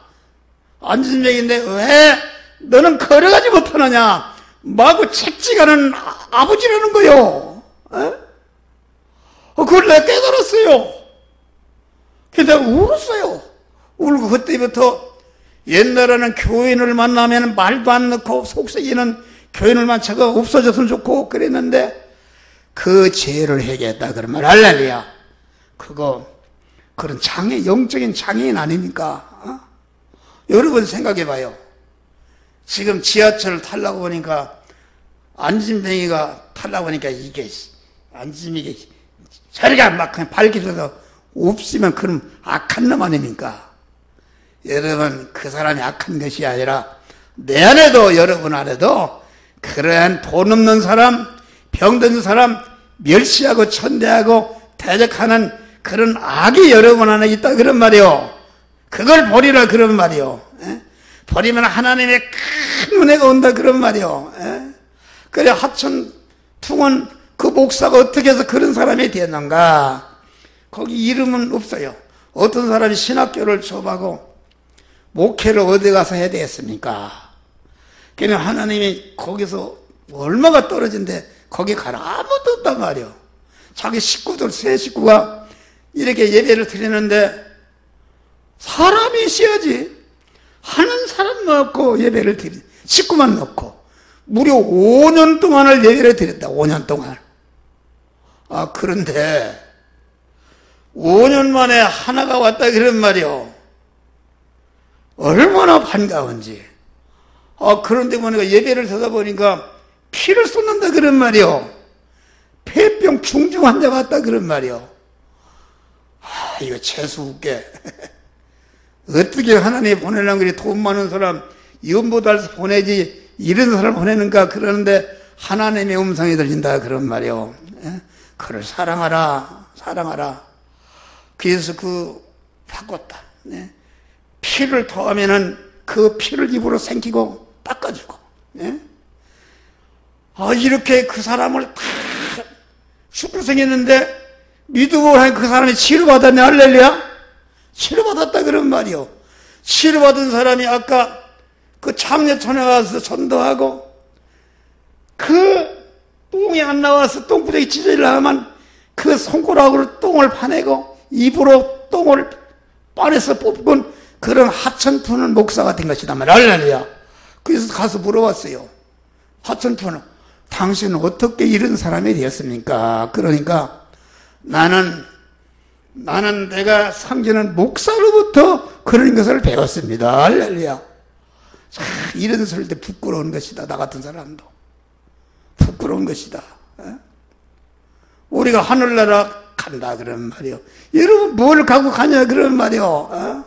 안진병인데 왜 너는 걸어가지 못하느냐? 마구 책지가는 아버지라는 거요. 그걸 내가 깨달았어요. 그래서 내가 울었어요. 울고 그때부터 옛날에는 교인을 만나면 말도 안 넣고 속삭이는 교인을 만나가 없어졌으면 좋고 그랬는데 그 죄를 해결했다 그러면 할렐루야. 그런 영적인 장애인 아닙니까? 여러분 생각해 봐요. 지금 지하철을 타려고 보니까 안진뱅이가 타려고 하니까 이게 안진뱅이 저리가 막 그냥 발길에서 없으면 그럼 악한 놈 아닙니까? 여러분, 그 사람이 악한 것이 아니라 내 안에도, 여러분 안에도 그러한 돈 없는 사람, 병든 사람, 멸시하고 천대하고 대적하는 그런 악이 여러분 안에 있다 그런 말이요. 그걸 버리라 그런 말이요. 버리면 하나님의 큰 은혜가 온다 그런 말이요. 그래 하천퉁은 그 목사가 어떻게 해서 그런 사람이 되었는가? 거기 이름은 없어요. 어떤 사람이 신학교를 졸업하고 목회를 어디 가서 해야 되겠습니까? 그냥 하나님이 거기서 얼마가 떨어진데 거기 가라 아무도 없단 말이요. 자기 식구들 세 식구가 이렇게 예배를 드리는데 사람이 있어야지. 하는 사람만 없고 예배를 드리 식구만 넣고 무려 5년 동안을 예배를 드렸다. 5년 동안. 아, 그런데 5년 만에 하나가 왔다 그런 말이요. 얼마나 반가운지. 아, 그런데 보니까 예배를 서다 보니까 피를 쏟는다 그런 말이요. 폐병 중증 환자가 왔다 그런 말이요. 아, 이거 재수 웃게. 어떻게 하나님이 보내려는 거지? 돈 많은 사람 연보달서 보내지 이런 사람 보내는가 그러는데 하나님의 음성이 들린다 그런 말이요. 그를 사랑하라, 사랑하라. 그래서 그 바꿨다. 피를 더하면은 그 피를 입으로 생기고 닦아주고. 아, 이렇게 그 사람을 다 축복생겼는데 믿음으로 하니 그 사람이 치료받았네. 할렐루야. 치료받았다 그런 말이요. 치료받은 사람이 아까 그 참여촌에 와서 전도하고 그 똥이 안 나와서 똥구멍이 찢어지려면 그 손가락으로 똥을 파내고 입으로 똥을 빠내서 뽑은 그런 하천푸는 목사가 된 것이다 말이야. 할렐루야. 그래서 가서 물어봤어요. 하천푸는 당신은 어떻게 이런 사람이 되었습니까? 그러니까 나는 내가 섬기는 목사로부터 그런 것을 배웠습니다. 할렐루야. 자, 이런 소리 때 부끄러운 것이다. 나 같은 사람도. 부끄러운 것이다. 우리가 하늘나라 간다 그런 말이요. 여러분 뭘 갖고 가냐 그런 말이요.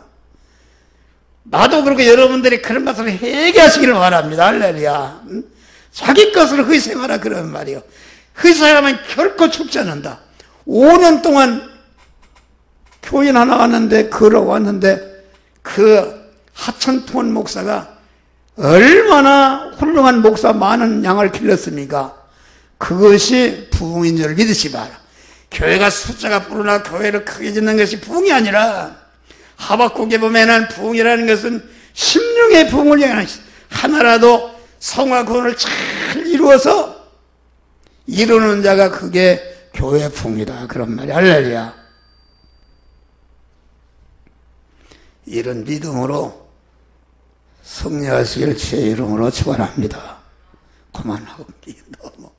나도 그렇고 여러분들이 그런 것을 회개하시기를 바랍니다. 할렐루야. 자기 것을 희생하라 그런 말이요. 희생하면 결코 죽지 않는다. 5년 동안 교인 하나 왔는데 걸어왔는데 그 하천풍원 목사가 얼마나 훌륭한 목사 많은 양을 길렀습니까? 그것이 부흥인 줄 믿으시 봐라. 교회가 숫자가 부르나 교회를 크게 짓는 것이 부흥이 아니라 하박국에 보면은 부흥이라는 것은 심령의 부흥을 얘기하는 것이 하나라도 성화 구원을 잘 이루어서 이루는 자가 그게 교회 부흥이다 그런 말이. 할렐루야. 이런 믿음으로 승리하시길 주의 이름으로 축원합니다. 그만하고 너무